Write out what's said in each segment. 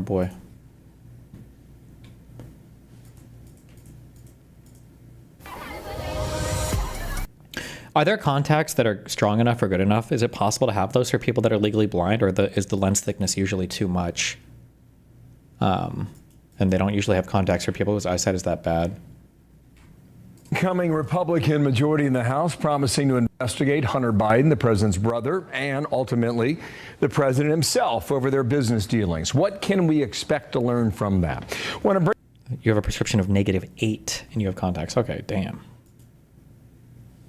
boy. Are there contacts that are strong enough or good enough? Is it possible to have those for people that are legally blind, or is the lens thickness usually too much? And they don't usually have contacts for people whose eyesight is that bad. Coming Republican majority in the House promising to investigate Hunter Biden, the president's brother, and ultimately the president himself over their business dealings. What can we expect to learn from that? You have a prescription of -8 and you have contacts. Okay, damn.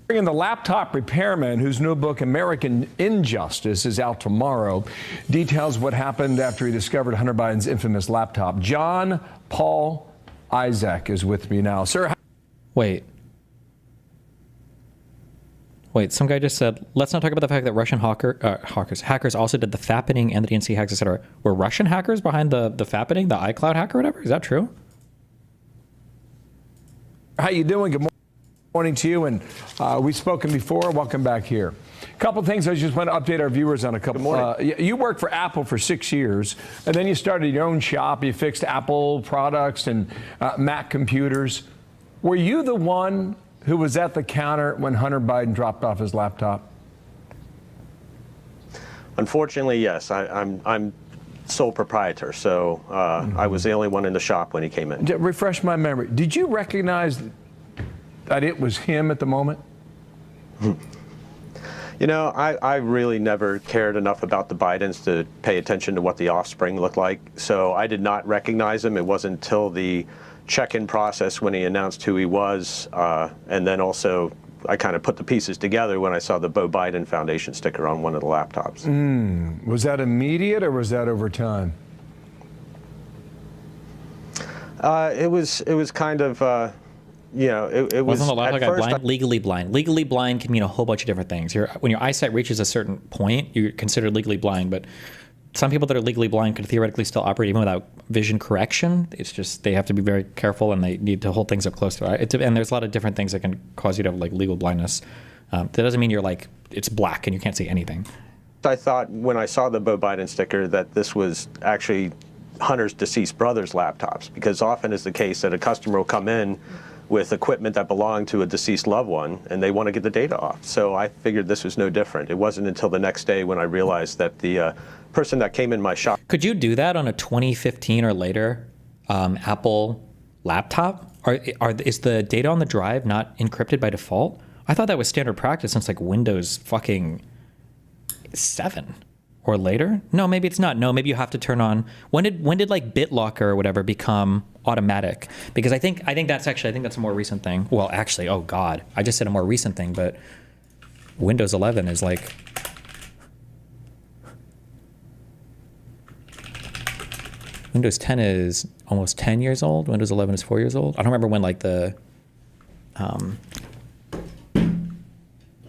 Bring in the laptop repairman whose new book, American Injustice, is out tomorrow. Details what happened after he discovered Hunter Biden's infamous laptop. John Paul Isaac is with me now. Sir. Wait, some guy just said, let's not talk about the fact that Russian hackers also did the fappening and the DNC hacks, etc. Were Russian hackers behind the fappening, the iCloud hack or whatever? Is that true? How you doing? Good morning to you. And we've spoken before. Welcome back here. A couple things I just want to update our viewers on. You worked for Apple for 6 years, and then you started your own shop. You fixed Apple products and Mac computers. Were you the one who was at the counter when Hunter Biden dropped off his laptop? Unfortunately, yes. I'm sole proprietor, so I was the only one in the shop when he came in. Refresh my memory. Did you recognize that it was him at the moment? You know, I really never cared enough about the Bidens to pay attention to what the offspring looked like, so I did not recognize him. It wasn't until the check-in process when he announced who he was, and then also I kind of put the pieces together when I saw the Beau Biden Foundation sticker on one of the laptops. Was that immediate or was that over time? It was kind of, you know, it was. Wasn't the laptop guy first blind? Legally blind. Legally blind can mean a whole bunch of different things. When your eyesight reaches a certain point, you're considered legally blind, but some people that are legally blind could theoretically still operate even without vision correction. It's just they have to be very careful and they need to hold things up close to it. And there's a lot of different things that can cause you to have like legal blindness. That doesn't mean you're like, it's black and you can't see anything. I thought when I saw the Beau Biden sticker that this was actually Hunter's deceased brother's laptops, because often is the case that a customer will come in with equipment that belonged to a deceased loved one and they want to get the data off. So I figured this was no different. It wasn't until the next day when I realized that the person that came in my shop. Could you do that on a 2015 or later Apple laptop? Is the data on the drive not encrypted by default? I thought that was standard practice since like Windows fucking 7 or later. No, maybe it's not. No, maybe you have to turn on. When did like BitLocker or whatever become automatic? Because I think that's a more recent thing. Well, actually, oh God, I just said a more recent thing, but Windows 11 is like. Windows 10 is almost 10 years old. Windows 11 is 4 years old. I don't remember when like the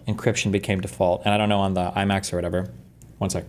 encryption became default. And I don't know on the iMacs or whatever. One sec.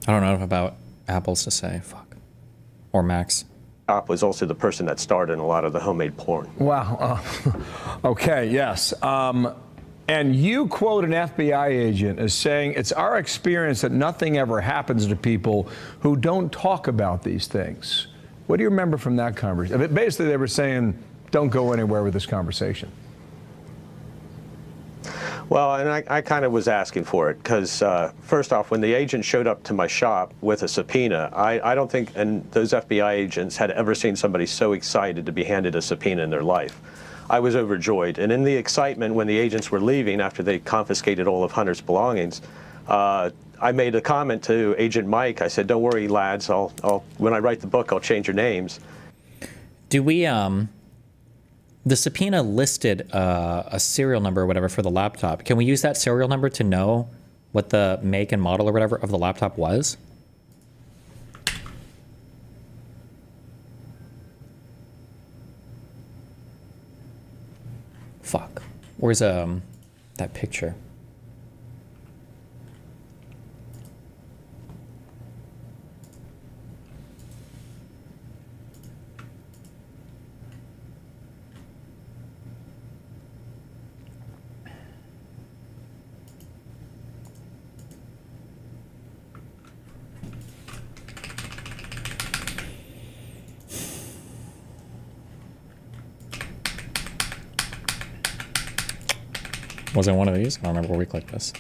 I don't know enough about Apples to say, fuck. Or Macs. Was also the person that starred in a lot of the homemade porn. Wow. Okay, yes. And you quote an FBI agent as saying, it's our experience that nothing ever happens to people who don't talk about these things. What do you remember from that conversation? Basically, they were saying, don't go anywhere with this conversation. Well, and I kind of was asking for it because, first off, when the agent showed up to my shop with a subpoena, I don't think and those FBI agents had ever seen somebody so excited to be handed a subpoena in their life. I was overjoyed. And in the excitement when the agents were leaving after they confiscated all of Hunter's belongings, I made a comment to Agent Mike. I said, don't worry, lads. When I write the book, I'll change your names. Do we, the subpoena listed a serial number or whatever for the laptop. Can we use that serial number to know what the make and model or whatever of the laptop was? Fuck. Where's that picture? Was it one of these? I don't remember where we clicked this.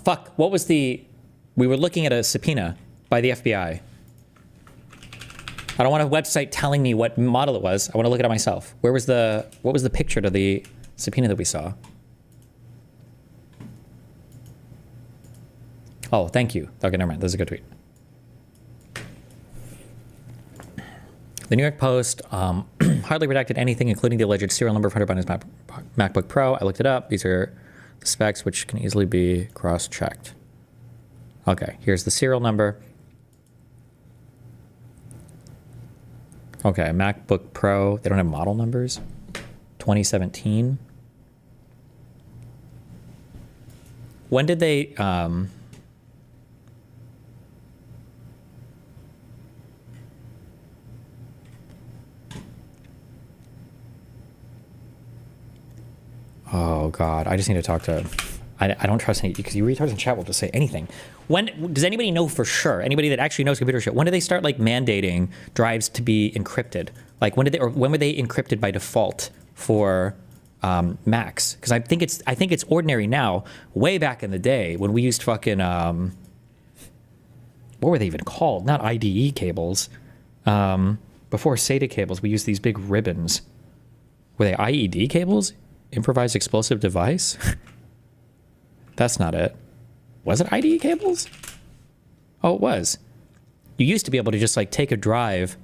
Fuck, what was the... We were looking at a subpoena by the FBI. I don't want a website telling me what model it was. I want to look at it myself. What was the picture to the subpoena that we saw? Oh, thank you. Okay, never mind. This is a good tweet. The New York Post hardly redacted anything, including the alleged serial number of Hunter Biden's MacBook Pro. I looked it up. These are the specs, which can easily be cross-checked. Okay, here's the serial number. Okay, MacBook Pro. They don't have model numbers. 2017. When did they... Oh, God. I just need to talk to... I don't trust any... Because you retards in chat will just say anything. When... Does anybody know for sure? Anybody that actually knows computer shit? When did they start, like, mandating drives to be encrypted? Like, when did they... Or when were they encrypted by default for Macs? Because I think it's ordinary now. Way back in the day when we used fucking... what were they even called? Not IDE cables. Before SATA cables, we used these big ribbons. Were they IED cables? Improvised explosive device? That's not it. Was it IDE cables? Oh, it was. You used to be able to just like take a drive.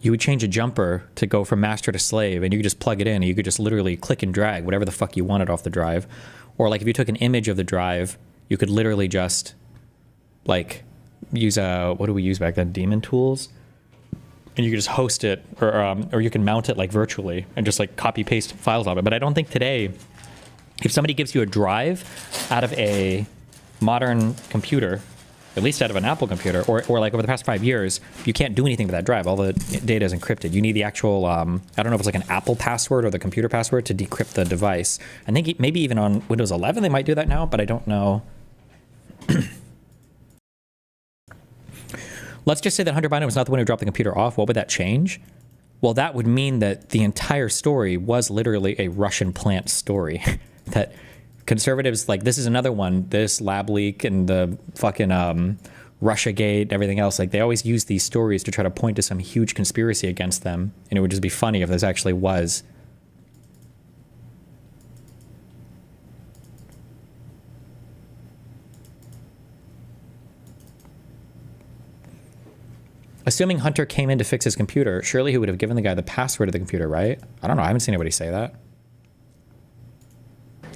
You would change a jumper to go from master to slave, and you could just plug it in, and you could just literally click and drag whatever the fuck you wanted off the drive. Or like if you took an image of the drive, you could literally just like use what do we use back then? Daemon tools. And you could just host it, or you can mount it like virtually and just like copy paste files of it. But I don't think today, if somebody gives you a drive out of a modern computer, at least out of an Apple computer, or like over the past 5 years, you can't do anything with that drive. All the data is encrypted. You need the actual, I don't know if it's like an Apple password or the computer password to decrypt the device. I think maybe even on Windows 11 they might do that now, but I don't know. Let's just say that Hunter Biden was not the one who dropped the computer off. What would that change? Well, that would mean that the entire story was literally a Russian plant story. That conservatives, like, this is another one, this lab leak and the fucking Russiagate and everything else, like, they always use these stories to try to point to some huge conspiracy against them. And it would just be funny if this actually was. Assuming Hunter came in to fix his computer, surely he would have given the guy the password to the computer, right? I don't know. I haven't seen anybody say that.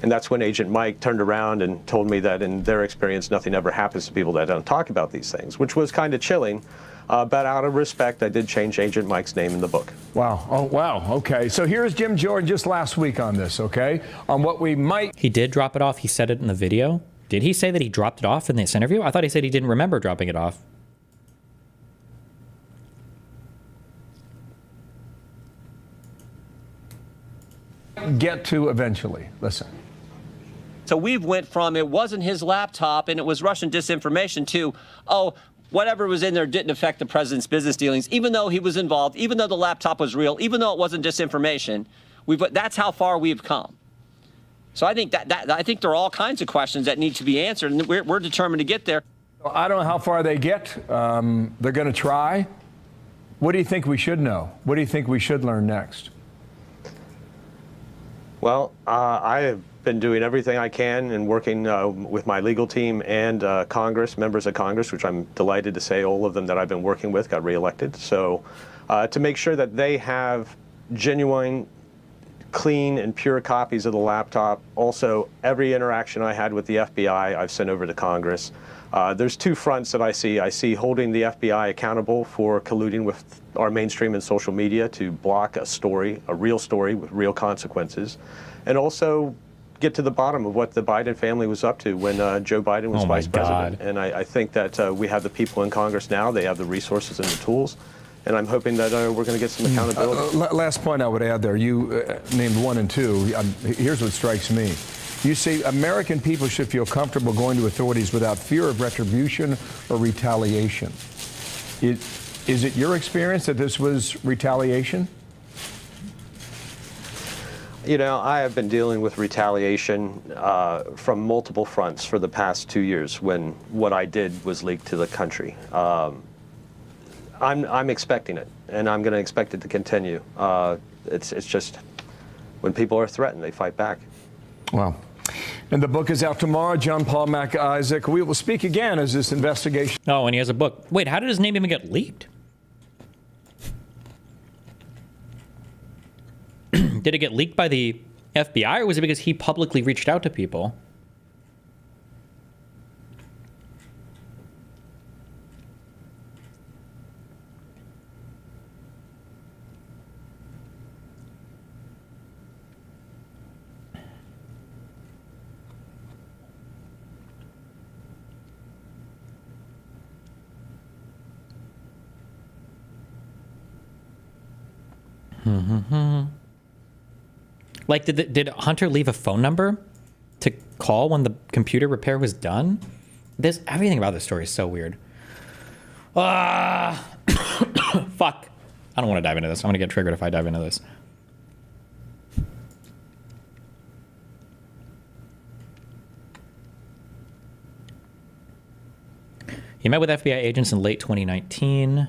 And that's when Agent Mike turned around and told me that in their experience, nothing ever happens to people that don't talk about these things, which was kind of chilling. But out of respect, I did change Agent Mike's name in the book. Wow. Oh, wow. Okay. So here's Jim Jordan just last week on this, okay? On what we might... He did drop it off. He said it in the video. Did he say that he dropped it off in this interview? I thought he said he didn't remember dropping it off. Get to eventually. Listen. So we've went from it wasn't his laptop and it was Russian disinformation to, oh, whatever was in there didn't affect the president's business dealings, even though he was involved, even though the laptop was real, even though it wasn't disinformation. That's how far we've come. So I think I think there are all kinds of questions that need to be answered, and we're determined to get there. I don't know how far they get. They're going to try. What do you think we should know? What do you think we should learn next? Well, I have been doing everything I can and working with my legal team and Congress, members of Congress, which I'm delighted to say all of them that I've been working with got reelected. So to make sure that they have genuine, clean and pure copies of the laptop. Also, every interaction I had with the FBI, I've sent over to Congress. There's two fronts that I see. I see holding the FBI accountable for colluding with our mainstream and social media to block a story, a real story with real consequences, and also get to the bottom of what the Biden family was up to when Joe Biden was vice president. And I think that we have the people in Congress now. They have the resources and the tools. And I'm hoping that we're going to get some accountability. Last point I would add there, you named 1 and 2. Here's what strikes me. You say American people should feel comfortable going to authorities without fear of retribution or retaliation. Is it your experience that this was retaliation? You know, I have been dealing with retaliation from multiple fronts for the past 2 years when what I did was leaked to the country. I'm expecting it, and I'm going to expect it to continue. It's just when people are threatened, they fight back. Wow. And the book is out tomorrow. John Paul Mac Isaac. We will speak again as this investigation. Oh, and he has a book. Wait, how did his name even get leaked? Did it get leaked by the FBI, or was it because he publicly reached out to people? Like, did Hunter leave a phone number to call when the computer repair was done? Everything about this story is so weird. Fuck. I don't want to dive into this. I'm going to get triggered if I dive into this. He met with FBI agents in late 2019.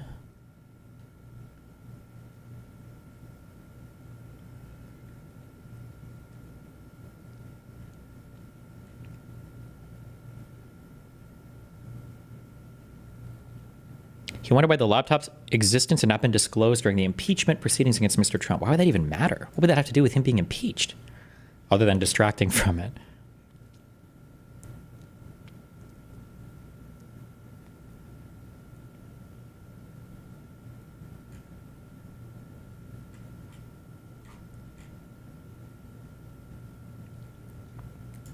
He wondered why the laptop's existence had not been disclosed during the impeachment proceedings against Mr. Trump. Why would that even matter? What would that have to do with him being impeached? Other than distracting from it.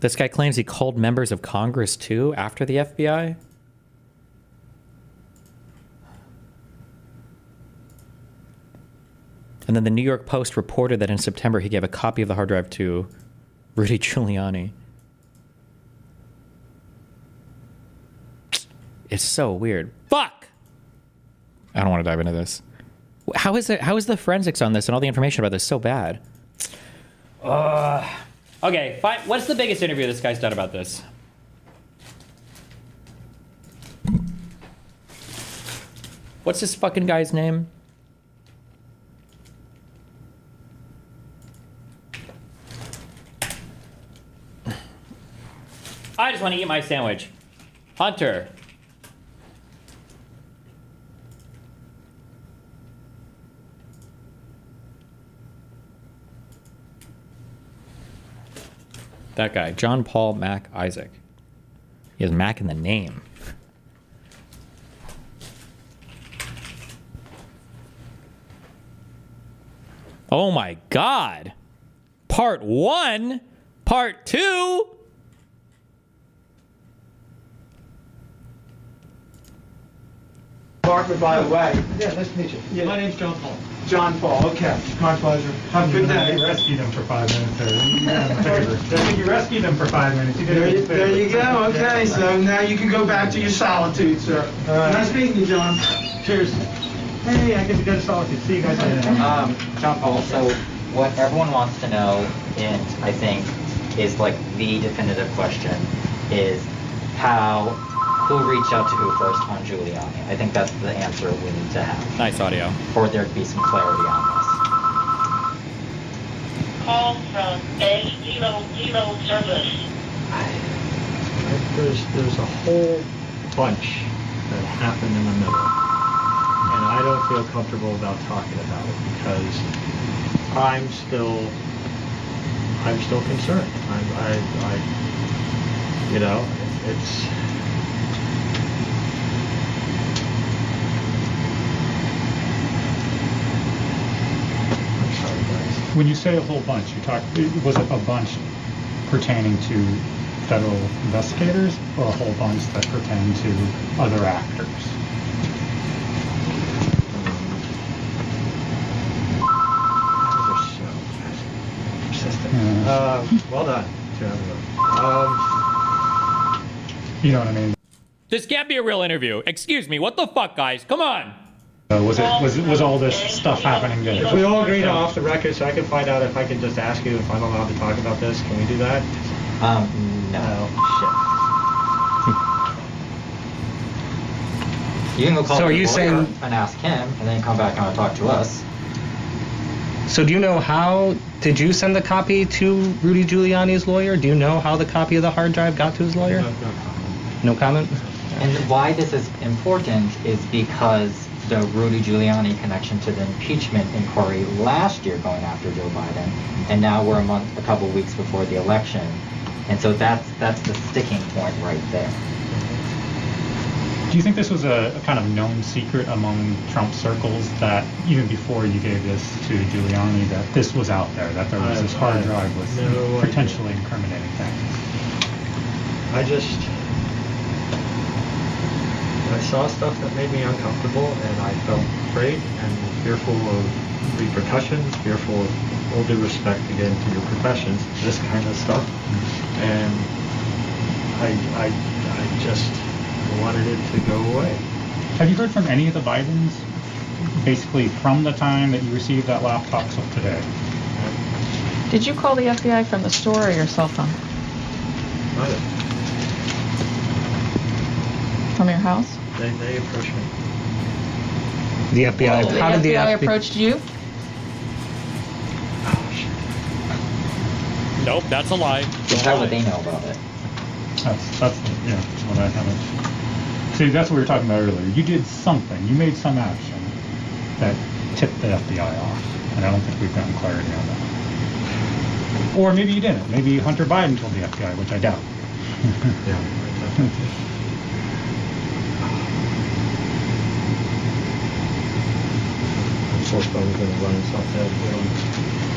This guy claims he called members of Congress too after the FBI. And then the New York Post reported that in September he gave a copy of the hard drive to Rudy Giuliani. It's so weird. Fuck! I don't want to dive into this. How is the forensics on this and all the information about this so bad? Okay, fine. What's the biggest interview this guy's done about this? What's this fucking guy's name? I just want to eat my sandwich. Hunter. That guy, John Paul Mac Isaac. He has Mac in the name. Oh my God. Part 1? Part 2? Parker, by the way. Yeah, nice to meet you. Yeah. My name's John Paul. John Paul, okay. My pleasure. Have a good day. You rescued him for 5 minutes there. I think you rescued him for 5 minutes. You did There a you, good there you favor. go, okay. So now you can go back to your solitude, sir. All right. Nice meeting you, John. Cheers. Hey, I get to go to solitude. See you guys later. John Paul, so what everyone wants to know, and I think is like the definitive question, is how who reached out to who first on Giuliani? I think that's the answer we need to have Nice audio. for there to be some clarity on this. Call from A0 service. There's a whole bunch that happened in the middle, and I don't feel comfortable about talking about it because I'm still concerned. You know, it's. I'm sorry, guys. When you say a whole bunch, was it a bunch pertaining to federal investigators or a whole bunch that pertain to other actors? Those are so persistent. Well done to everyone. You know what I mean? This can't be a real interview. Excuse me. What the fuck, guys? Come on. Was all this stuff happening good? If we all agree to off the record, so I can find out if I can just ask you if I'm allowed to talk about this, can we do that? No. Oh, You can go call So are the you lawyer saying- and ask him, and then come back and talk to us. So do you know how, did you send the copy to Rudy Giuliani's lawyer? Do you know how the copy of the hard drive got to his lawyer? shit. No comment? And why this is important is because the Rudy Giuliani connection to the impeachment inquiry last year going after Joe Biden, and now we're a couple weeks before the election, and so that's the sticking point right there. Do you think this was a kind of known secret among Trump circles that even before you gave this to Giuliani, that this was out there, that there was this hard drive with no idea. potentially incriminating things? I saw stuff that made me uncomfortable, and I felt afraid and fearful of repercussions, fearful of all due respect again to your professions, this kind of stuff. And I just wanted it to go away. Have you heard from any of the Bidens, basically from the time that you received that laptop till today? Did you call the FBI from the store or your cell phone? Neither. From your house? They approached me. The FBI, The how did the FBI FBI approached you? Nope, that's a lie. Is that what they know about it? That's what I haven't. See, that's what we were talking about earlier. You did something. You made some action that tipped the FBI off, and I don't think we've gotten clarity on that. Or maybe you didn't. Maybe Hunter Biden told the FBI, which I doubt. Yeah. Force phone is going to run itself dead.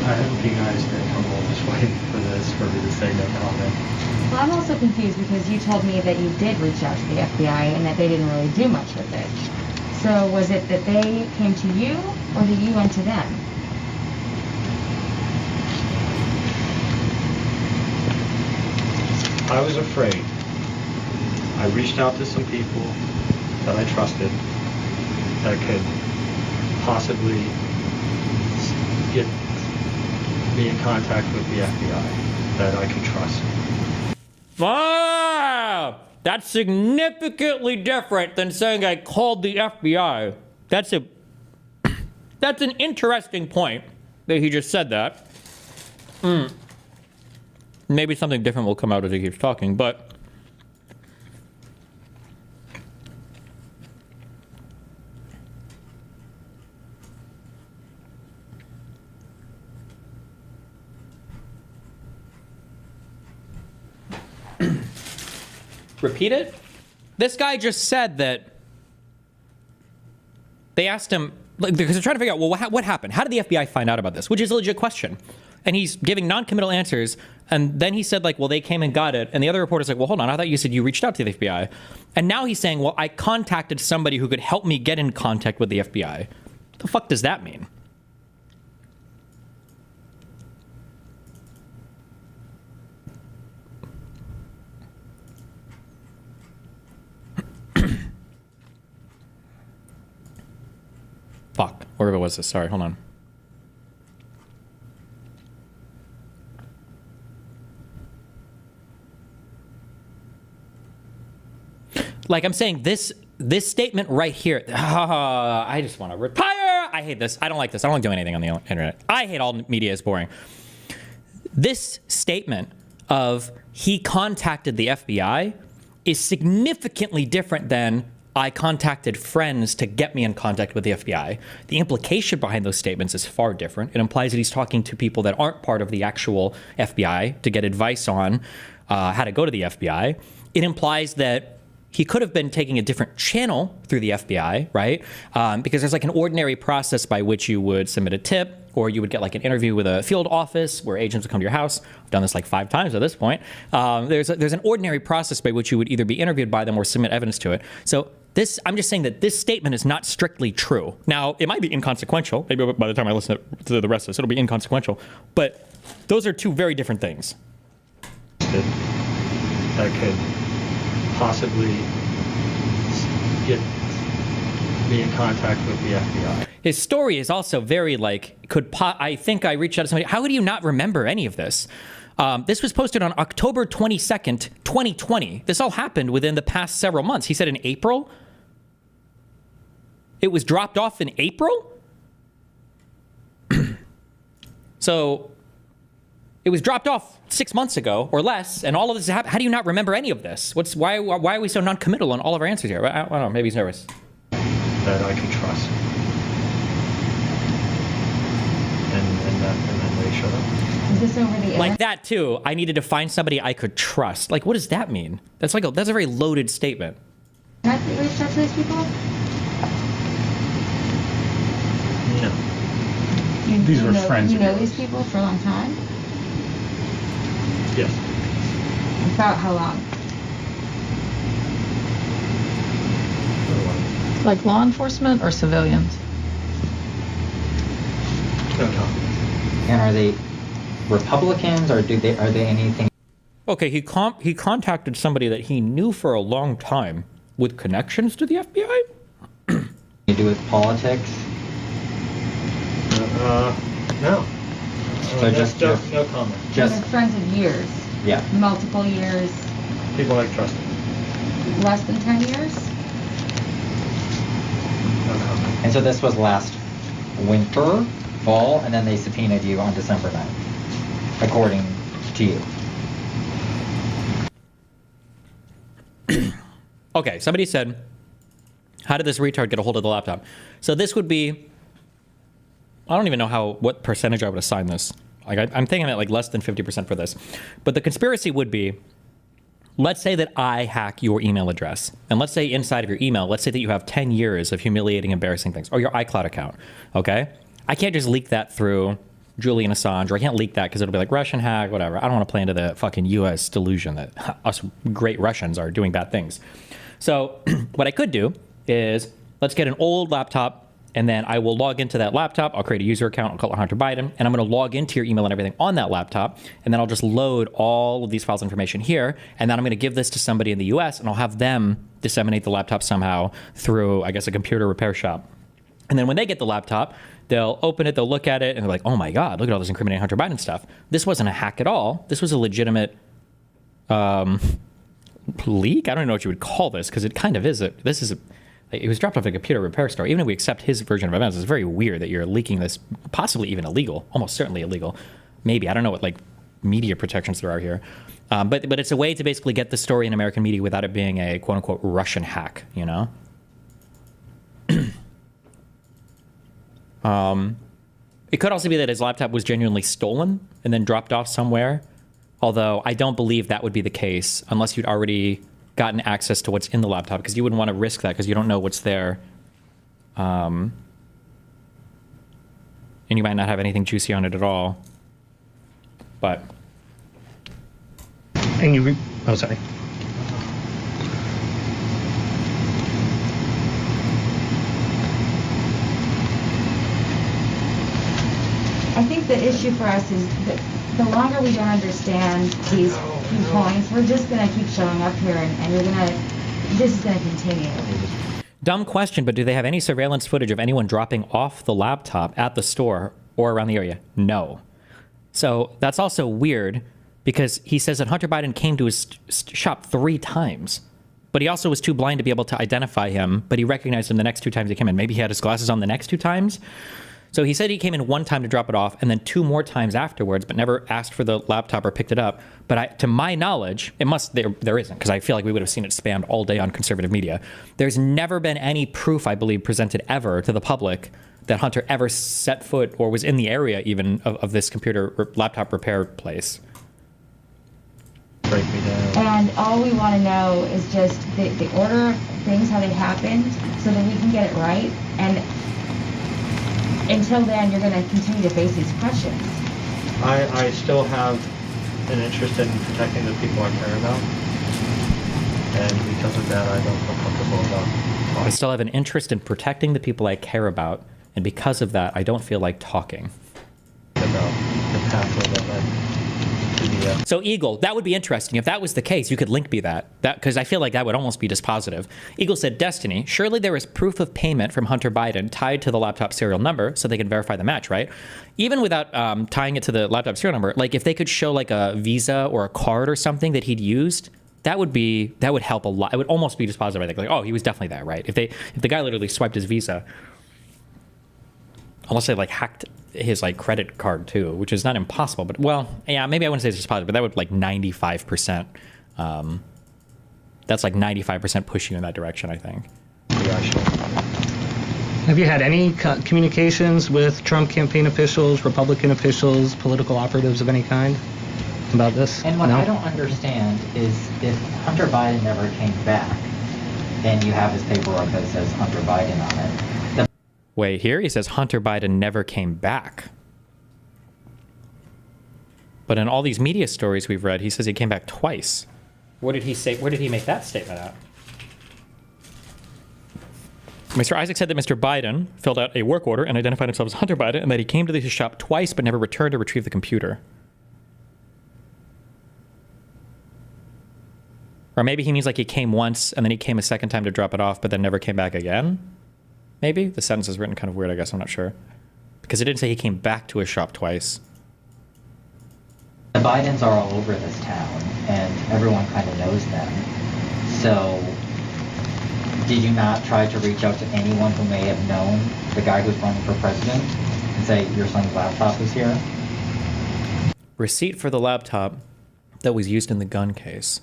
I hope you guys didn't come all this way for this, for me to say no comment. Well, I'm also confused because you told me that you did reach out to the FBI and that they didn't really do much with it. So was it that they came to you or that you went to them? I was afraid. I reached out to some people that I trusted that could possibly be in contact with the FBI that I could trust. Ah, that's significantly different than saying I called the FBI. That's an interesting point that he just said that. Maybe something different will come out as he keeps talking, but repeat it? This guy just said that they asked him, like, because they're trying to figure out, well, what happened? How did the FBI find out about this? Which is a legit question. And he's giving non-committal answers. And then he said, like, well, they came and got it. And the other reporter's like, well, hold on. I thought you said you reached out to the FBI. And now he's saying, well, I contacted somebody who could help me get in contact with the FBI. What the fuck does that mean? Wherever was this? Sorry, hold on. Like I'm saying, this statement right here. I just want to retire. I hate this. I don't like this. I don't like doing anything on the internet. I hate all media is boring. This statement of he contacted the FBI is significantly different than I contacted friends to get me in contact with the FBI. The implication behind those statements is far different. It implies that he's talking to people that aren't part of the actual FBI to get advice on how to go to the FBI. It implies that he could have been taking a different channel through the FBI, right? Because there's like an ordinary process by which you would submit a tip, or you would get like an interview with a field office where agents would come to your house. I've done this like 5 times at this point. There's an ordinary process by which you would either be interviewed by them or submit evidence to it. So I'm just saying that this statement is not strictly true. Now, it might be inconsequential. Maybe by the time I listen to the rest of this, it'll be inconsequential. But those are 2 very different things. That could possibly get me in contact with the FBI. His story is also very like, I think I reached out to somebody. How would you not remember any of this? This was posted on October 22nd, 2020. This all happened within the past several months. He said in April. It was dropped off in April? So it was dropped off 6 months ago or less, and all of this happened. How do you not remember any of this? Why are we so non-committal on all of our answers here? I don't know. Maybe he's nervous. That I could trust. And then they showed up. Is this over the Like that too. I needed to find somebody I could trust. Like, what does that mean? That's a very loaded statement. Can I reach out to these people? No. These were friends You of know yours. these people for a long time? Yes. About how long? Like law enforcement or civilians? No comment. And are they Republicans, or are they anything? Okay, he contacted somebody that he knew for a long time with connections to the FBI? To do with politics? No. So just no comment. They're Just friends of years. yeah. Multiple years. People I trusted. Less than 10 years? No comment. And so this was last winter, fall, and then they subpoenaed you on December 9th, according to you. Okay, somebody said, how did this retard get a hold of the laptop? So this would be, I don't even know what percentage I would assign this. Like I'm thinking at like less than 50% for this. But the conspiracy would be, let's say that I hack your email address. And let's say inside of your email, let's say that you have 10 years of humiliating, embarrassing things, or your iCloud account, okay? I can't just leak that through Julian Assange, or I can't leak that because it'll be like Russian hack, whatever. I don't want to play into the fucking US delusion that us great Russians are doing bad things. So what I could do is, let's get an old laptop, and then I will log into that laptop. I'll create a user account. I'll call it Hunter Biden, and I'm going to log into your email and everything on that laptop, and then I'll just load all of these files information here, and then I'm going to give this to somebody in the US, and I'll have them disseminate the laptop somehow through, I guess, a computer repair shop. And then when they get the laptop, they'll open it, they'll look at it, and they're like, oh my God, look at all this incriminating Hunter Biden stuff. This wasn't a hack at all. This was a legitimate leak? I don't know what you would call this, because it kind of is. It was dropped off a computer repair store. Even if we accept his version of events, it's very weird that you're leaking this, possibly even illegal, almost certainly illegal. Maybe, I don't know what like media protections there are here. But it's a way to basically get the story in American media without it being a quote unquote Russian hack, you know? It could also be that his laptop was genuinely stolen and then dropped off somewhere. Although I don't believe that would be the case unless you'd already gotten access to what's in the laptop, because you wouldn't want to risk that because you don't know what's there. And you might not have anything juicy on it at all. But. And you, oh, sorry. I think the issue for us is that the longer we don't understand these points, we're just going to keep showing up here, and this is going to continue. Dumb question, but do they have any surveillance footage of anyone dropping off the laptop at the store or around the area? No. So that's also weird because he says that Hunter Biden came to his shop 3 times, but he also was too blind to be able to identify him, but he recognized him the next 2 times he came in. Maybe he had his glasses on the next 2 times. So he said he came in 1 time to drop it off and then 2 more times afterwards, but never asked for the laptop or picked it up. But to my knowledge, there isn't, because I feel like we would have seen it spammed all day on conservative media. There's never been any proof, I believe, presented ever to the public that Hunter ever set foot or was in the area even of this laptop repair place. Break me down. And all we want to know is just the order of things, how they happened, so that we can get it right. And until then, you're going to continue to face these questions. I still have an interest in protecting the people I care about. And because of that, I don't feel comfortable about talking. I still have an interest in protecting the people I care about. And because of that, I don't feel like talking. About the pathway that led to the... So Eagle, that would be interesting. If that was the case, you could link me that because I feel like that would almost be dispositive. Eagle said, Destiny, surely there is proof of payment from Hunter Biden tied to the laptop serial number so they can verify the match, right? Even without tying it to the laptop serial number, like if they could show like a Visa or a card or something that he'd used, that would help a lot. It would almost be dispositive, I think. Like, oh, he was definitely there, right? If the guy literally swiped his Visa, unless they like hacked his like credit card too, which is not impossible, but well, yeah, maybe I wouldn't say it's dispositive, but that would like 95%. That's like 95% push you in that direction, I think. Have you had any communications with Trump campaign officials, Republican officials, political operatives of any kind about this? And what I don't understand is if Hunter Biden never came back, then you have his paperwork that says Hunter Biden on it. Wait, here he says Hunter Biden never came back. But in all these media stories we've read, he says he came back twice. What did he say? Where did he make that statement at? Mr. Isaac said that Mr. Biden filled out a work order and identified himself as Hunter Biden and that he came to his shop twice but never returned to retrieve the computer. Or maybe he means like he came once and then he came a second time to drop it off but then never came back again? Maybe? The sentence is written kind of weird, I guess. I'm not sure. Because it didn't say he came back to his shop twice. The Bidens are all over this town, and everyone kind of knows them. So, did you not try to reach out to anyone who may have known the guy who's running for president and say, your son's laptop is here? Receipt for the laptop that was used in the gun case.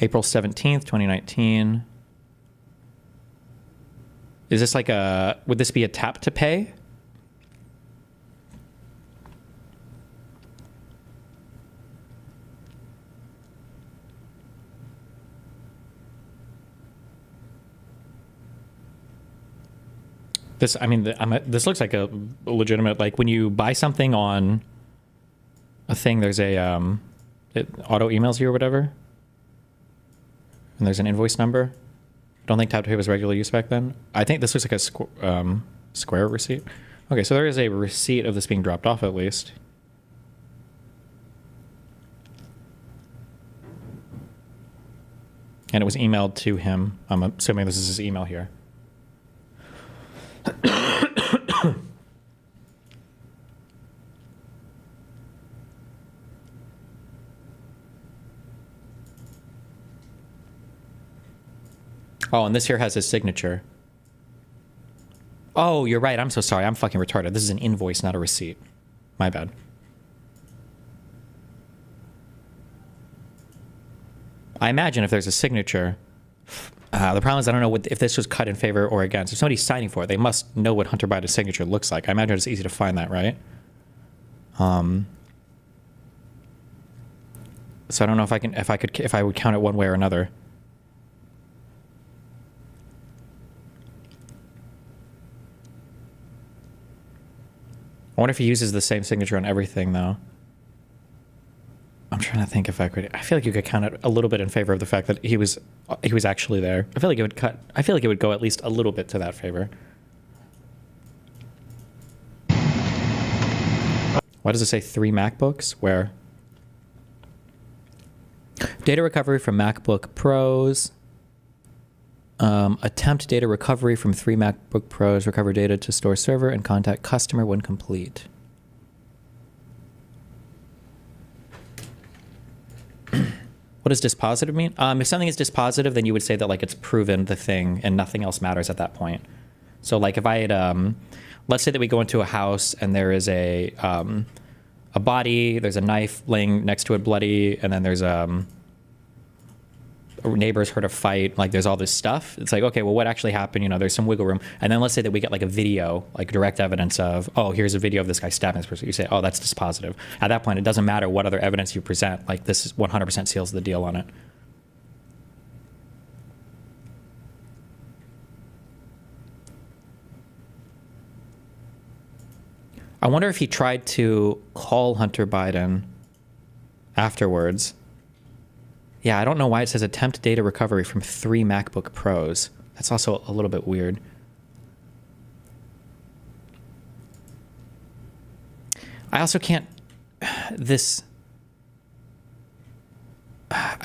April 17th, 2019. Is this like would this be a tap to pay? This looks like a legitimate, like when you buy something on a thing, there's a, it auto emails you or whatever. And there's an invoice number. I don't think tap to pay was regular use back then. I think this looks like a Square receipt. Okay, so there is a receipt of this being dropped off at least. And it was emailed to him. I'm assuming this is his email here. Oh, and this here has his signature. Oh, you're right. I'm so sorry. I'm fucking retarded. This is an invoice, not a receipt. My bad. I imagine if there's a signature, the problem is I don't know if this was cut in favor or against. If somebody's signing for it, they must know what Hunter Biden's signature looks like. I imagine it's easy to find that, right? So I don't know if I would count it one way or another. I wonder if he uses the same signature on everything, though. I'm trying to think if I could. I feel like you could count it a little bit in favor of the fact that he was actually there. I feel like it would go at least a little bit to that favor. Why does it say 3 MacBooks? Where? Data recovery from MacBook Pros. Attempt data recovery from 3 MacBook Pros. Recover data to store server and contact customer when complete. What does dispositive mean? If something is dispositive, then you would say that like it's proven the thing and nothing else matters at that point. So like if I had, let's say that we go into a house and there is a body, there's a knife laying next to it bloody, and then there's neighbors heard a fight, like there's all this stuff. It's like, okay, well, what actually happened? You know, there's some wiggle room. And then let's say that we get like a video, like direct evidence of, oh, here's a video of this guy stabbing this person. You say, oh, that's dispositive. At that point, it doesn't matter what other evidence you present. Like this is 100% seals the deal on it. I wonder if he tried to call Hunter Biden afterwards. Yeah, I don't know why it says attempt data recovery from 3 MacBook Pros. That's also a little bit weird. I also can't, I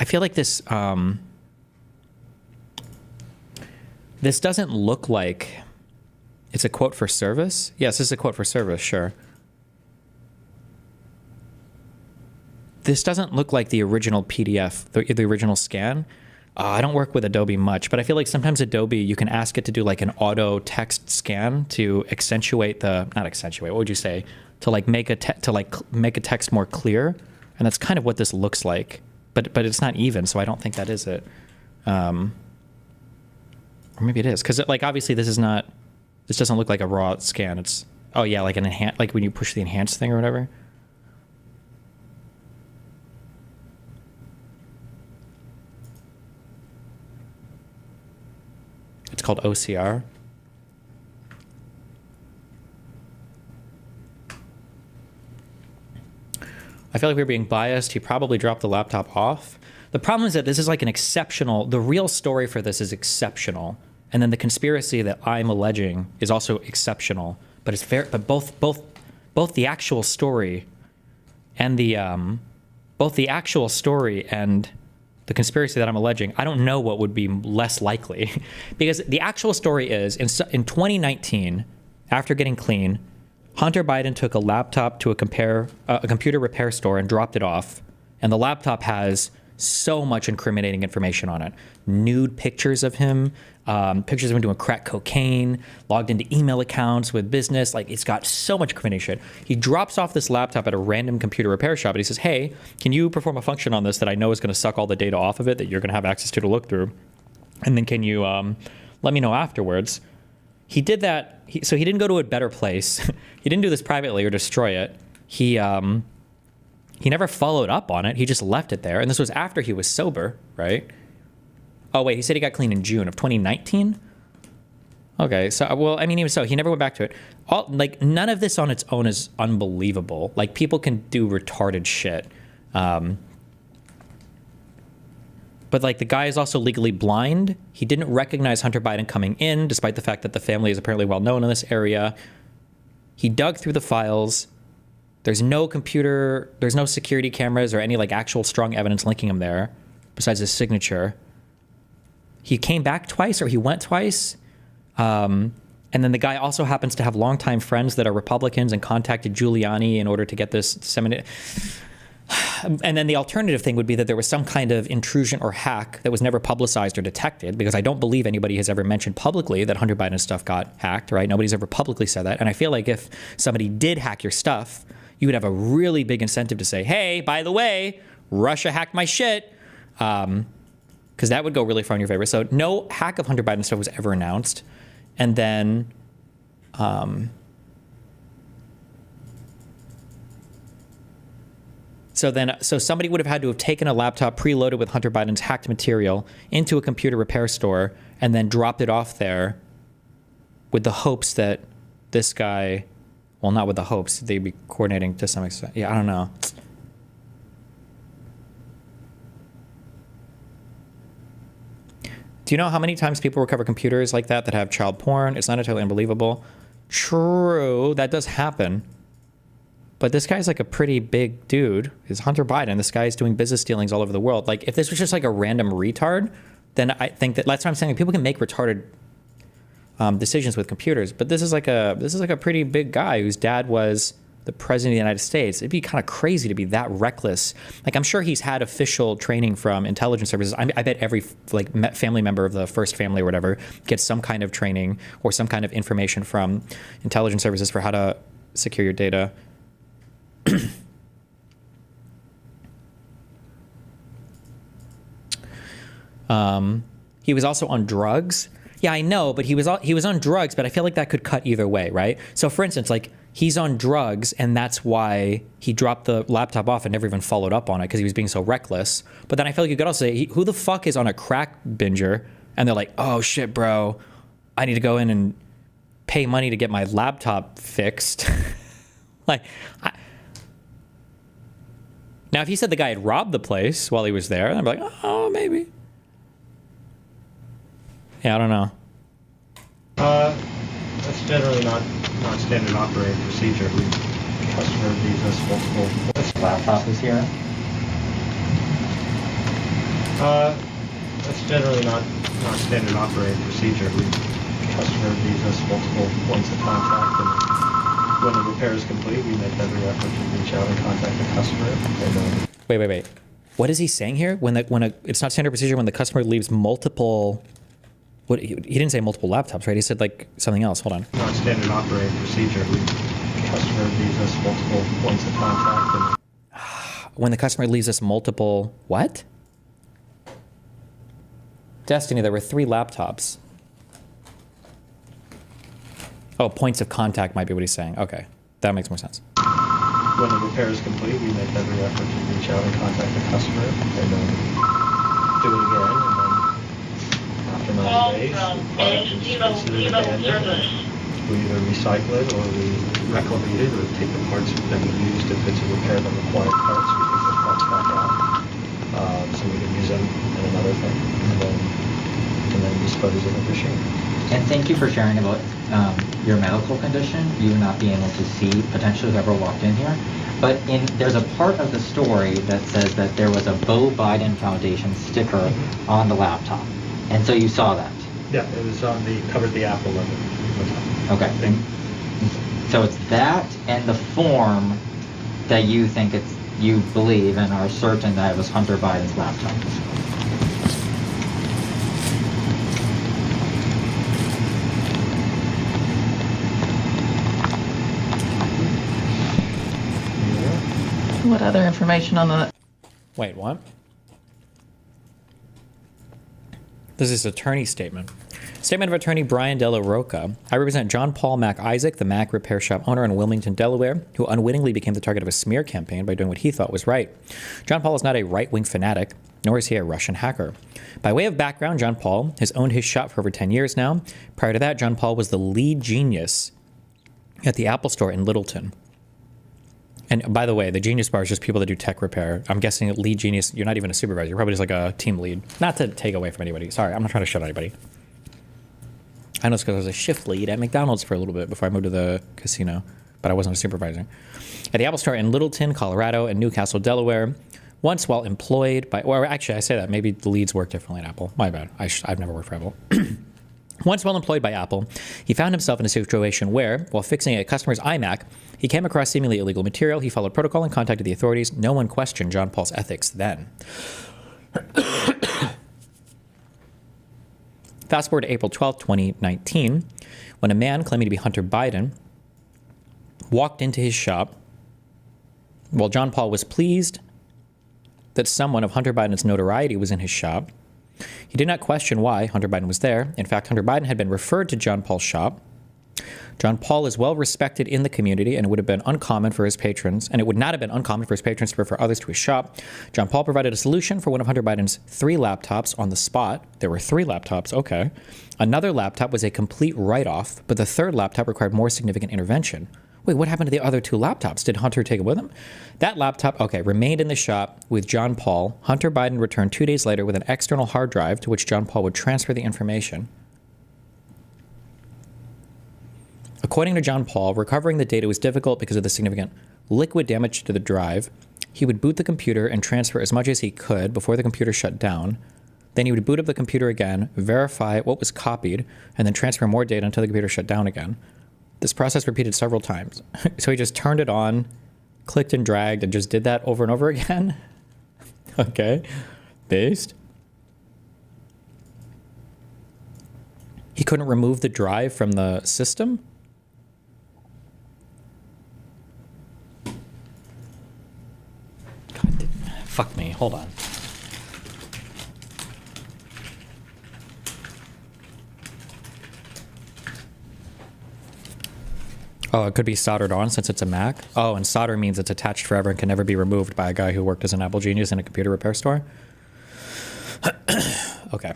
feel like this doesn't look like it's a quote for service. Yes, this is a quote for service, sure. This doesn't look like the original PDF, the original scan. I don't work with Adobe much, but I feel like sometimes Adobe, you can ask it to do like an auto text scan to accentuate not accentuate, what would you say? To like make a text more clear. And that's kind of what this looks like, but it's not even, so I don't think that is it. Or maybe it is, because like obviously this doesn't look like a raw scan. It's, oh yeah, like like when you push the enhance thing or whatever. It's called OCR. I feel like we're being biased. He probably dropped the laptop off. The problem is that this is like the real story for this is exceptional. And then the conspiracy that I'm alleging is also exceptional. But it's fair, but both the actual story and the the conspiracy that I'm alleging, I don't know what would be less likely. Because the actual story is, in 2019, after getting clean, Hunter Biden took a laptop to a computer repair store and dropped it off. And the laptop has so much incriminating information on it. Nude pictures of him, pictures of him doing crack cocaine, logged into email accounts with business. Like, it's got so much incrimination. He drops off this laptop at a random computer repair shop and he says, hey, can you perform a function on this that I know is going to suck all the data off of it that you're going to have access to look through? And then can you let me know afterwards? He did that. So he didn't go to a better place. He didn't do this privately or destroy it. He never followed up on it. He just left it there. And this was after he was sober, right? Oh, wait, he said he got clean in June of 2019? Okay, so, well, I mean, even so, he never went back to it. Like, none of this on its own is unbelievable. Like, people can do retarded shit. But, like, the guy is also legally blind. He didn't recognize Hunter Biden coming in, despite the fact that the family is apparently well known in this area. He dug through the files. There's no security cameras or any, like, actual strong evidence linking him there, besides his signature. He came back twice, or he went twice. And then the guy also happens to have longtime friends that are Republicans and contacted Giuliani in order to get this disseminated. And then the alternative thing would be that there was some kind of intrusion or hack that was never publicized or detected, because I don't believe anybody has ever mentioned publicly that Hunter Biden's stuff got hacked, right? Nobody's ever publicly said that. And I feel like if somebody did hack your stuff, you would have a really big incentive to say, hey, by the way, Russia hacked my shit. Because that would go really far in your favor. So no hack of Hunter Biden stuff was ever announced. And then, so somebody would have had to have taken a laptop preloaded with Hunter Biden's hacked material into a computer repair store and then dropped it off there with the hopes that this guy, well, not with the hopes, they'd be coordinating to some extent. Yeah, I don't know. Do you know how many times people recover computers like that have child porn? It's not entirely unbelievable. True, that does happen. But this guy's like a pretty big dude. Is Hunter Biden. This guy's doing business dealings all over the world. Like, if this was just like a random retard, then I think that's what I'm saying. People can make retarded decisions with computers, but this is like a pretty big guy whose dad was the president of the United States. It'd be kind of crazy to be that reckless. Like, I'm sure he's had official training from intelligence services. I bet every family member of the first family or whatever gets some kind of training or some kind of information from intelligence services for how to secure your data. He was also on drugs. Yeah, I know, but he was on drugs, but I feel like that could cut either way, right? So for instance, like, he's on drugs and that's why he dropped the laptop off and never even followed up on it because he was being so reckless. But then I feel like you could also say, who the fuck is on a crack binger and they're like, oh shit, bro, I need to go in and pay money to get my laptop fixed. Now, if he said the guy had robbed the place while he was there, I'd be like, oh, maybe. Yeah, I don't know. That's generally not standard operating procedure. The customer leaves us multiple. This laptop is here. That's generally not standard operating procedure. The customer leaves us multiple points of contact, and when the repair is complete, we make every effort to reach out and contact the customer. And, Wait. What is he saying here? It's not standard procedure when the customer leaves multiple. What he didn't say multiple laptops, right? He said like something else. Hold on. Not standard operating procedure. The customer leaves us multiple points of contact. And when the customer leaves us multiple what? Destiny, there were 3 laptops. Oh, points of contact might be what he's saying. Okay, that makes more sense. When the repair is complete, we make every effort to reach out and contact the customer and do it again. And then after 90 days, the product is considered abandoned. We either recycle it or we reclamate it or take the parts that we used. If it's a repair that required parts, we take those parts back out so we can use them in another thing and then dispose of the machine. And thank you for sharing about your medical condition, you not being able to see potentially whoever walked in here. But there's a part of the story that says that there was a Beau Biden Foundation sticker on the laptop. And so you saw that? Yeah, it was covered the Apple logo. Okay. So it's that and the form that you think you believe and are certain that it was Hunter Biden's laptop. What other information on the... Wait, what? This is attorney statement. Statement of attorney Brian Della Rocca. I represent John Paul Mac Isaac, the Mac repair shop owner in Wilmington, Delaware, who unwittingly became the target of a smear campaign by doing what he thought was right. John Paul is not a right-wing fanatic, nor is he a Russian hacker. By way of background, John Paul has owned his shop for over 10 years now. Prior to that, John Paul was the lead genius at the Apple Store in Littleton. And by the way, the Genius Bar is just people that do tech repair. I'm guessing lead genius, you're not even a supervisor. You're probably just like a team lead. Not to take away from anybody. Sorry, I'm not trying to shut anybody. I know it's because I was a shift lead at McDonald's for a little bit before I moved to the casino, but I wasn't a supervisor. At the Apple Store in Littleton, Colorado, and Newcastle, Delaware, once while employed by, or actually I say that, maybe the leads work differently at Apple. My bad, I've never worked for Apple. Once while employed by Apple, he found himself in a situation where, while fixing a customer's iMac, he came across seemingly illegal material. He followed protocol and contacted the authorities. No one questioned John Paul's ethics then. Fast forward to April 12, 2019, when a man claiming to be Hunter Biden walked into his shop. While John Paul was pleased that someone of Hunter Biden's notoriety was in his shop, he did not question why Hunter Biden was there. In fact, Hunter Biden had been referred to John Paul's shop. John Paul is well respected in the community, and it would have been uncommon for his patrons, and it would not have been uncommon for his patrons to refer others to his shop. John Paul provided a solution for one of Hunter Biden's 3 laptops on the spot. There were 3 laptops, okay. Another laptop was a complete write-off, but the 3rd laptop required more significant intervention. Wait, what happened to the other 2 laptops? Did Hunter take it with him? That laptop, okay, remained in the shop with John Paul. Hunter Biden returned 2 days later with an external hard drive to which John Paul would transfer the information. According to John Paul, recovering the data was difficult because of the significant liquid damage to the drive. He would boot the computer and transfer as much as he could before the computer shut down. Then he would boot up the computer again, verify what was copied, and then transfer more data until the computer shut down again. This process repeated several times. So he just turned it on, clicked and dragged, and just did that over and over again. Okay. Based. He couldn't remove the drive from the system. God, fuck me. Hold on. Oh, it could be soldered on since it's a Mac. Oh, and solder means it's attached forever and can never be removed by a guy who worked as an Apple genius in a computer repair store. Okay.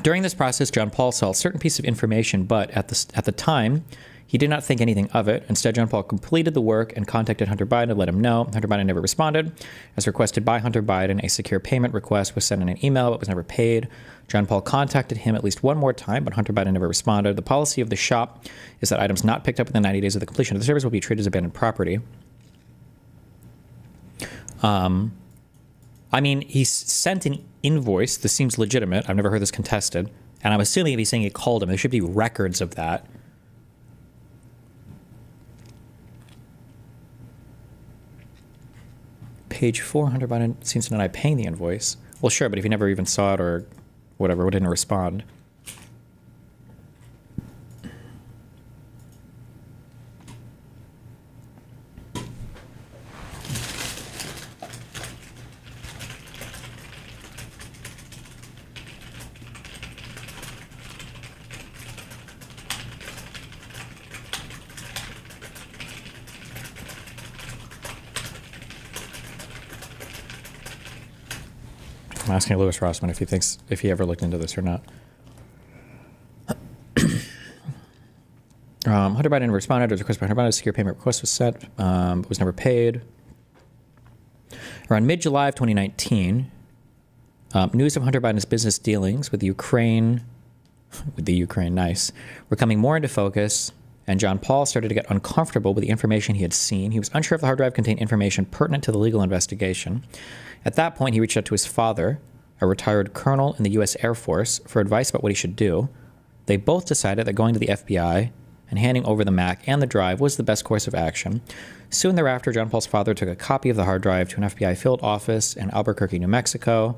During this process, John Paul saw a certain piece of information, but at the time, he did not think anything of it. Instead, John Paul completed the work and contacted Hunter Biden to let him know. Hunter Biden never responded. As requested by Hunter Biden, a secure payment request was sent in an email but was never paid. John Paul contacted him at least one more time, but Hunter Biden never responded. The policy of the shop is that items not picked up within 90 days of the completion of the service will be treated as abandoned property. I mean, he sent an invoice. This seems legitimate. I've never heard this contested. And I'm assuming if he's saying he called him, there should be records of that. Page 4, Hunter Biden seems to deny paying the invoice. Well, sure, but if he never even saw it or whatever, didn't respond. I'm asking Louis Rossman if he ever looked into this or not. Hunter Biden responded. It was requested by Hunter Biden. A secure payment request was sent, but was never paid. Around mid-July of 2019, news of Hunter Biden's business dealings with Ukraine, nice, were coming more into focus, and John Paul started to get uncomfortable with the information he had seen. He was unsure if the hard drive contained information pertinent to the legal investigation. At that point, he reached out to his father, a retired colonel in the U.S. Air Force, for advice about what he should do. They both decided that going to the FBI and handing over the Mac and the drive was the best course of action. Soon thereafter, John Paul's father took a copy of the hard drive to an FBI field office in Albuquerque, New Mexico.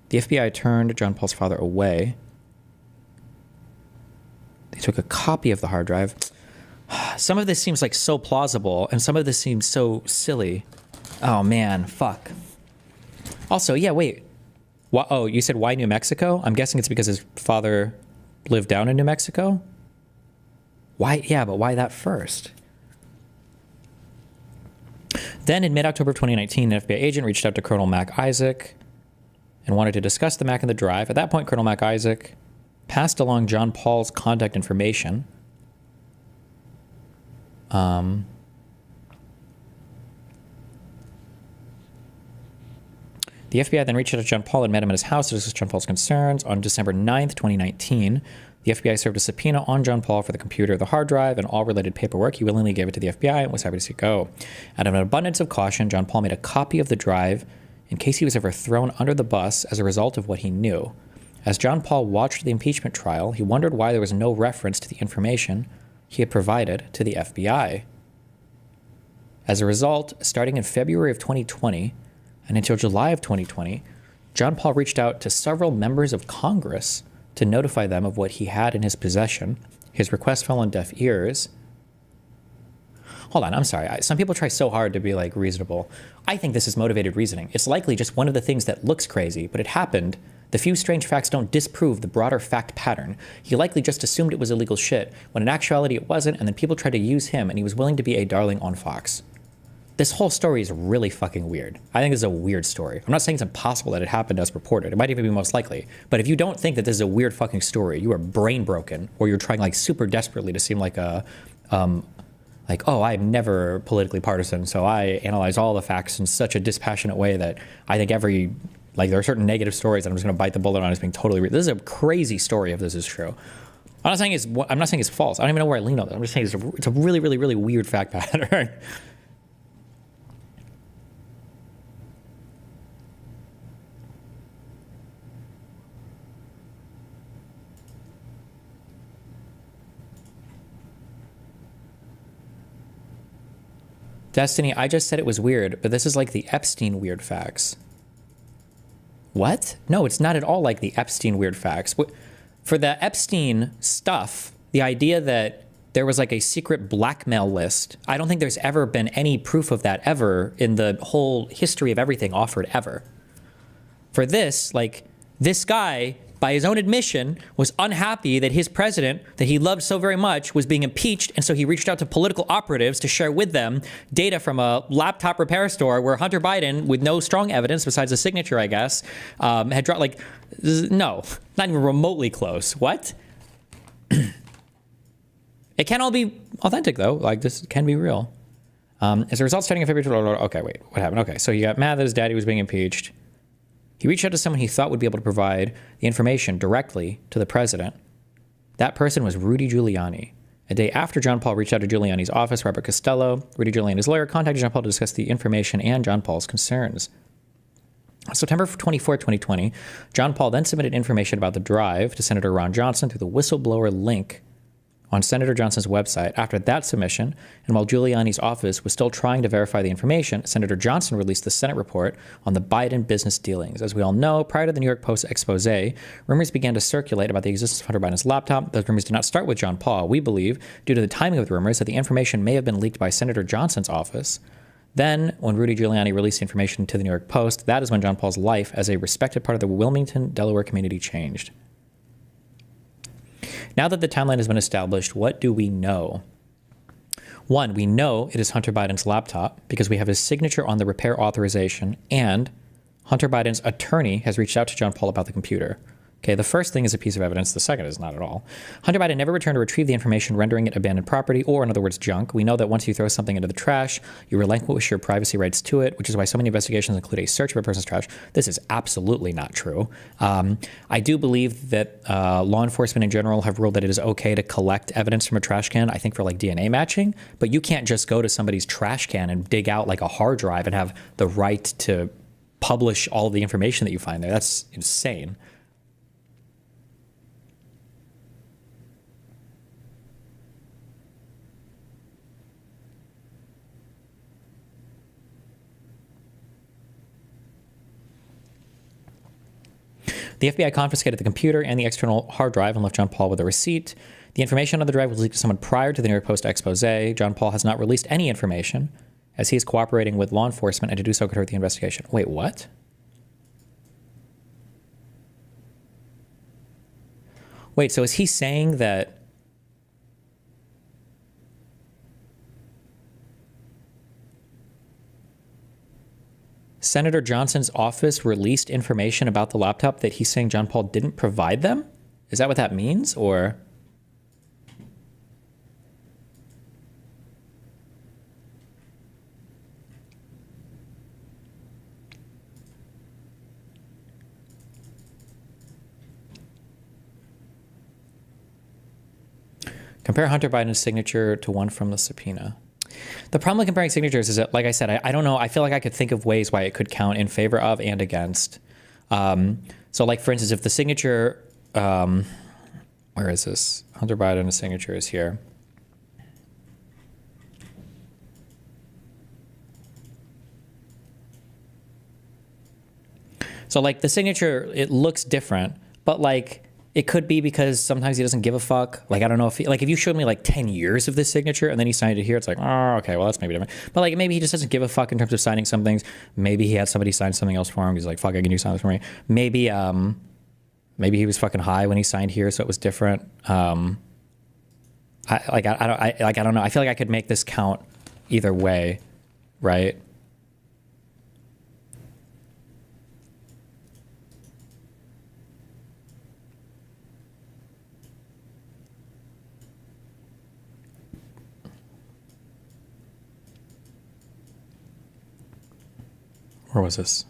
The FBI turned John Paul's father away. They took a copy of the hard drive. Some of this seems like so plausible, and some of this seems so silly. Oh, man, fuck. Also, yeah, wait. Oh, you said why New Mexico? I'm guessing it's because his father lived down in New Mexico? Why? Yeah, but why that first? Then in mid-October 2019, an FBI agent reached out to Colonel Mac Isaac and wanted to discuss the Mac and the drive. At that point, Colonel Mac Isaac passed along John Paul's contact information. The FBI then reached out to John Paul and met him at his house to discuss John Paul's concerns. On December 9th, 2019, the FBI served a subpoena on John Paul for the computer, the hard drive, and all related paperwork. He willingly gave it to the FBI and was happy to see it go. Out of an abundance of caution, John Paul made a copy of the drive in case he was ever thrown under the bus as a result of what he knew. As John Paul watched the impeachment trial, he wondered why there was no reference to the information he had provided to the FBI. As a result, starting in February of 2020, and until July of 2020, John Paul reached out to several members of Congress to notify them of what he had in his possession. His request fell on deaf ears. Hold on, I'm sorry. Some people try so hard to be like reasonable. I think this is motivated reasoning. It's likely just one of the things that looks crazy, but it happened. The few strange facts don't disprove the broader fact pattern. He likely just assumed it was illegal shit, when in actuality it wasn't, and then people tried to use him, and he was willing to be a darling on Fox. This whole story is really fucking weird. I think this is a weird story. I'm not saying it's impossible that it happened as reported. It might even be most likely. But if you don't think that this is a weird fucking story, you are brain broken, or you're trying like super desperately to seem like a, like, oh, I'm never politically partisan, so I analyze all the facts in such a dispassionate way that I think there are certain negative stories that I'm just gonna bite the bullet on as being totally real. This is a crazy story if this is true. I'm not saying it's false. I don't even know where I lean on it. I'm just saying it's a really, really, really weird fact pattern. Destiny, I just said it was weird, but this is like the Epstein weird facts. What? No, it's not at all like the Epstein weird facts. For the Epstein stuff, the idea that there was like a secret blackmail list, I don't think there's ever been any proof of that ever in the whole history of everything offered ever. For this, like, this guy, by his own admission, was unhappy that his president, that he loved so very much, was being impeached, and so he reached out to political operatives to share with them data from a laptop repair store where Hunter Biden, with no strong evidence besides a signature, I guess, had dropped, like, no, not even remotely close. What? It can all be authentic, though. Like, this can be real. As a result, starting in February, okay, wait, what happened? Okay, so he got mad that his daddy was being impeached. He reached out to someone he thought would be able to provide the information directly to the president. That person was Rudy Giuliani. A day after John Paul reached out to Giuliani's office, Robert Costello, Rudy Giuliani's lawyer, contacted John Paul to discuss the information and John Paul's concerns. On September 24, 2020, John Paul then submitted information about the drive to Senator Ron Johnson through the whistleblower link on Senator Johnson's website. After that submission, and while Giuliani's office was still trying to verify the information, Senator Johnson released the Senate report on the Biden business dealings. As we all know, prior to the New York Post expose, rumors began to circulate about the existence of Hunter Biden's laptop. Those rumors did not start with John Paul. We believe, due to the timing of the rumors, that the information may have been leaked by Senator Johnson's office. Then, when Rudy Giuliani released the information to the New York Post, that is when John Paul's life as a respected part of the Wilmington, Delaware community changed. Now that the timeline has been established, what do we know? One, we know it is Hunter Biden's laptop because we have his signature on the repair authorization, and Hunter Biden's attorney has reached out to John Paul about the computer. Okay, the first thing is a piece of evidence. The second is not at all. Hunter Biden never returned to retrieve the information, rendering it abandoned property, or in other words, junk. We know that once you throw something into the trash, you relinquish your privacy rights to it, which is why so many investigations include a search of a person's trash. This is absolutely not true. I do believe that law enforcement in general have ruled that it is okay to collect evidence from a trash can, I think for like DNA matching, but you can't just go to somebody's trash can and dig out like a hard drive and have the right to publish all of the information that you find there. That's insane. The FBI confiscated the computer and the external hard drive and left John Paul with a receipt. The information on the drive was leaked to someone prior to the New York Post expose. John Paul has not released any information as he is cooperating with law enforcement, and to do so could hurt the investigation. Wait, what? Wait, so is he saying that Senator Johnson's office released information about the laptop that he's saying John Paul didn't provide them? Is that what that means? Or compare Hunter Biden's signature to one from the subpoena. The problem with comparing signatures is that, like I said, I don't know. I feel like I could think of ways why it could count in favor of and against. So, like, for instance, if the signature, where is this? Hunter Biden's signature is here. So, like, the signature, it looks different, but, like, it could be because sometimes he doesn't give a fuck. Like, I don't know if if you showed me like 10 years of this signature and then he signed it here, it's like, oh, okay, well, that's maybe different. But like, maybe he just doesn't give a fuck in terms of signing some things. Maybe he had somebody sign something else for him. He's like, fuck, can you sign this for me? Maybe, maybe he was fucking high when he signed here, so it was different. I don't know. I feel like I could make this count either way, right? Where was this?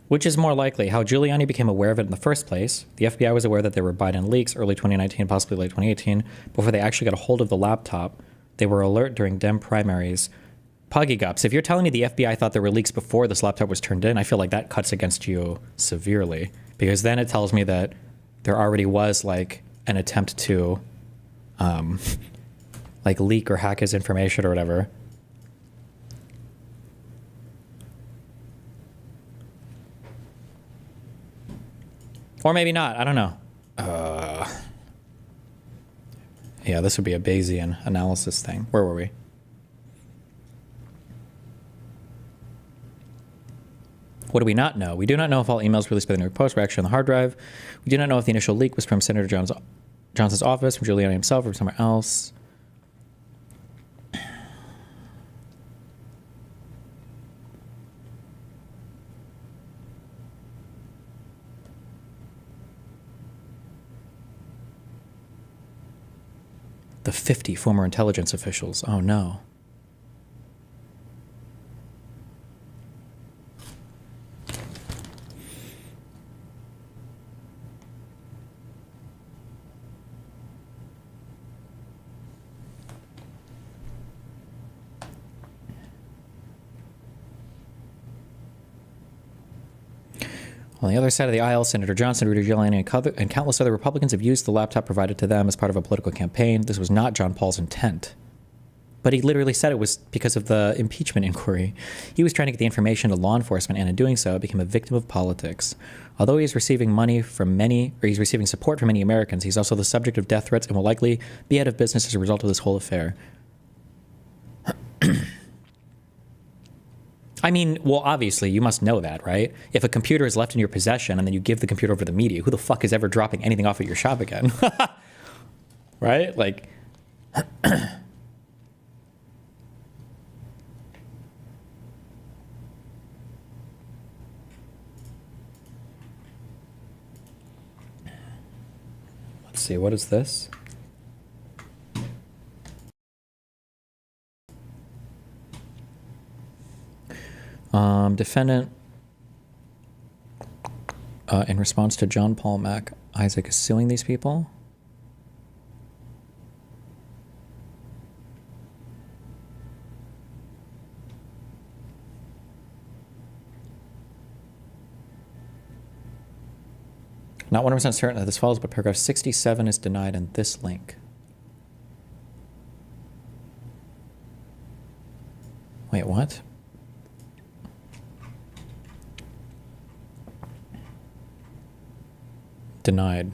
Which is more likely, how Giuliani became aware of it in the first place? The FBI was aware that there were Biden leaks early 2019, possibly late 2018, before they actually got a hold of the laptop. They were alert during Dem primaries. Puggy Gups, if you're telling me the FBI thought there were leaks before this laptop was turned in, I feel like that cuts against you severely. Because then it tells me that there already was like an attempt to like leak or hack his information or whatever. Or maybe not. I don't know. Yeah, this would be a Bayesian analysis thing. Where were we? What do we not know? We do not know if all emails released by the New York Post were actually on the hard drive. We do not know if the initial leak was from Senator Johnson's office, from Giuliani himself, or from somewhere else. The 50 former intelligence officials. Oh no. On the other side of the aisle, Senator Johnson, Rudy Giuliani, and countless other Republicans have used the laptop provided to them as part of a political campaign. This was not John Paul's intent. But he literally said it was because of the impeachment inquiry. He was trying to get the information to law enforcement, and in doing so, became a victim of politics. Although he is receiving money from many, or he's receiving support from many Americans, he's also the subject of death threats and will likely be out of business as a result of this whole affair. I mean, well, obviously, you must know that, right? If a computer is left in your possession and then you give the computer over to the media, who the fuck is ever dropping anything off at your shop again? Right? Like... Let's see, what is this? Defendant, in response to John Paul Mac Isaac, is suing these people. Not 100% certain that this follows, but paragraph 67 is denied in this link. Wait, what? Denied.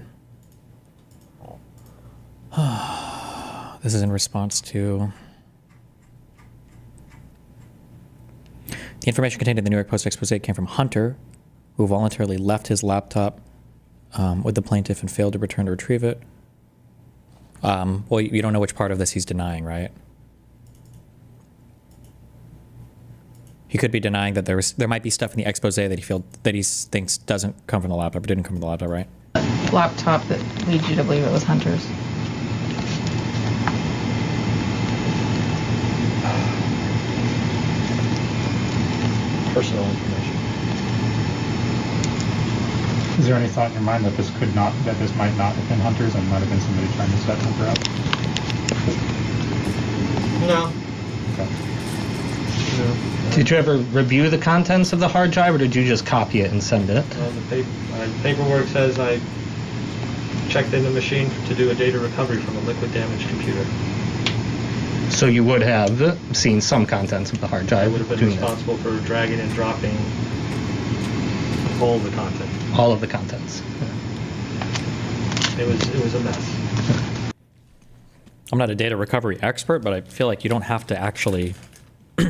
This is in response to the information contained in the New York Post expose came from Hunter, who voluntarily left his laptop with the plaintiff and failed to return to retrieve it. Well, you don't know which part of this he's denying, right? He could be denying that there might be stuff in the expose that he thinks doesn't come from the laptop or didn't come from the laptop, right? Laptop that leads you to believe it was Hunter's. Personal information. Is there any thought in your mind that this might not have been Hunter's and might have been somebody trying to set Hunter up? No. Okay. No. Did you ever review the contents of the hard drive, or did you just copy it and send it? The paperwork says I checked in the machine to do a data recovery from a liquid damaged computer. So you would have seen some contents of the hard drive. I would have been responsible for dragging and dropping all the content. All of the contents. It was a mess. I'm not a data recovery expert, but I feel like you don't have to actually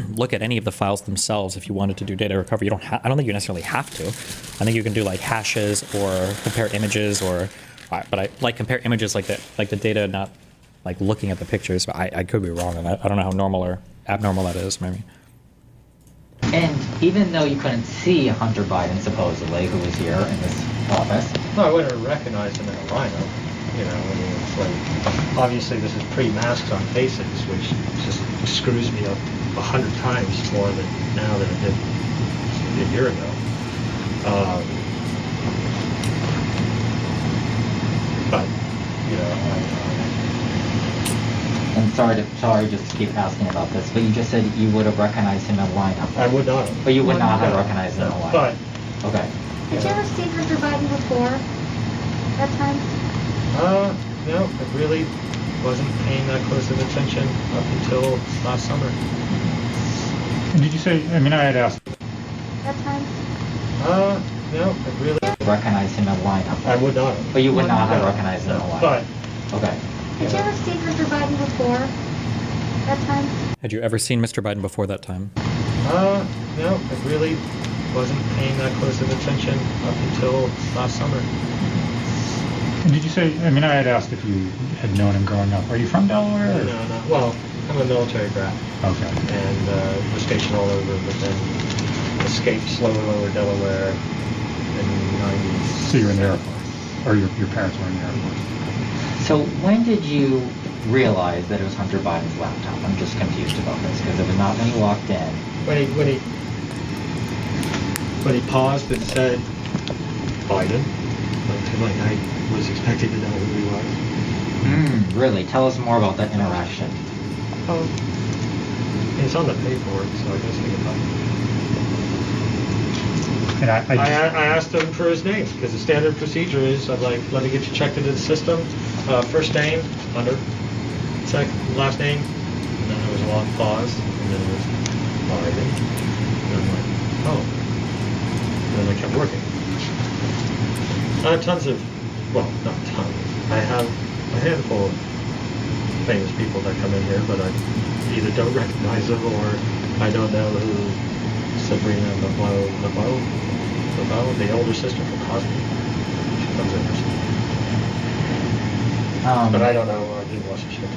look at any of the files themselves if you wanted to do data recovery. I don't think you necessarily have to. I think you can do like hashes or compare images or, but I like compare images like the data, not like looking at the pictures. But I could be wrong on that. I don't know how normal or abnormal that is, maybe. And even though you couldn't see Hunter Biden, supposedly, who was here in this office. No, I wouldn't have recognized him in a lineup. You know, I mean, it's like, obviously this is pre-masks on faces, which just screws me up 100 times more than now than it did a year ago. But, you know, And sorry just to keep asking about this, but you just said you would have recognized him in lineup. I would not have. But you would not have No, recognized him in no, lineup. But, Okay. Did you ever see Hunter Biden before that time? no, I really wasn't paying that close of attention up until last summer. And did you say, I mean, I had asked, That time? No, I really Recognize him in lineup. I would not have. But you would not have No, recognized him in no, lineup. But, Okay. Did you ever see Hunter Biden before that time? Had you ever seen Mr. Biden before that time? no, I really wasn't paying that close of attention up until last summer. and did you say, I mean, I had asked if you had known him growing up. Are you from Delaware? No, no. Well, I'm a military brat Okay. and was stationed all over, but then escaped slowly over Delaware in the 90s. So you're in the Air Force, or your parents were in the Air Force. So when did you realize that it was Hunter Biden's laptop? I'm just confused about this because it was not when you walked in. When he paused and said Biden, like I was expecting to know who he was. Really? Tell us more about that interaction. It's on the paperwork, so I guess I can find it. And I asked him for his name because the standard procedure is I'm like, let me get you checked into the system. First name, Hunter. Last name, and then there was a long pause, and then it was Biden. And I'm like, oh. And then I kept working. I have tons of, well, not tons. I have a handful of famous people that come in here, but I either don't recognize them or I don't know who Sabrina LeBeau, the older sister from Cosby. She comes in here. But I don't know. I didn't watch the show.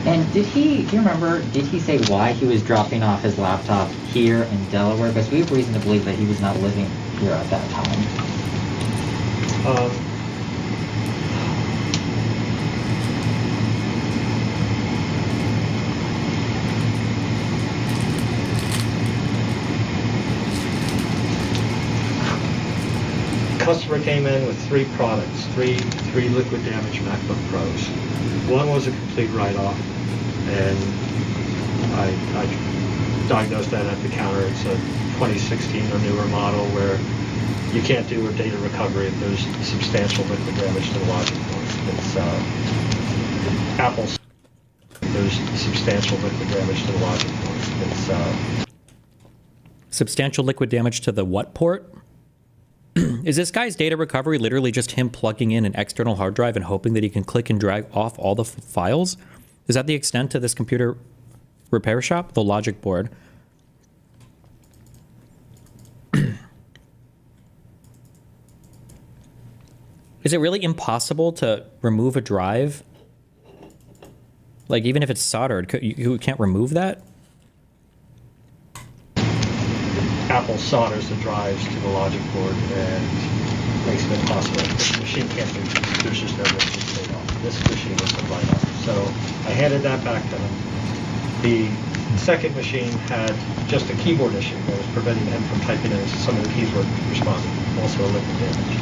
And do you remember, did he say why he was dropping off his laptop here in Delaware? Because we have reason to believe that he was not living here at that time. Customer came in with three products, three liquid damage MacBook Pros. One was a complete write-off, and I diagnosed that at the counter. It's a 2016 or newer model where you can't do a data recovery if there's substantial liquid damage to the logic board. It's Apple's. There's substantial liquid damage to the logic board. It's Substantial liquid damage to the what port? Is this guy's data recovery literally just him plugging in an external hard drive and hoping that he can click and drag off all the files? Is that the extent to this computer repair shop? The logic board. Is it really impossible to remove a drive? Like, even if it's soldered, you can't remove that? Apple solders the drives to the logic board and makes it impossible. The machine can't do this. There's just no way to take it off. This machine was a write-off. So I handed that back to him. The second machine had just a keyboard issue that was preventing him from typing in. Some of the keys weren't responding, also a liquid damage.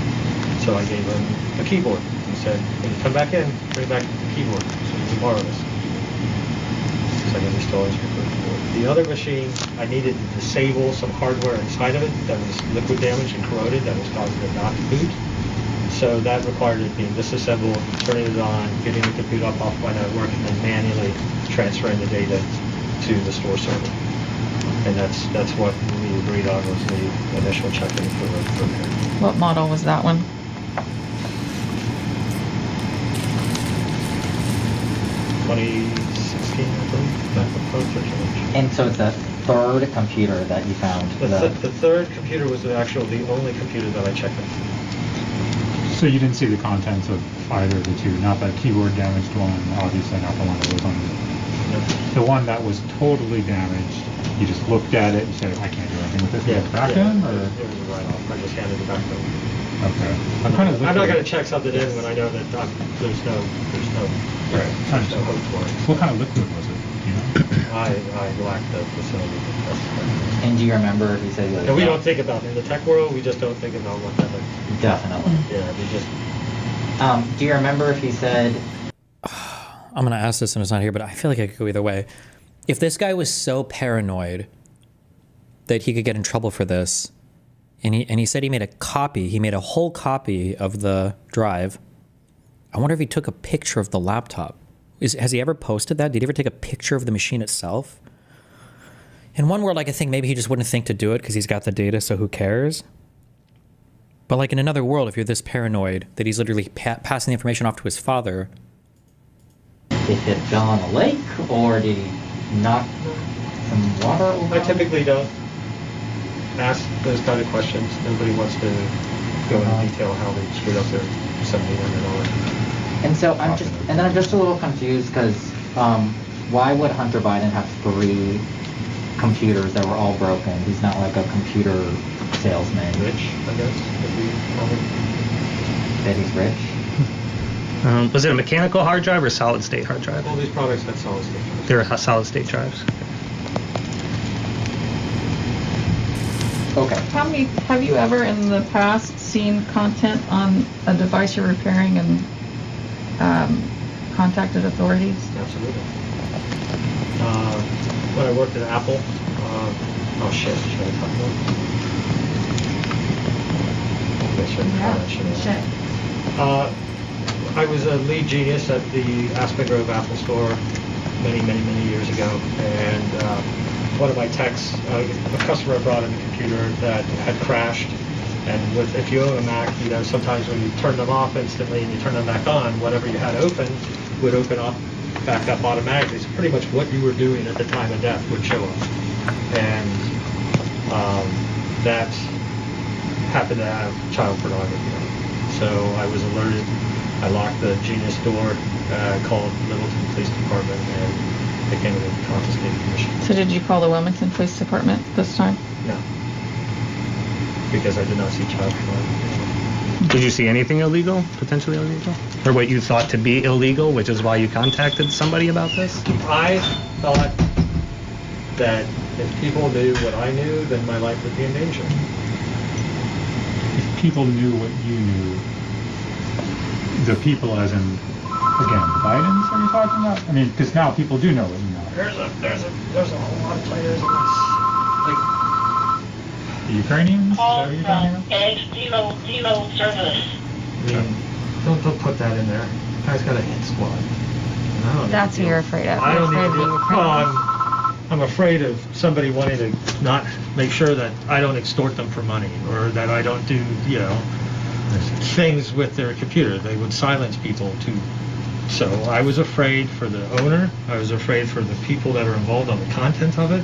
So I gave him a keyboard. He said, when you come back in, bring back the keyboard so you can borrow this. So I can install his keyboard. The other machine, I needed to disable some hardware inside of it that was liquid damaged and corroded that was causing it not to boot. So that required it being disassembled, turning it on, getting the computer up off my network, and then manually transferring the data to the store server. And that's what we agreed on was the initial check-in for the repair. What model was that one? 2016, I believe. MacBook Pro 13-inch. And so it's the third computer that you found. The third computer was the only computer that I checked in. So you didn't see the contents of either of the two, not the keyboard damaged one, obviously not the one that was on the one that was totally damaged. You just looked at it and said, I can't do anything with this. Yeah, Back in, or? It was a write-off. I just handed it back to him. Okay. I'm not going to check something in when I know that there's no hope for it. What kind of liquid was it? Do you know? I lack the facility to testify. And do you remember if he said he was... And we don't think about, in the tech world, we just don't think about what that is. Definitely. Yeah, we just... Do you remember if he said... I'm going to ask this and it's not here, but I feel like I could go either way. If this guy was so paranoid that he could get in trouble for this, and he said he made a whole copy of the drive, I wonder if he took a picture of the laptop. Has he ever posted that? Did he ever take a picture of the machine itself? In one world, like, I think maybe he just wouldn't think to do it because he's got the data, so who cares? But like in another world, if you're this paranoid that he's literally passing the information off to his father... If it fell on a lake, or did he knock some water over? I typically don't ask those kind of questions. Nobody wants to go into detail how they screwed up their $7,100. And so I'm just a little confused because why would Hunter Biden have 3 computers that were all broken? He's not like a computer salesman. Rich, I guess, if we call him. That he's rich? Was it a mechanical hard drive or solid state hard drive? All these products had solid state drives. They were solid state drives. Okay. Have you ever in the past seen content on a device you're repairing and contacted authorities? Absolutely. When I worked at Apple, oh shit, should I talk about it? I was a lead genius at the Aspen Grove Apple Store many years ago, and one of my techs, a customer brought in a computer that had crashed, and if you own a Mac, sometimes when you turn them off instantly and you turn them back on, whatever you had open would open up, back up automatically. So pretty much what you were doing at the time of death would show up, and that happened to have child pornography on it. So I was alerted. I locked the Genius door, called Littleton Police Department, and they came in and confiscated the machine. So did you call the Wilmington Police Department this time? No. Because I did not see child pornography. Did you see anything illegal, potentially illegal? Or what you thought to be illegal, which is why you contacted somebody about this? I thought that if people knew what I knew, then my life would be in danger. If people knew what you knew, the people as in, again, the Bidens are you talking about? I mean, because now people do know what you know. There's a whole lot of players in this. The Ukrainians? Is that Call what you're talking from about? Edge Delo Service. I mean, don't put that in there. The guy's got a hit squad. That's what you're afraid of. I You're don't afraid need of to. the Well, Ukrainians. I'm afraid of somebody wanting to not make sure that I don't extort them for money, or that I don't do, things with their computer. They would silence people too. So I was afraid for the owner. I was afraid for the people that are involved on the content of it,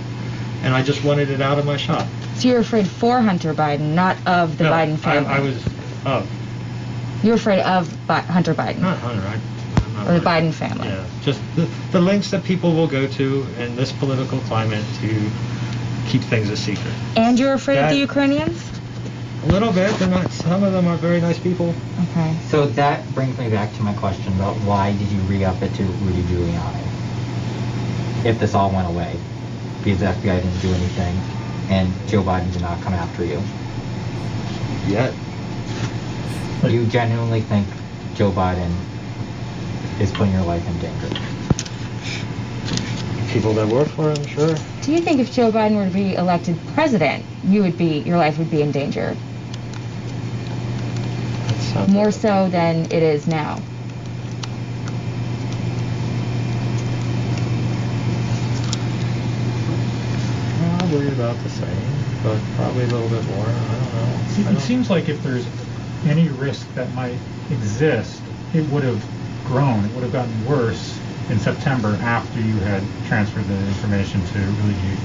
and I just wanted it out of my shop. So you're afraid for Hunter Biden, not of the No, Biden family? I was. You're afraid of Hunter Biden? Not Hunter. I'm not Or the worried. Biden family? Yeah, just the links that people will go to in this political climate to keep things a secret. And you're afraid of That- the Ukrainians? A little bit. They're not. Some of them are very nice people. Okay. So that brings me back to my question about why did you re-up it to Rudy Giuliani? If this all went away, because the FBI didn't do anything, and Joe Biden did not come after you. Yet. You genuinely think Joe Biden is putting your life in danger? People that work for him, sure. Do you think if Joe Biden were to be elected president, your life would be in danger? More so than it is now? Probably about the same, but probably a little bit more. I don't know. It seems like if there's any risk that might exist, it would have grown. It would have gotten worse in September after you had transferred the information to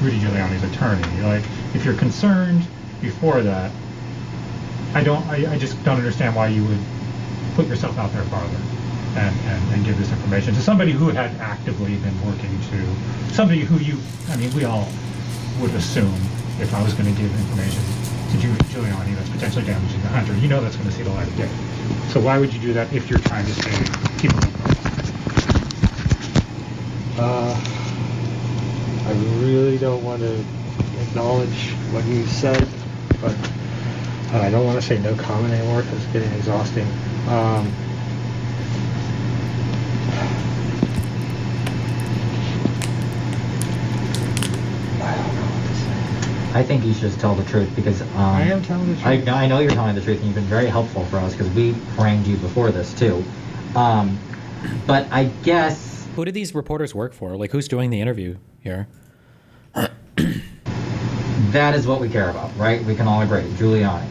Rudy Giuliani's attorney. Like, if you're concerned before that, I just don't understand why you would put yourself out there farther and give this information to somebody who had actively been working to, somebody who we all would assume if I was going to give information to Giuliani that's potentially damaging the Hunter, that's going to see the light of day. So why would you do that if you're trying to keep them? really don't want to acknowledge what you said, but I don't want to say no comment anymore because it's getting exhausting. I think you should just tell the truth because I am telling the truth. I know you're telling the truth, and you've been very helpful for us because we harangued you before this too. But I guess Who do these reporters work for? Like, who's doing the interview here? that is what we care about, right? We can all agree, Giuliani,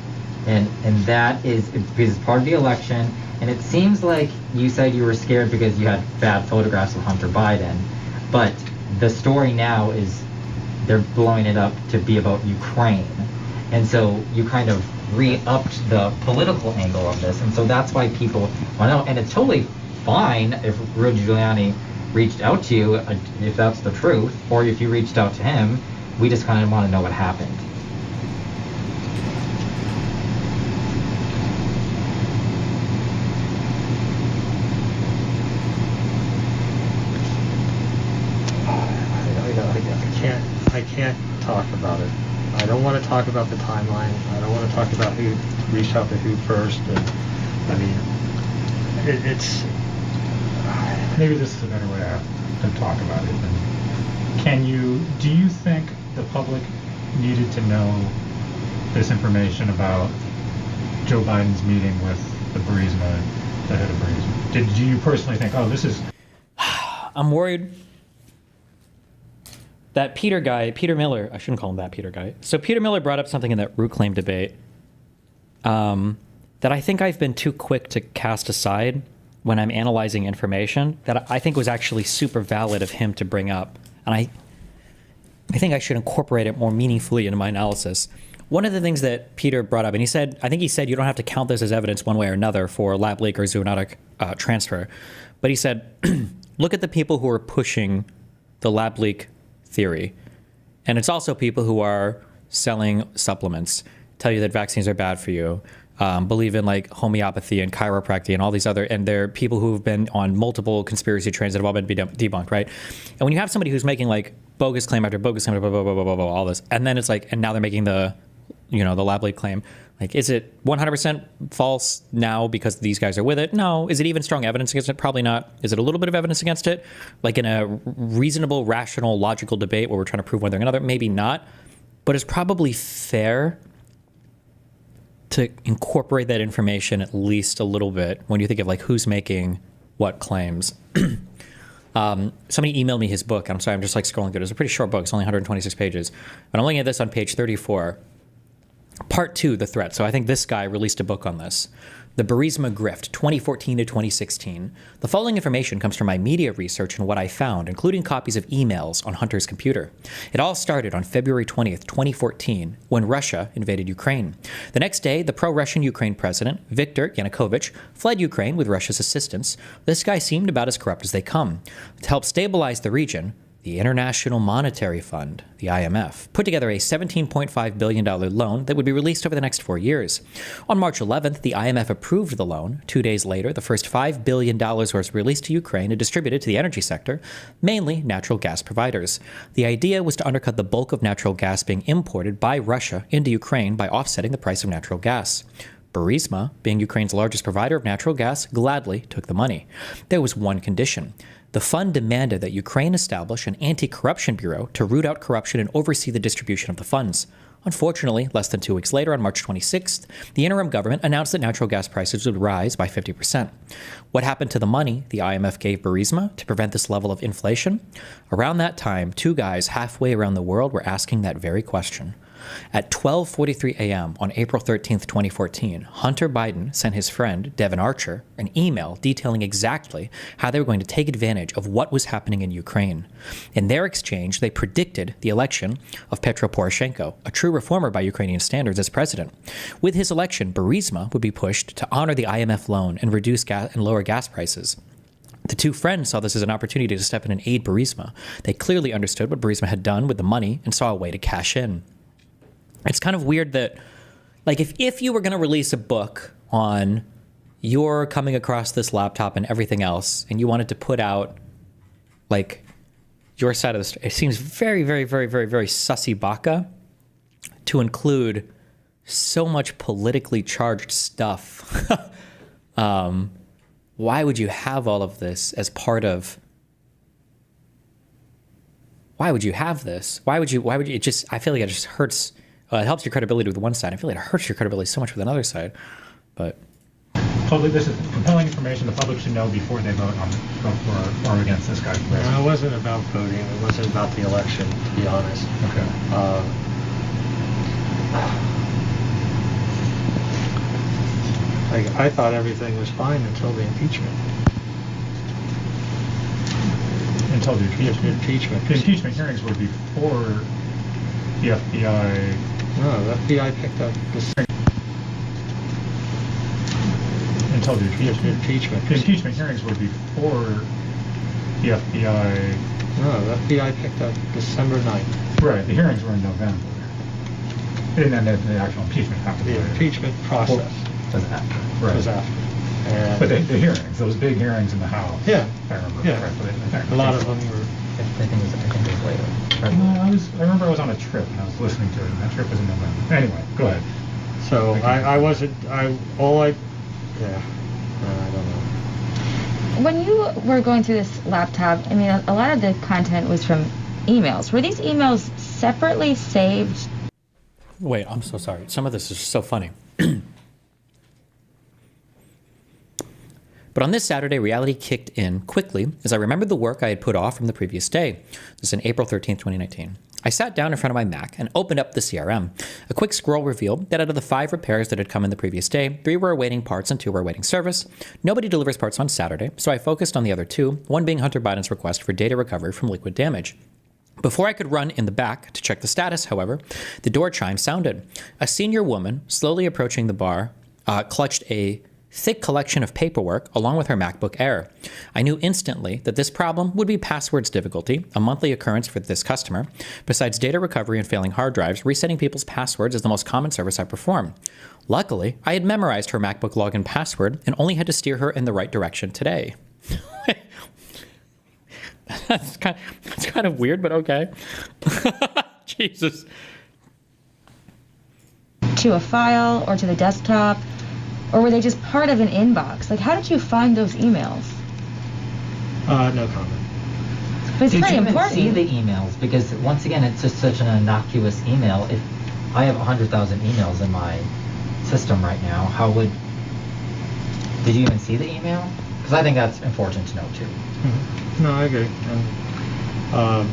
and that is because it's part of the election. And it seems like you said you were scared because you had bad photographs of Hunter Biden, but the story now is they're blowing it up to be about Ukraine. And so you kind of re-upped the political angle of this. And so that's why people want to know. And it's totally fine if Rudy Giuliani reached out to you, if that's the truth, or if you reached out to him. We just kind of want to know what happened. I can't talk about it. I don't want to talk about the timeline. I don't want to talk about who reached out to who first. And, I mean, it's Maybe this is a better way to talk about it. Do you think the public needed to know this information about Joe Biden's meeting with the head of Burisma? Did you personally think, oh, this is... I'm worried that Peter Miller, I shouldn't call him that Peter guy. So Peter Miller brought up something in that root claim debate that I think I've been too quick to cast aside when I'm analyzing information that I think was actually super valid of him to bring up. And I think I should incorporate it more meaningfully into my analysis. One of the things that Peter brought up, and I think he said you don't have to count this as evidence one way or another for lab leak or zoonotic transfer. But he said, look at the people who are pushing the lab leak theory. And it's also people who are selling supplements, tell you that vaccines are bad for you, believe in like homeopathy and chiropractic and all these other, and they're people who've been on multiple conspiracy trains that have all been debunked, right? And when you have somebody who's making like bogus claim after bogus claim, blah, blah, blah, blah, blah, blah, all this, and then it's like, and now they're making the lab leak claim. Like, is it 100% false now because these guys are with it? No. Is it even strong evidence against it? Probably not. Is it a little bit of evidence against it? Like in a reasonable, rational, logical debate where we're trying to prove one thing or another? Maybe not. But it's probably fair to incorporate that information at least a little bit when you think of like who's making what claims. Somebody emailed me his book. I'm sorry, I'm just like scrolling through it. It's a pretty short book. It's only 126 pages. But I'm looking at this on page 34. Part 2, The Threat. So I think this guy released a book on this. The Burisma Grift, 2014 to 2016. The following information comes from my media research and what I found, including copies of emails on Hunter's computer. It all started on February 20th, 2014, when Russia invaded Ukraine. The next day, the pro-Russian Ukraine president, Viktor Yanukovych, fled Ukraine with Russia's assistance. This guy seemed about as corrupt as they come. To help stabilize the region, the International Monetary Fund, the IMF, put together a $17.5 billion loan that would be released over the next 4 years. On March 11th, the IMF approved the loan. 2 days later, the first $5 billion was released to Ukraine and distributed to the energy sector, mainly natural gas providers. The idea was to undercut the bulk of natural gas being imported by Russia into Ukraine by offsetting the price of natural gas. Burisma, being Ukraine's largest provider of natural gas, gladly took the money. There was one condition. The fund demanded that Ukraine establish an anti-corruption bureau to root out corruption and oversee the distribution of the funds. Unfortunately, less than 2 weeks later, on March 26th, the interim government announced that natural gas prices would rise by 50%. What happened to the money the IMF gave Burisma to prevent this level of inflation? Around that time, 2 guys halfway around the world were asking that very question. At 12:43 a.m. on April 13th, 2014, Hunter Biden sent his friend, Devon Archer, an email detailing exactly how they were going to take advantage of what was happening in Ukraine. In their exchange, they predicted the election of Petro Poroshenko, a true reformer by Ukrainian standards, as president. With his election, Burisma would be pushed to honor the IMF loan and reduce gas and lower gas prices. The 2 friends saw this as an opportunity to step in and aid Burisma. They clearly understood what Burisma had done with the money and saw a way to cash in. It's kind of weird that, like, if you were going to release a book on your coming across this laptop and everything else, and you wanted to put out, like, your side of the story. It seems very, very, very, very, very sussy baka to include so much politically charged stuff. Why would you have all of this as part of? Why would you have this? Why would you? It just? I feel like it just hurts. It helps your credibility with one side. I feel like it hurts your credibility so much with another side. But Totally, this is compelling information the public should know before they vote for or against this guy. It wasn't about voting. It wasn't about the election, to be honest. Okay. I thought everything was fine until the impeachment. Until the impeachment. Impeachment. The impeachment hearings were before the FBI. No, the FBI picked up this. Until the impeachment. The impeachment hearings were before the FBI. No, the FBI picked up December 9th. Right, the hearings were in November. And then the actual impeachment happened. The impeachment process was after. Right. was after. And But the hearings, those big hearings in the House. Yeah. If I remember Yeah. correctly. a lot of them were. I think it was later. I remember I was on a trip and I was listening to it, and that trip was in November. Anyway, go ahead. So I wasn't. I don't know. When you were going through this laptop, I mean, a lot of the content was from emails. Were these emails separately saved? wait, I'm so sorry. Some of this is so funny. But on this Saturday, reality kicked in quickly as I remembered the work I had put off from the previous day. This is on April 13th, 2019. I sat down in front of my Mac and opened up the CRM. A quick scroll revealed that out of the 5 repairs that had come in the previous day, 3 were awaiting parts and 2 were awaiting service. Nobody delivers parts on Saturday, so I focused on the other 2, one being Hunter Biden's request for data recovery from liquid damage. Before I could run in the back to check the status, however, the door chime sounded. A senior woman, slowly approaching the bar, clutched a thick collection of paperwork along with her MacBook Air. I knew instantly that this problem would be passwords difficulty, a monthly occurrence for this customer. Besides data recovery and failing hard drives, resetting people's passwords is the most common service I perform. Luckily, I had memorized her MacBook login password and only had to steer her in the right direction today. That's kind of weird, but okay. Jesus. To a file or to the desktop? Or were they just part of an inbox? Like, how did you find those emails? No comment. But it's Did pretty you even important. see the emails? Because once again, it's just such an innocuous email. If I have 100,000 emails in my system right now, did you even see the email? Because I think that's important to know too. Mm-hmm. No, I agree. And,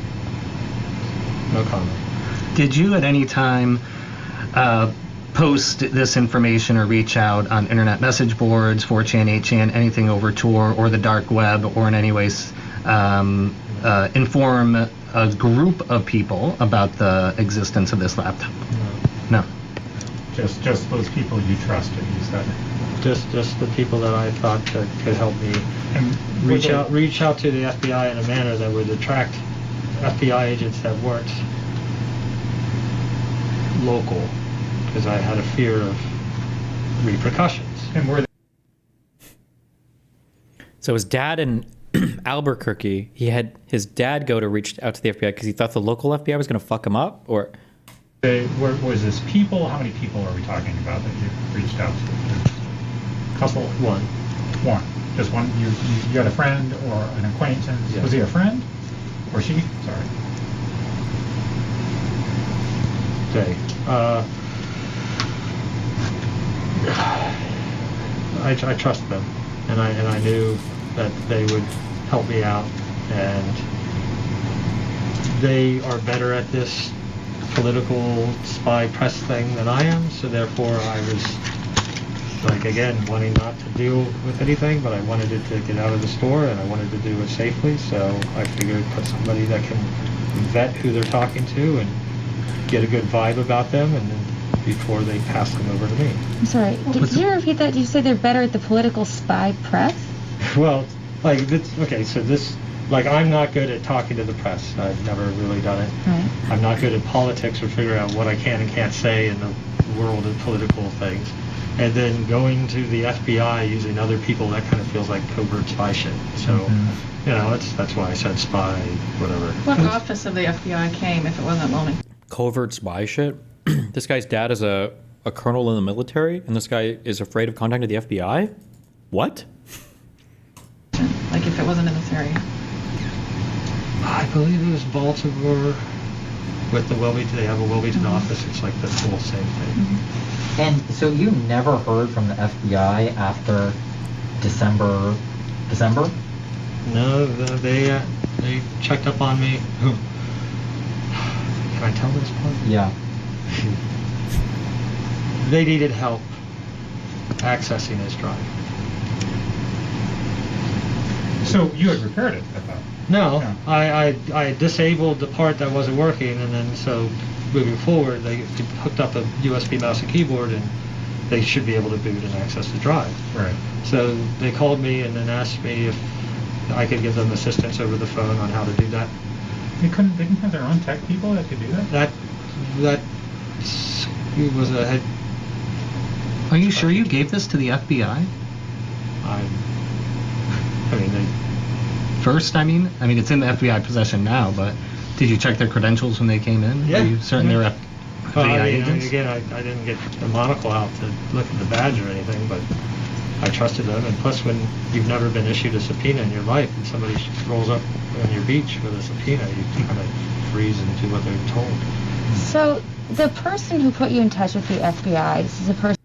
no comment. Did you at any time post this information or reach out on internet message boards, 4chan, 8chan, anything over Tor or the dark web, or in any ways inform a group of people about the existence of this laptop? No. Just those people you trusted, you said. Just the people that I thought that could help me reach out to the FBI in a manner that would attract FBI agents that weren't local, because I had a fear of repercussions. And were they? So his dad in Albuquerque, he had his dad go to reach out to the FBI because he thought the local FBI was going to fuck him up, or? Was this people? How many people are we talking about that you reached out to? Couple? One. Just one? You had a friend or an acquaintance? Yeah. Was he a friend? Or she? Sorry. They. I trust them, and I knew that they would help me out, and they are better at this political spy press thing than I am, so therefore I was, like, again, wanting not to deal with anything, but I wanted it to get out of the store, and I wanted to do it safely, so I figured put somebody that can vet who they're talking to and get a good vibe about them, and then before they pass them over to me. I'm sorry, did you repeat that? Did you say they're better at the political spy press? Well, like, I'm not good at talking to the press. I've never really done it. Right. I'm not good at politics or figuring out what I can and can't say in the world of political things. And then going to the FBI using other people, that kind of feels like covert spy shit. So, you know, that's why I said spy, whatever. What office of the FBI came if it wasn't Wilmington? Covert spy shit. This guy's dad is a colonel in the military, and this guy is afraid of contacting the FBI? What? Like if it wasn't in this area? I believe it was Baltimore with the Wilmington. They have a Wilmington office. It's like the full same thing. And so you never heard from the FBI after December? No, they checked up on me. Can I tell this part? Yeah. They needed help accessing his drive. So you had repaired it, I thought. No, No. I disabled the part that wasn't working, and then so moving forward, they hooked up a USB mouse and keyboard, and they should be able to boot and access the drive. Right. So they called me and then asked me if I could give them assistance over the phone on how to do that. They didn't have their own tech people that could do that? That was a head. Are you sure you gave this to the FBI? I mean, they. First, I mean, it's in the FBI possession now, but did you check their credentials when they came in? Yeah. Are you certain they're FBI agents? Again, I didn't get the monocle out to look at the badge or anything, but I trusted them. And plus, when you've never been issued a subpoena in your life and somebody rolls up on your beach with a subpoena, you kind of freeze and do what they're told. So the person who put you in touch with the FBI, this is a person.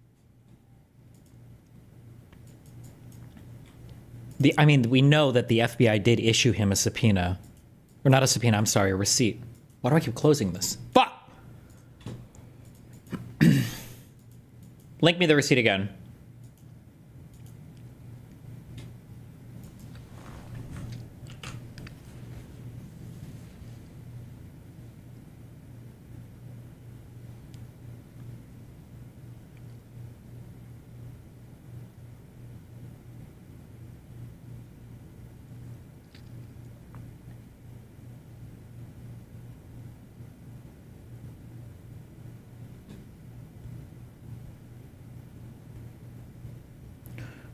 We know that the FBI did issue him a subpoena. Or not a subpoena, I'm sorry, a receipt. Why do I keep closing this? Fuck! Link me the receipt again.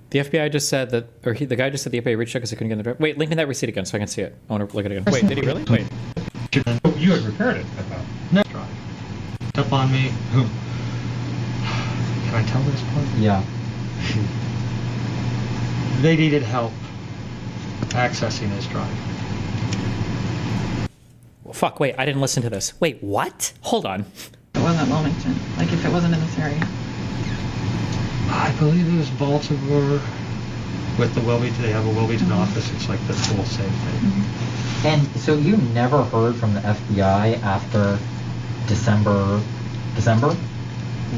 The FBI just said that, or the guy just said the FBI reached out because they couldn't get in the drive. Wait, link me that receipt again so I can see it. I want to look at it again. Wait, did he really? Wait. Oh, you had repaired it, I thought. No. Up on me. Can I tell this part? Yeah. They needed help accessing his drive. Well, fuck, wait, I didn't listen to this. Wait, what? Hold on. It wasn't Wilmington. Like if it wasn't in this area? I believe it was Baltimore with the Wilmington. They have a Wilmington office. It's like the full same thing. And so you never heard from the FBI after December?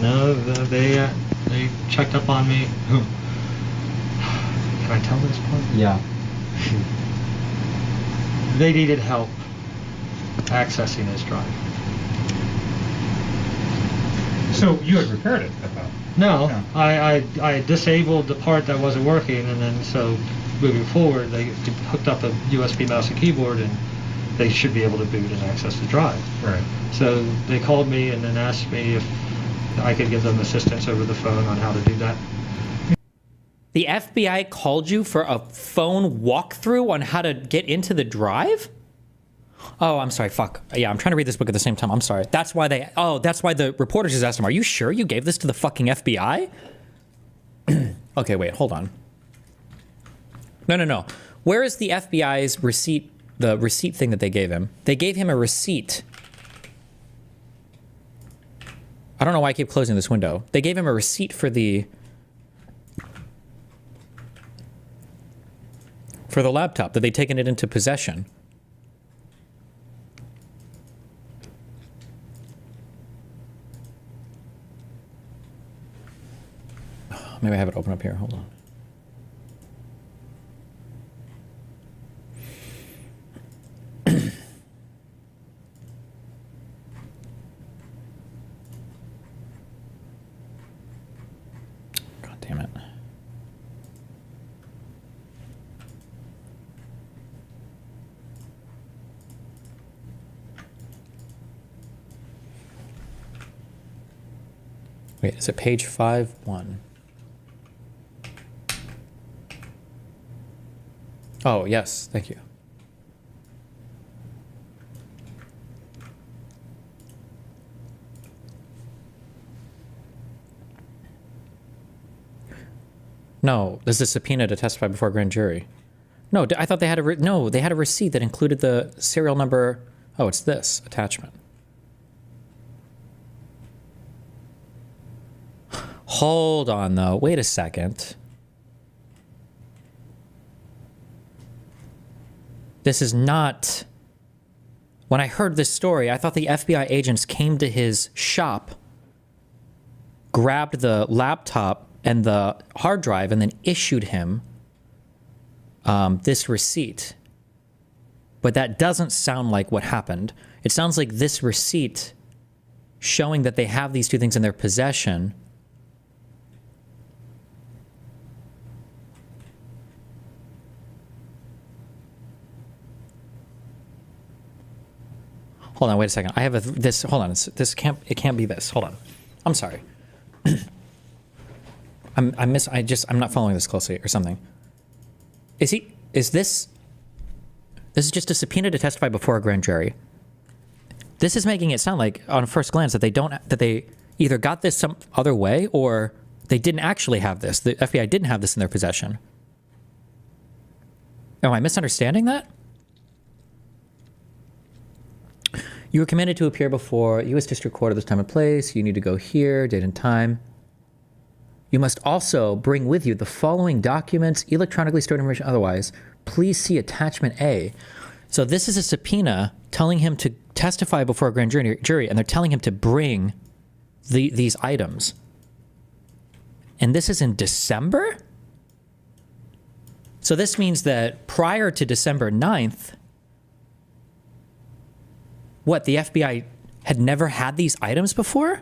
No, they checked up on me. Can I tell this part? Yeah. They needed help accessing his drive. So you had repaired it, I thought. No, No. I disabled the part that wasn't working, and then so moving forward, they hooked up a USB mouse and keyboard, and they should be able to boot and access the drive. Right. So they called me and then asked me if I could give them assistance over the phone on how to do that. The FBI called you for a phone walkthrough on how to get into the drive? Oh, I'm sorry, fuck. Yeah, I'm trying to read this book at the same time. I'm sorry. That's why the reporters just asked him, are you sure you gave this to the fucking FBI? Okay, wait, hold on. No. Where is the FBI's receipt, the receipt thing that they gave him? They gave him a receipt. I don't know why I keep closing this window. They gave him a receipt for the laptop, that they'd taken it into possession. Maybe I have it open up here. Hold on. God damn it. Wait, is it page 5-1? Oh, yes. Thank you. No, this is a subpoena to testify before a grand jury. No, I thought they had no, they had a receipt that included the serial number. Oh, it's this attachment. Hold on, though. Wait a second. This is not... When I heard this story, I thought the FBI agents came to his shop, grabbed the laptop and the hard drive, and then issued him this receipt. But that doesn't sound like what happened. It sounds like this receipt showing that they have these two things in their possession Hold on, wait a second. I have this. Hold on. This can't. It can't be this. Hold on. I'm sorry. I'm not following this closely or something. Is this? This is just a subpoena to testify before a grand jury. This is making it sound like, on first glance, that they either got this some other way or they didn't actually have this. The FBI didn't have this in their possession. Am I misunderstanding that? You were commanded to appear before U.S. District Court at this time and place. You need to go here, date and time. You must also bring with you the following documents, electronically stored information otherwise. Please see attachment A. So this is a subpoena telling him to testify before a grand jury, and they're telling him to bring these items. And this is in December? So this means that prior to December 9th, what, the FBI had never had these items before?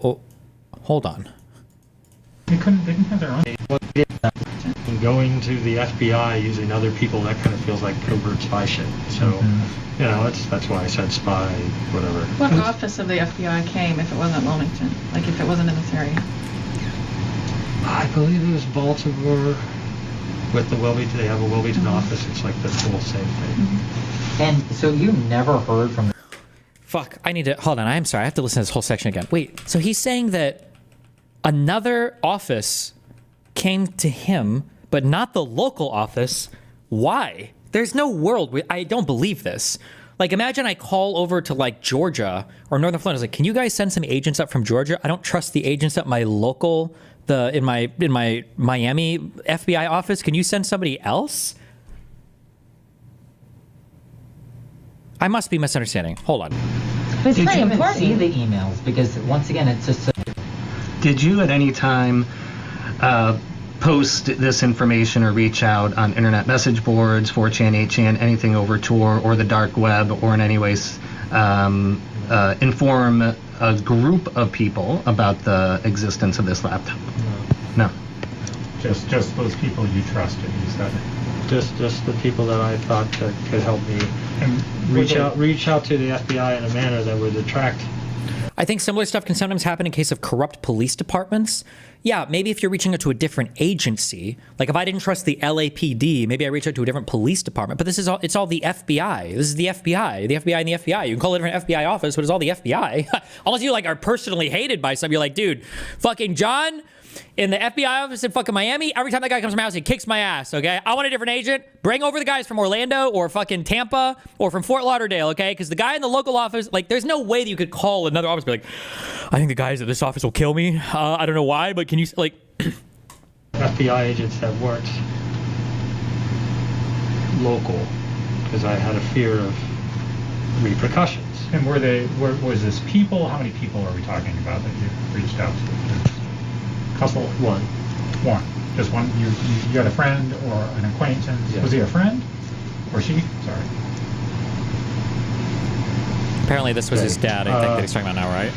Oh, hold on. They didn't have their own. Going to the FBI using other people, that kind of feels like covert spy shit. So, you know, that's why I said spy, whatever. What office of the FBI came if it wasn't Wilmington? Like if it wasn't in this area? I believe it was Baltimore with the Wilmington. They have a Wilmington office. It's like the whole same thing. And so you never heard from... Fuck, I need to... Hold on, I'm sorry. I have to listen to this whole section again. Wait, so he's saying that another office came to him, but not the local office. Why? There's no world. I don't believe this. Like, imagine I call over to, like, Georgia or Northern Florida. I was like, can you guys send some agents up from Georgia? I don't trust the agents at my local... in my Miami FBI office. Can you send somebody else? I must be misunderstanding. Hold on. It's Did pretty you even important. see the emails? Because once again, it's just... Did you at any time post this information or reach out on internet message boards, 4chan, 8chan, anything over Tor or the dark web, or in any ways inform a group of people about the existence of this laptop? No. Just those people you trusted. Is that Just the people that I thought that could help me and reach out to the FBI in a manner that would attract. I think similar stuff can sometimes happen in case of corrupt police departments. Yeah, maybe if you're reaching out to a different agency, like if I didn't trust the LAPD, maybe I reach out to a different police department. But it's all the FBI. This is the FBI and the FBI. You can call it a different FBI office, but it's all the FBI. Unless you like are personally hated by some, you're like, dude, fucking John in the FBI office in fucking Miami, every time that guy comes to my house, he kicks my ass, okay? I want a different agent. Bring over the guys from Orlando or fucking Tampa or from Fort Lauderdale, okay? Because the guy in the local office, like, there's no way that you could call another office and be like, I think the guys at this office will kill me. I don't know why, but can you, like... FBI agents that weren't local, because I had a fear of repercussions. And was this people? How many people are we talking about that you reached out to? Couple, one. Just one. You had a friend or an acquaintance. Yeah. Was he a friend? Or she? Sorry. Apparently this was his dad, I think, that he's talking about now, right?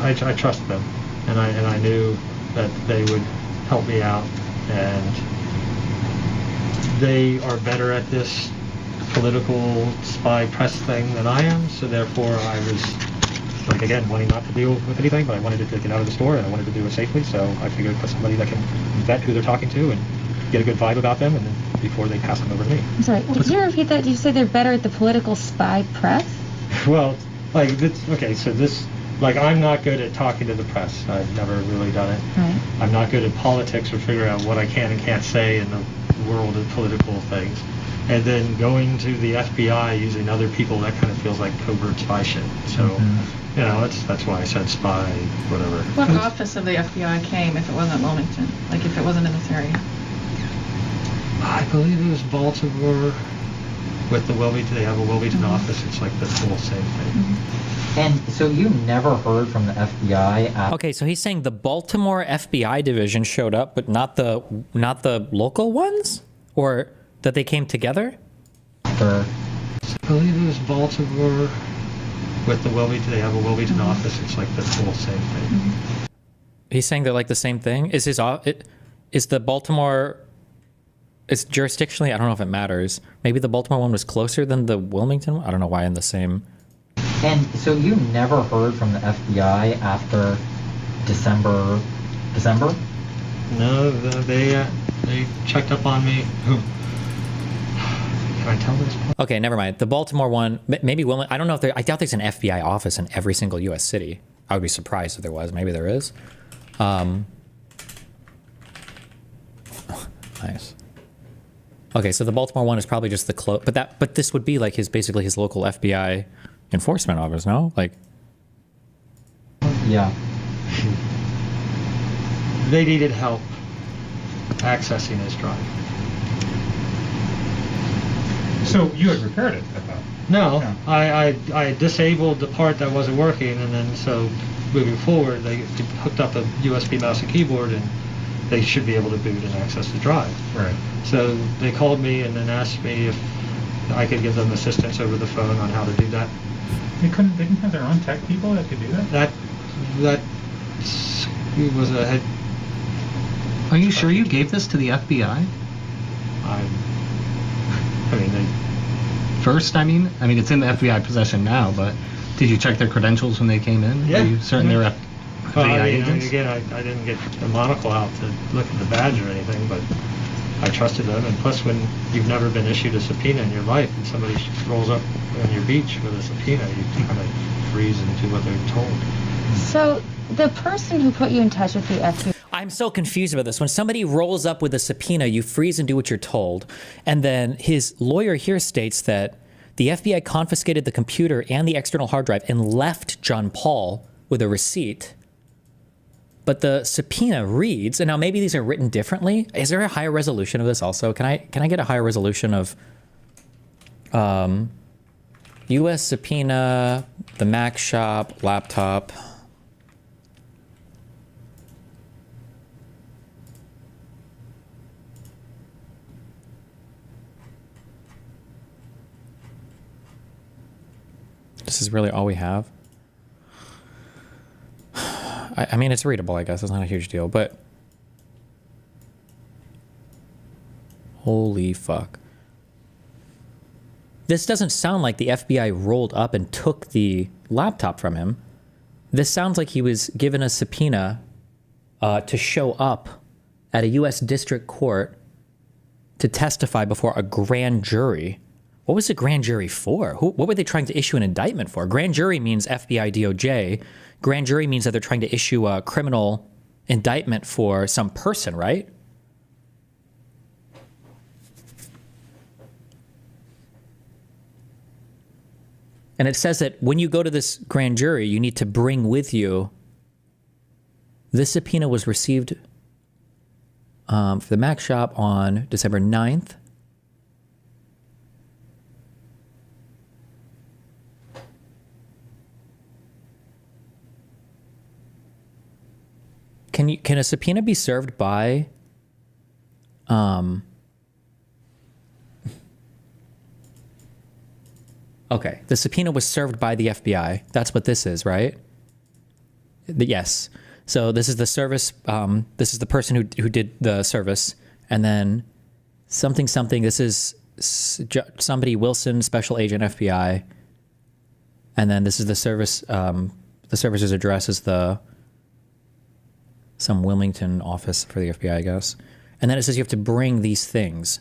I trust them, and I knew that they would help me out, and they are better at this political spy press thing than I am, so therefore I was like, again, wanting not to deal with anything, but I wanted to get out of the store and I wanted to do it safely, so I figured put somebody that can vet who they're talking to and get a good vibe about them, and then before they pass them over to me. I'm sorry, did you repeat that? Did you say they're better at the political spy press? Well, like, okay, so this, like, I'm not good at talking to the press. I've never really done it. Right. I'm not good at politics or figuring out what I can and can't say in the world of political things. And then going to the FBI using other people, that kind of feels like covert spy shit. So, you know, that's why I said spy, whatever. What office of the FBI came if it wasn't Wilmington? Like if it wasn't in this area? I believe it was Baltimore with the Wilmington. They have a Wilmington office. It's like the whole same thing. And so you never heard from the FBI after... Okay, so he's saying the Baltimore FBI division showed up, but not the local ones, or that they came together. I believe it was Baltimore with the Wilmington. They have a Wilmington office. It's like the whole same thing. He's saying they're like the same thing. Is the Baltimore? It's jurisdictionally. I don't know if it matters. Maybe the Baltimore one was closer than the Wilmington one. I don't know why in the same. And so you never heard from the FBI after December? No, they checked up on me. Can I tell this? Okay, never mind. The Baltimore one, maybe Wilmington. I don't know if I doubt there's an FBI office in every single U.S. city. I would be surprised if there was. Maybe there is. Nice. Okay, so the Baltimore one is probably just the close, but this would be like basically his local FBI enforcement office, no? Like, yeah. They needed help accessing his drive. So you had repaired it, I thought. No, I disabled the part that wasn't working, and then so moving forward, they hooked up a USB mouse and keyboard, and they should be able to boot and access the drive. Right. So they called me and then asked me if I could give them assistance over the phone on how to do that. They didn't have their own tech people that could do that? That was a head. Are you sure you gave this to the FBI? I mean, first, I mean, it's in the FBI possession now, but did you check their credentials when they came in? Yeah. Are you certain they're FBI agents? Again, I didn't get the monocle out to look at the badge or anything, but I trusted them. And plus, when you've never been issued a subpoena in your life and somebody rolls up on your beach with a subpoena, you kind of freeze and do what they're told. So the person who put you in touch with the FBI... I'm so confused about this. When somebody rolls up with a subpoena, you freeze and do what you're told. And then his lawyer here states that the FBI confiscated the computer and the external hard drive and left John Paul with a receipt. But the subpoena reads, and now maybe these are written differently. Is there a higher resolution of this also? Can I get a higher resolution of U.S. subpoena, the Mac shop, laptop? This is really all we have. I mean, it's readable, I guess. It's not a huge deal, but holy fuck. This doesn't sound like the FBI rolled up and took the laptop from him. This sounds like he was given a subpoena to show up at a U.S. district court to testify before a grand jury. What was the grand jury for? What were they trying to issue an indictment for? Grand jury means FBI, DOJ. Grand jury means that they're trying to issue a criminal indictment for some person, right? And it says that when you go to this grand jury, you need to bring with you. This subpoena was received for the Mac shop on December 9th. Can a subpoena be served by okay, the subpoena was served by the FBI. That's what this is, right? Yes. So this is the service, this is the person who did the service, and then something, this is somebody, Wilson, Special Agent FBI, and then this is the service The servicer's address is some Wilmington office for the FBI, I guess. And then it says you have to bring these things.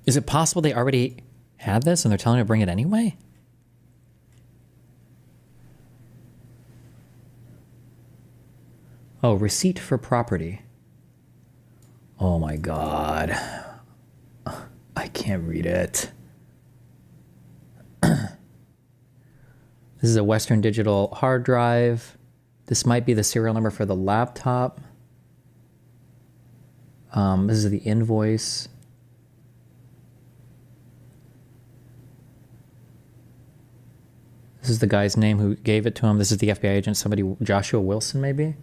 Is it possible they already had this and they're telling me to bring it anyway? Oh, receipt for property. Oh my God. I can't read it. This is a Western Digital hard drive. This might be the serial number for the laptop. This is the invoice. This is the guy's name who gave it to him. This is the FBI agent, somebody, Joshua Wilson, maybe?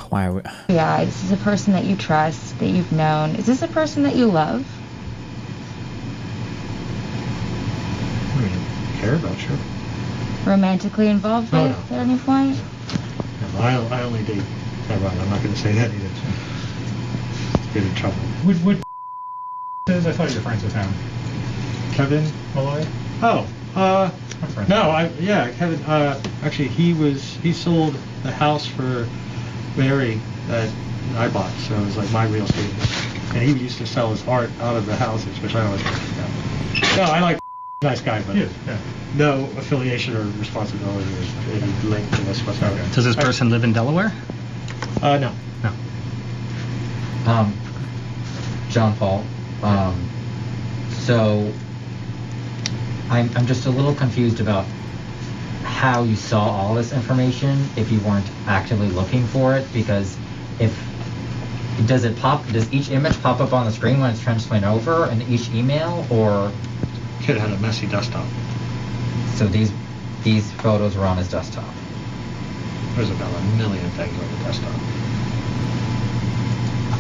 Why are we... Yeah, this is a person that you trust, that you've known. Is this a person that you love? I mean, care about, sure. Romantically involved with at any point? No, I only date Tyrone. I'm not going to say that either. Get in trouble. What says? I thought you were friends with him. Kevin Malloy? Oh, no, Kevin, actually he sold the house for Mary that I bought, so it was like my real estate. And he used to sell his art out of the houses, which I always No, I like nice guy, but no affiliation or responsibility or any link to this whatsoever. Does this person live in Delaware? No. John Paul. So I'm just a little confused about how you saw all this information if you weren't actively looking for it, because does each image pop up on the screen when it's transferring over and each email, or Kid had a messy desktop. So these photos were on his desktop. There's about 1 million things on the desktop.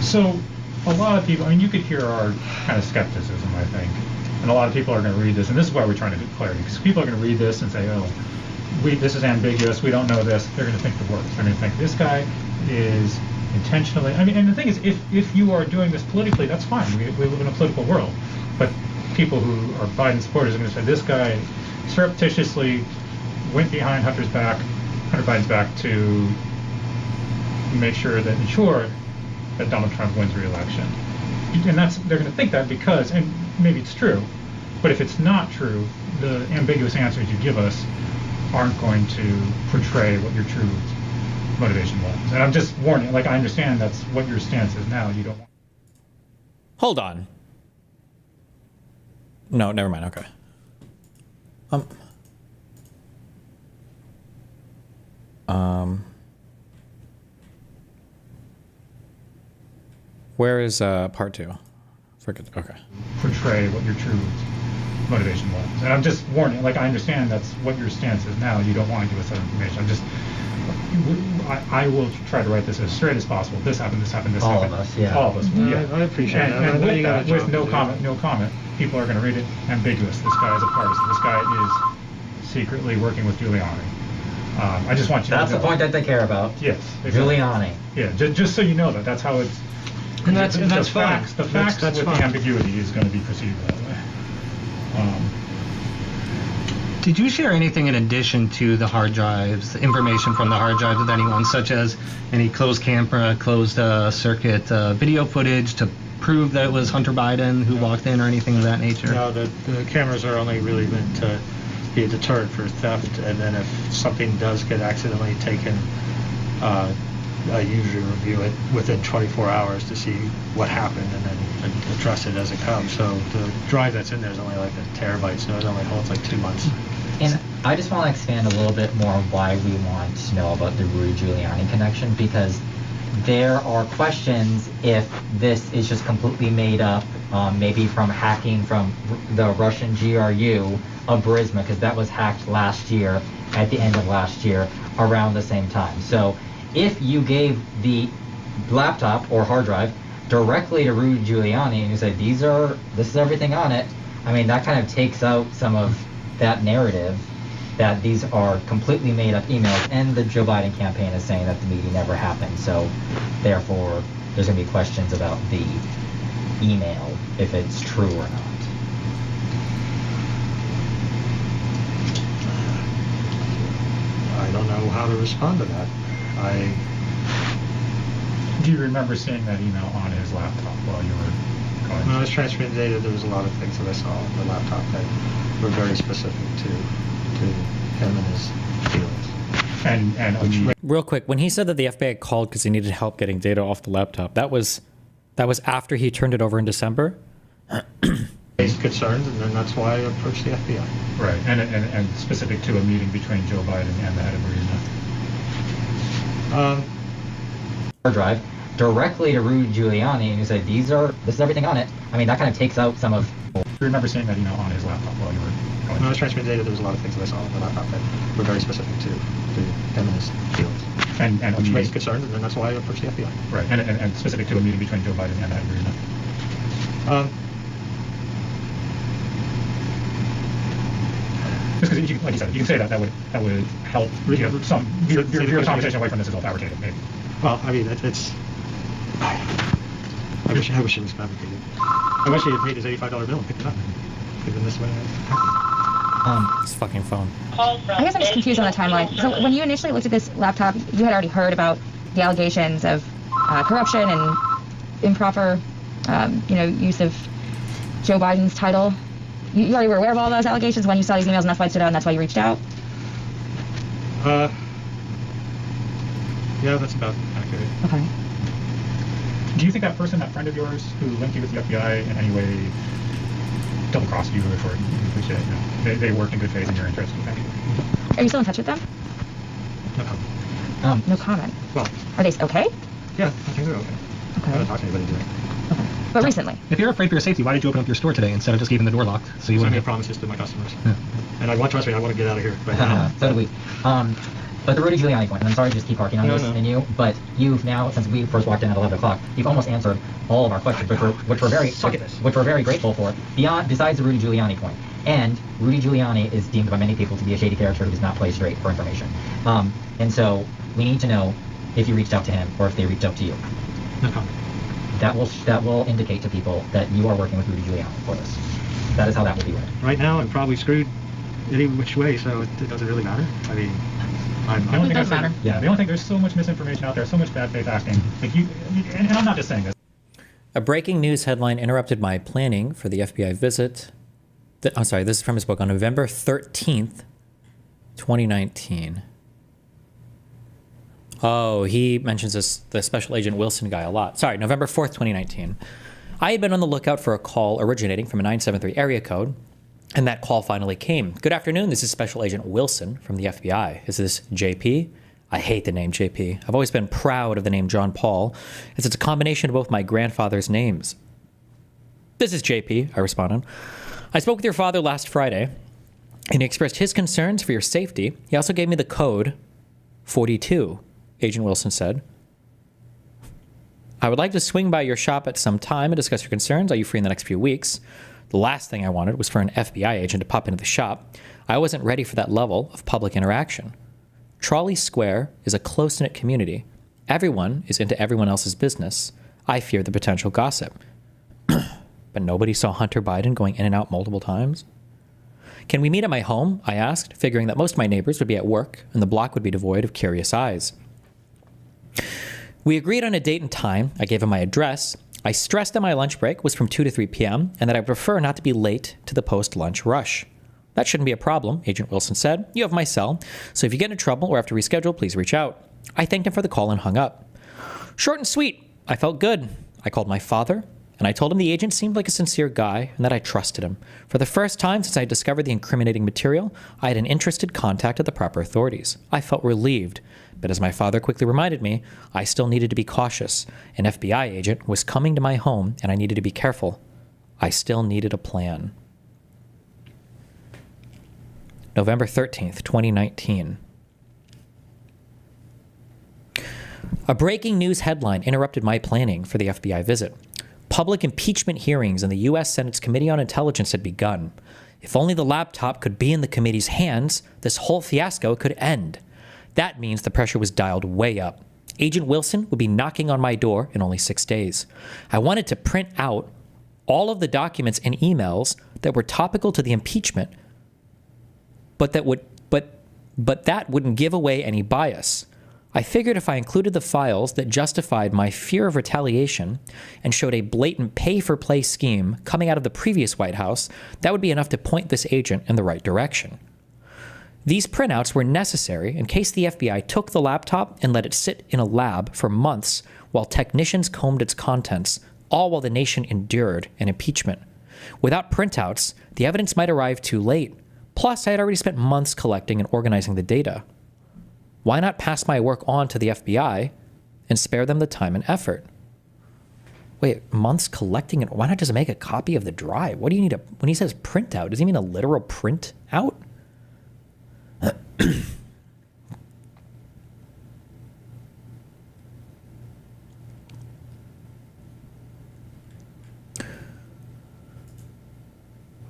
So a lot of people, I mean, you could hear our kind of skepticism, I think. And a lot of people are going to read this, and this is why we're trying to get clarity, because people are going to read this and say, oh, this is ambiguous, we don't know this. They're going to think the worst. They're going to think this guy is intentionally, I mean, and the thing is, if you are doing this politically, that's fine. We live in a political world. But people who are Biden supporters are going to say, this guy surreptitiously went behind Hunter Biden's back to ensure that Donald Trump wins re-election. And they're going to think that because, and maybe it's true, but if it's not true, the ambiguous answers you give us aren't going to portray what your true motivation was. And I'm just warning, like, I understand that's what your stance is now. You don't want... Hold on. No, never mind. Okay. Where is part 2? Forget. Okay. Portray what your true motivation was. And I'm just warning, like, I understand that's what your stance is now. You don't want to give us that information. I will try to write this as straight as possible. This happened, this happened, this all happened. All of us, yeah. All of us, yeah. I appreciate that. And with that, with no comment, people are going to read it ambiguous. This guy is a partisan. This guy is secretly working with Giuliani. I just want you to know. That's the point that they care about. Yes. Exactly. Giuliani. Yeah, just so you know that's how it's... And that's fine. The facts that's with fine. the ambiguity is going to be perceived that way. Did you share anything in addition to the hard drives, the information from the hard drives with anyone, such as any closed camera, closed circuit video footage to prove that it was Hunter Biden who walked in or anything of that nature? No, the cameras are only really meant to be a deterrent for theft, and then if something does get accidentally taken, I usually review it within 24 hours to see what happened and then address it as it comes. So the drive that's in there is only like a terabyte, so it only holds like 2 months. And I just want to expand a little bit more on why we want to know about the Rudy Giuliani connection, because there are questions if this is just completely made up maybe from hacking from the Russian GRU of Burisma, because that was hacked last year, at the end of last year, around the same time. So if you gave the laptop or hard drive directly to Rudy Giuliani and you said, this is everything on it, I mean, that kind of takes out some of that narrative that these are completely made up emails, and the Joe Biden campaign is saying that the meeting never happened. So therefore, there's going to be questions about the email, if it's true or not. I don't know how to respond to that. Do you remember seeing that email on his laptop while you were going? When I was transferring data, there was a lot of things that I saw on the laptop that were very specific to him and his feelings. And Real quick, when he said that the FBI called because he needed help getting data off the laptop, that was after he turned it over in December? Raised concerns, and then that's why I approached the FBI. right, and specific to a meeting between Joe Biden and the head of Burisma. Hard drive directly to Rudy Giuliani and you said, this is everything on it. I mean, that kind of takes out some of... Do you remember seeing that email on his laptop while you were going? When I was transferring data, there was a lot of things that I saw on the laptop that were very specific to him and his feelings. And which raised concerns, and then that's why I approached the FBI. Right, and specific to a meeting between Joe Biden and the head of Burisma. Just because, like you said, you can say that would help some veer the conversation away from this is all fabricated, maybe. Well, I mean, it's. I wish it was fabricated. I wish he had paid his $85 bill and picked it up. Given this way. His fucking phone. I guess I'm just confused on the timeline. So when you initially looked at this laptop, you had already heard about the allegations of corruption and improper, use of Joe Biden's title. You already were aware of all those allegations when you saw these emails, and that's why it stood out, and that's why you reached out? Yeah, that's about accurate. Okay. Do you think that person, that friend of yours, who linked you with the FBI in any way double-crossed you for they worked in good faith in your interest? Are you still in touch with them? No comment. No comment. Well, are they okay? Yeah, I think they're okay. I haven't talked to anybody today. Okay. But recently? If you're afraid for your safety, why did you open up your store today instead of just keeping the door locked? So you I wouldn't made promises to my customers. Yeah. And trust me, I want to get out of here right now. So do we. But the Rudy Giuliani point, and I'm sorry to just keep harking on this and you, but you've now, since we first walked in at 11 o'clock, you've almost answered all of our questions, which we're very grateful for, besides the Rudy Giuliani point. And Rudy Giuliani is deemed by many people to be a shady character who does not play straight for information. And so we need to know if you reached out to him or if they reached out to you. No comment. That will indicate to people that you are working with Rudy Giuliani for this. That is how that will be read. Right now, I'm probably screwed any which way, so it doesn't really matter. I mean, It does matter. Yeah, the only thing, there's so much misinformation out there, so much bad faith acting. Like and I'm not just saying this. A breaking news headline interrupted my planning for the FBI visit. I'm sorry, this is from his book on November 13th, 2019. Oh, he mentions the Special Agent Wilson guy a lot. Sorry, November 4th, 2019. I had been on the lookout for a call originating from a 973 area code, and that call finally came. Good afternoon, this is Special Agent Wilson from the FBI. Is this JP? I hate the name JP. I've always been proud of the name John Paul, as it's a combination of both my grandfather's names. This is JP, I responded. I spoke with your father last Friday, and he expressed his concerns for your safety. He also gave me the code 42, Agent Wilson said. I would like to swing by your shop at some time and discuss your concerns. Are you free in the next few weeks? The last thing I wanted was for an FBI agent to pop into the shop. I wasn't ready for that level of public interaction. Trolley Square is a close-knit community. Everyone is into everyone else's business. I fear the potential gossip. But nobody saw Hunter Biden going in and out multiple times? Can we meet at my home? I asked, figuring that most of my neighbors would be at work and the block would be devoid of curious eyes. We agreed on a date and time. I gave him my address. I stressed that my lunch break was from 2 to 3 p.m. and that I prefer not to be late to the post-lunch rush. That shouldn't be a problem, Agent Wilson said. You have my cell, so if you get into trouble or have to reschedule, please reach out. I thanked him for the call and hung up. Short and sweet. I felt good. I called my father, and I told him the agent seemed like a sincere guy and that I trusted him. For the first time since I discovered the incriminating material, I had an interested contact at the proper authorities. I felt relieved. But as my father quickly reminded me, I still needed to be cautious. An FBI agent was coming to my home, and I needed to be careful. I still needed a plan. November 13th, 2019. A breaking news headline interrupted my planning for the FBI visit. Public impeachment hearings in the U.S. Senate's Committee on Intelligence had begun. If only the laptop could be in the committee's hands, this whole fiasco could end. That means the pressure was dialed way up. Agent Wilson would be knocking on my door in only 6 days. I wanted to print out all of the documents and emails that were topical to the impeachment, but that wouldn't give away any bias. I figured if I included the files that justified my fear of retaliation and showed a blatant pay-for-play scheme coming out of the previous White House, that would be enough to point this agent in the right direction. These printouts were necessary in case the FBI took the laptop and let it sit in a lab for months while technicians combed its contents, all while the nation endured an impeachment. Without printouts, the evidence might arrive too late. Plus, I had already spent months collecting and organizing the data. Why not pass my work on to the FBI and spare them the time and effort? Wait, months collecting it? Why not just make a copy of the drive? What do you need when he says printout, does he mean a literal print out?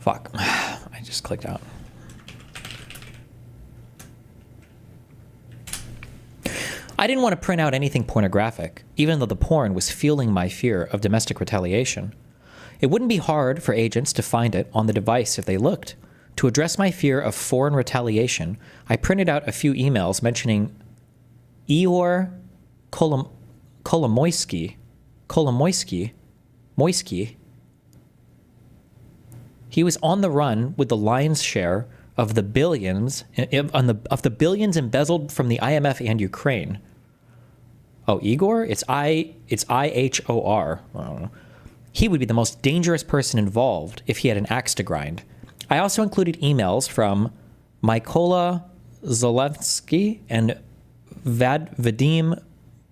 Fuck. I just clicked out. I didn't want to print out anything pornographic, even though the porn was fueling my fear of domestic retaliation. It wouldn't be hard for agents to find it on the device if they looked. To address my fear of foreign retaliation, I printed out a few emails mentioning Ihor Kolomoisky. He was on the run with the lion's share of the billions embezzled from the IMF and Ukraine. Oh, Igor? It's I-H-O-R. I don't know. He would be the most dangerous person involved if he had an axe to grind. I also included emails from Mykola Zalewski and Vadim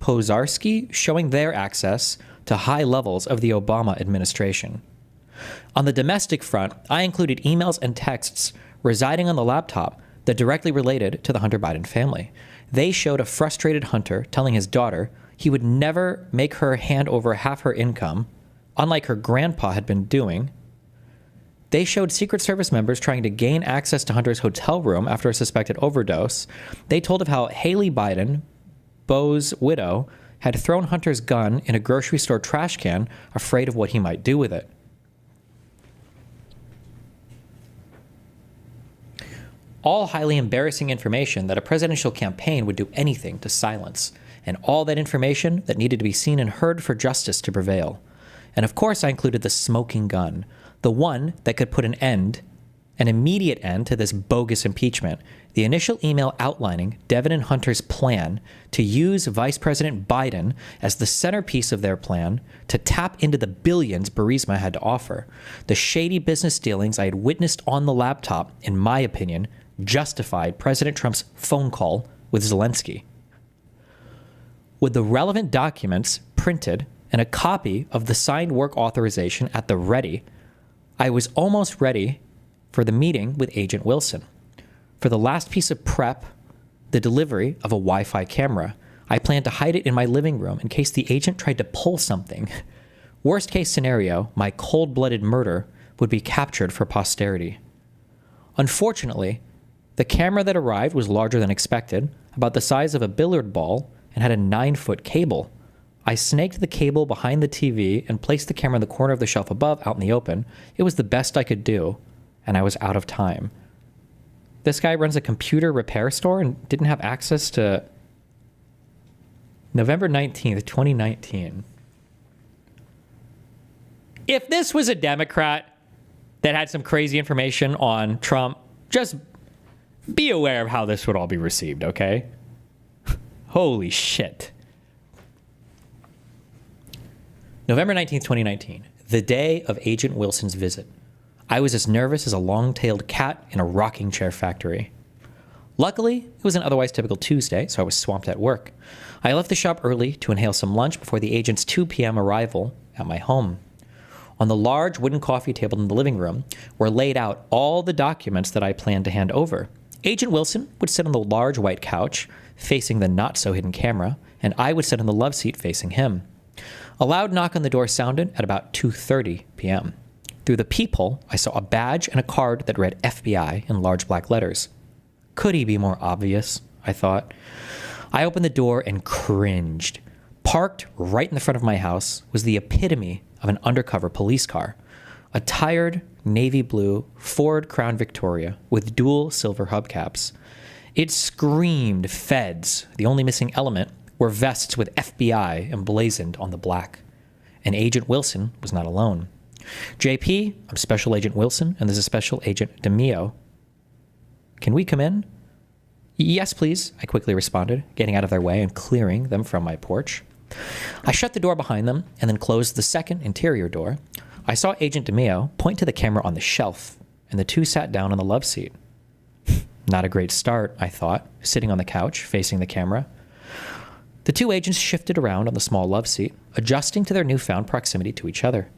Pozarsky showing their access to high levels of the Obama administration. On the domestic front, I included emails and texts residing on the laptop that directly related to the Hunter Biden family. They showed a frustrated Hunter telling his daughter he would never make her hand over half her income, unlike her grandpa had been doing. They showed Secret Service members trying to gain access to Hunter's hotel room after a suspected overdose. They told of how Haley Biden, Bo's widow, had thrown Hunter's gun in a grocery store trash can, afraid of what he might do with it. All highly embarrassing information that a presidential campaign would do anything to silence, and all that information that needed to be seen and heard for justice to prevail. And of course I included the smoking gun, the one that could put an immediate end to this bogus impeachment, the initial email outlining Devin and Hunter's plan to use Vice President Biden as the centerpiece of their plan to tap into the billions Burisma had to offer. The shady business dealings I had witnessed on the laptop, in my opinion, justified President Trump's phone call with Zelensky. With the relevant documents printed and a copy of the signed work authorization at the ready, I was almost ready for the meeting with Agent Wilson. For the last piece of prep, the delivery of a Wi-Fi camera, I planned to hide it in my living room in case the agent tried to pull something. Worst case scenario, my cold-blooded murder would be captured for posterity. Unfortunately, the camera that arrived was larger than expected, about the size of a billiard ball, and had a 9-foot cable. I snaked the cable behind the TV and placed the camera in the corner of the shelf above, out in the open. It was the best I could do, and I was out of time. This guy runs a computer repair store and didn't have access to November 19th, 2019. If this was a Democrat that had some crazy information on Trump, just be aware of how this would all be received, okay? Holy shit. November 19th, 2019, the day of Agent Wilson's visit. I was as nervous as a long-tailed cat in a rocking chair factory. Luckily, it was an otherwise typical Tuesday, so I was swamped at work. I left the shop early to inhale some lunch before the agent's 2 p.m. arrival at my home. On the large wooden coffee table in the living room were laid out all the documents that I planned to hand over. Agent Wilson would sit on the large white couch, facing the not-so-hidden camera, and I would sit on the love seat facing him. A loud knock on the door sounded at about 2:30 p.m. Through the peephole, I saw a badge and a card that read FBI in large black letters. Could he be more obvious? I thought. I opened the door and cringed. Parked right in the front of my house was the epitome of an undercover police car. A tired, navy blue Ford Crown Victoria with dual silver hubcaps. It screamed feds. The only missing element were vests with FBI emblazoned on the black. And Agent Wilson was not alone. JP, I'm Special Agent Wilson, and this is Special Agent DeMio. Can we come in? Yes, please, I quickly responded, getting out of their way and clearing them from my porch. I shut the door behind them and then closed the second interior door. I saw Agent DeMio point to the camera on the shelf, and the two sat down on the love seat. Not a great start, I thought, sitting on the couch, facing the camera. The two agents shifted around on the small love seat, adjusting to their newfound proximity to each other.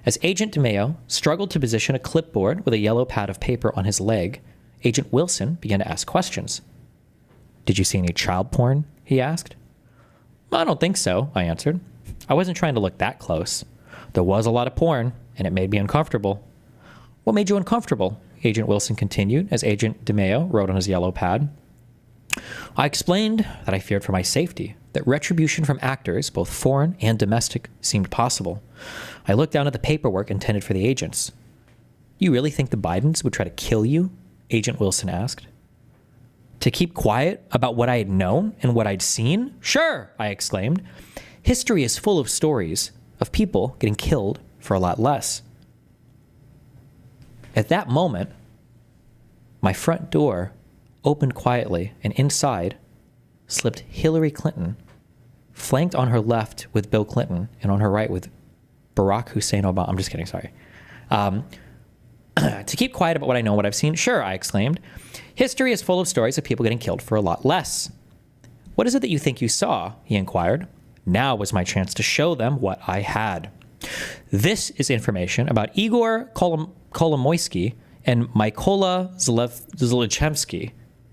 As Agent DeMeo struggled to position a clipboard with a yellow pad of paper on his leg, Agent Wilson began to ask questions. Did you see any child porn? He asked. I don't think so, I answered. I wasn't trying to look that close. There was a lot of porn, and it made me uncomfortable. What made you uncomfortable? Agent Wilson continued as Agent DeMeo wrote on his yellow pad. I explained that I feared for my safety, that retribution from actors, both foreign and domestic, seemed possible. I looked down at the paperwork intended for the agents. You really think the Bidens would try to kill you? Agent Wilson asked. To keep quiet about what I had known and what I'd seen? Sure, I exclaimed. History is full of stories of people getting killed for a lot less. At that moment, my front door opened quietly, and inside slipped Hillary Clinton, flanked on her left with Bill Clinton and on her right with Barack Hussein Obama. I'm just kidding, sorry. To keep quiet about what I know and what I've seen? Sure, I exclaimed. History is full of stories of people getting killed for a lot less. What is it that you think you saw? He inquired. Now was my chance to show them what I had. This is information about Igor Kolomoisky and Mykola Zlochevsky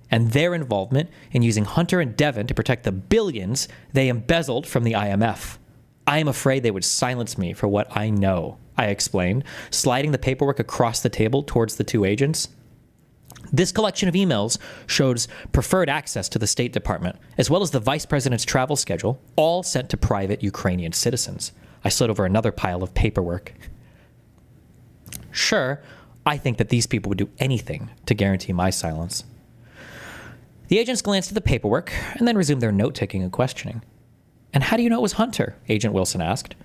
and their involvement in using Hunter and Devin to protect the billions they embezzled from the IMF. I am afraid they would silence me for what I know, I explained, sliding the paperwork across the table towards the two agents. This collection of emails shows preferred access to the State Department, as well as the vice president's travel schedule, all sent to private Ukrainian citizens. I slid over another pile of paperwork. Sure, I think that these people would do anything to guarantee my silence. The agents glanced at the paperwork and then resumed their note-taking and questioning. And how do you know it was Hunter? Agent Wilson asked.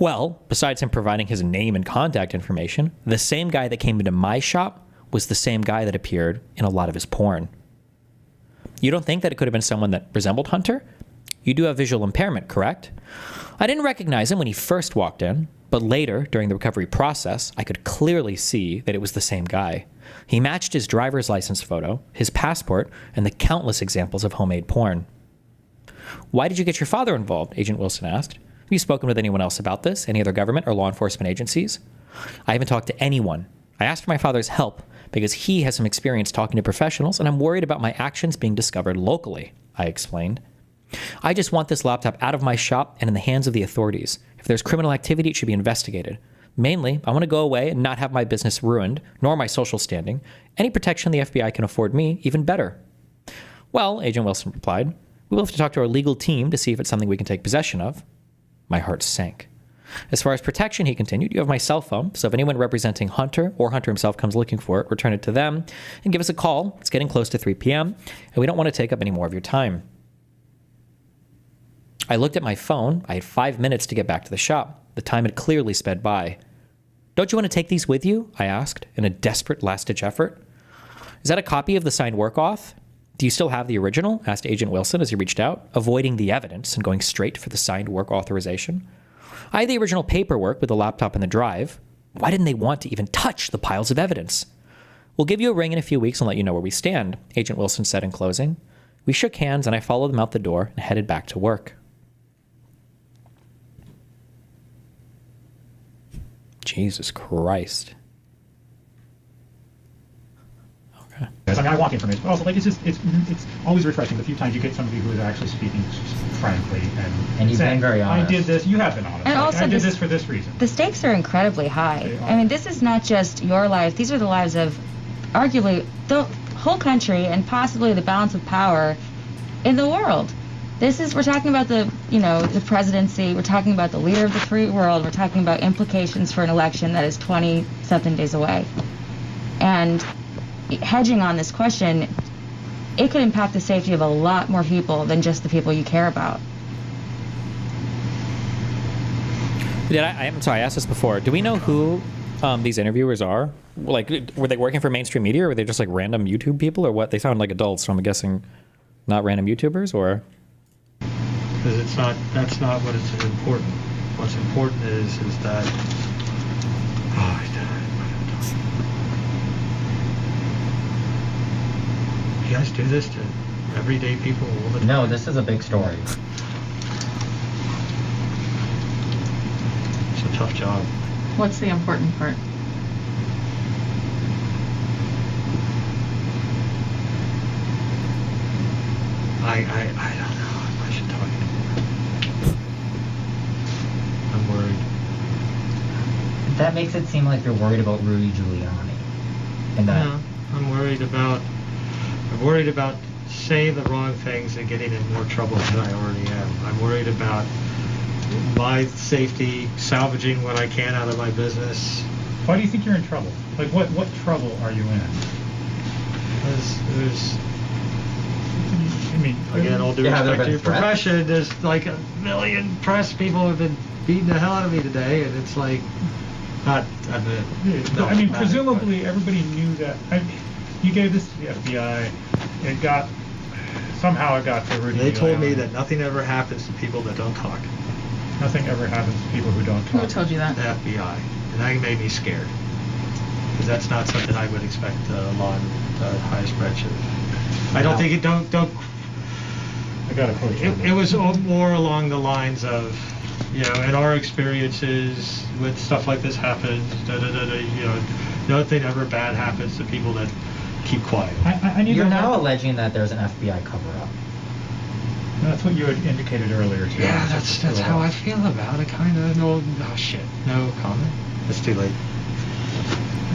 Well, besides him providing his name and contact information, the same guy that came into my shop was the same guy that appeared in a lot of his porn. You don't think that it could have been someone that resembled Hunter? You do have visual impairment, correct? I didn't recognize him when he first walked in, but later, during the recovery process, I could clearly see that it was the same guy. He matched his driver's license photo, his passport, and the countless examples of homemade porn. Why did you get your father involved? Agent Wilson asked. Have you spoken with anyone else about this? Any other government or law enforcement agencies? I haven't talked to anyone. I asked for my father's help because he has some experience talking to professionals, and I'm worried about my actions being discovered locally, I explained. I just want this laptop out of my shop and in the hands of the authorities. If there's criminal activity, it should be investigated. Mainly, I want to go away and not have my business ruined, nor my social standing. Any protection the FBI can afford me, even better. Well, Agent Wilson replied, we will have to talk to our legal team to see if it's something we can take possession of. My heart sank. As far as protection, he continued, you have my cell phone, so if anyone representing Hunter or Hunter himself comes looking for it, return it to them and give us a call. It's getting close to 3 p.m., and we don't want to take up any more of your time. I looked at my phone. I had 5 minutes to get back to the shop. The time had clearly sped by. Don't you want to take these with you? I asked, in a desperate last-ditch effort. Is that a copy of the signed work auth? Do you still have the original? Asked Agent Wilson as he reached out, avoiding the evidence and going straight for the signed work authorization. I had the original paperwork with the laptop and the drive. Why didn't they want to even touch the piles of evidence? We'll give you a ring in a few weeks and let you know where we stand, Agent Wilson said in closing. We shook hands and I followed them out the door and headed back to work. Jesus Christ. Okay. I mean, I want information, but also, like, it's always refreshing the few times you get somebody who is actually speaking frankly and you've saying, been very honest. I did this. You have been honest. And Like, also I did this- this for this reason. The stakes are incredibly high. They are. I mean, this is not just your life. These are the lives of arguably the whole country and possibly the balance of power in the world. We're talking about the presidency. We're talking about the leader of the free world. We're talking about implications for an election that is 20-something days away. And hedging on this question, it could impact the safety of a lot more people than just the people you care about. I'm sorry, I asked this before. Do we know who these interviewers are? Like, were they working for mainstream media, or were they just like random YouTube people, or what? They sound like adults, so I'm guessing not random YouTubers, or? Because that's not what is important. What's important is that. You guys do this to everyday people all the time? No, this is a big story. It's a tough job. What's the important part? I don't know if I should talk anymore. I'm worried. That makes it seem like you're worried about Rudy Giuliani. And that. No, I'm worried about saying the wrong things and getting in more trouble than I already am. I'm worried about my safety, salvaging what I can out of my business. Why do you think you're in trouble? Like, what trouble are you in? There's I mean, again, all due Yeah, respect there to have your been threats. profession, there's like a million press people have been beating the hell out of me today, and it's like, not, I mean, presumably everybody knew that. You gave this to the FBI. Somehow it got to Rudy They told me Giuliani. that nothing ever happens to people that don't talk. Nothing ever happens to people who don't Who talk. told you that? The FBI, and that made me scared, because that's not something I would expect law and the highest branch of. I don't think it don't. I got a quote. It was more along the lines of, in our experiences when stuff like this happens, nothing ever bad happens to people that keep quiet. I need You're to now know. alleging that there's an FBI cover-up. That's what you had indicated earlier too. Yeah, that's how I feel about it, kind of. No shit. No comment. It's too late.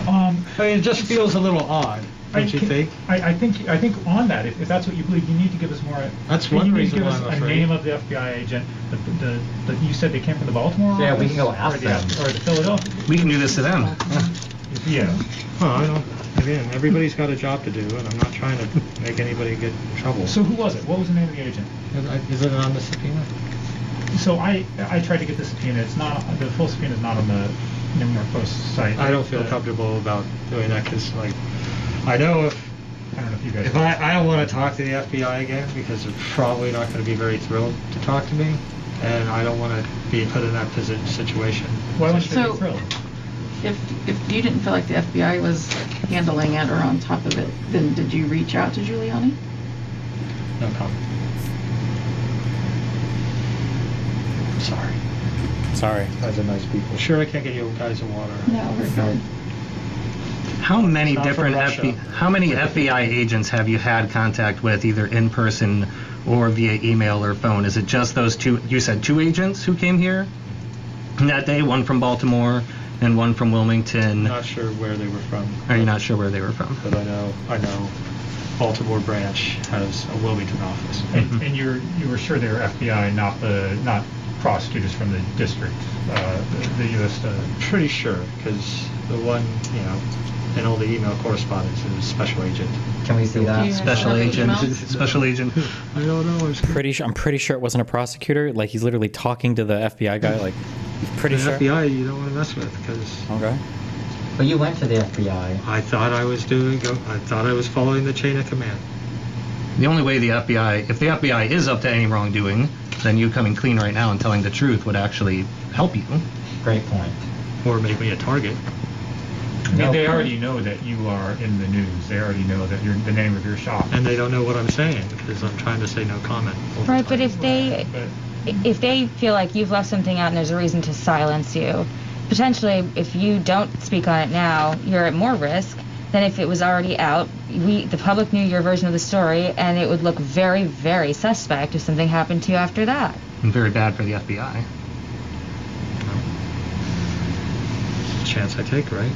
I mean, it just feels a little odd, don't you think? I think on that, if that's what you believe, you need to give us more. That's one reason You need why to give us I'm a afraid. name of the FBI agent. You said they came from the Baltimore Yeah, office? we can go ask them. Or the Philadelphia. We can do this to them. Yeah. Well, I don't. Again, everybody's got a job to do, and I'm not trying to make anybody get in trouble. So who was it? What was the name of the agent? Is it on the subpoena? So I tried to get the subpoena. It's not, the full subpoena is not on the New York Post site. I don't feel comfortable about doing that because, like, I know I don't know if you guys. if I don't want to talk to the FBI again because they're probably not going to be very thrilled to talk to me, and I don't want to be put in that situation. Why wouldn't you So- be thrilled? If you didn't feel like the FBI was handling it or on top of it, then did you reach out to Giuliani? No comment. I'm sorry. Sorry. Guys are nice people. Sure, I can't get you guys a water. No, we're good. How many It's not from different Russia. how many FBI agents have you had contact with, either in person or via email or phone? Is it just those two? You said two agents who came here that day, one from Baltimore and one from Wilmington. Not sure where they were from. Are you not sure where they were from? But I know Baltimore branch has a Wilmington office. And you were sure they were FBI, not prosecutors from the district, the U.S. Pretty sure, because the one, in all the email correspondence is special agent. Can we see Do that? you Special have the agent. emails? Special agent. I don't know. I'm pretty sure it wasn't a prosecutor. Like, he's literally talking to the FBI guy. Like, pretty The sure. FBI you don't want to mess with because Okay. But you went to the FBI. I thought I was following the chain of command. The only way the FBI, if the FBI is up to any wrongdoing, then you coming clean right now and telling the truth would actually help you. Great point. Or make me a target. I mean, they already know that you are in the news. They already know that you're the name of your shop. And they don't know what I'm saying because I'm trying to say no comment. all the Right, time. but if they feel like you've left something out and there's a reason to silence you, potentially, if you don't speak on it now, you're at more risk than if it was already out. The public knew your version of the story, and it would look very, very suspect if something happened to you after that. And very bad for the FBI. Chance I take, right?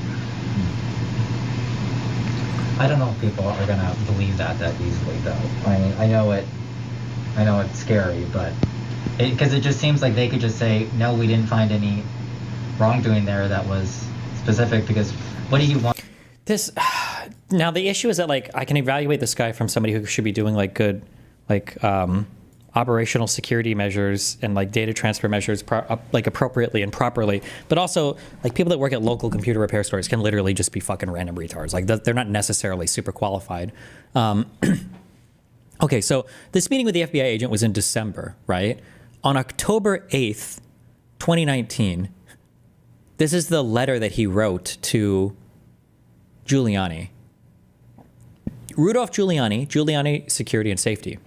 I don't know if people are gonna believe that easily, though. I mean, I know it's scary, but because it just seems like they could just say, no, we didn't find any wrongdoing there that was specific. Because what do you want? This now the issue is that like I can evaluate this guy from somebody who should be doing like good, like operational security measures and like data transfer measures like appropriately and properly, but also like people that work at local computer repair stores can literally just be fucking random retards. Like they're not necessarily super qualified. Okay, so this meeting with the FBI agent was in December, right? On October 8th, 2019, this is the letter that he wrote to Giuliani. Rudolph Giuliani, Giuliani Security and Safety.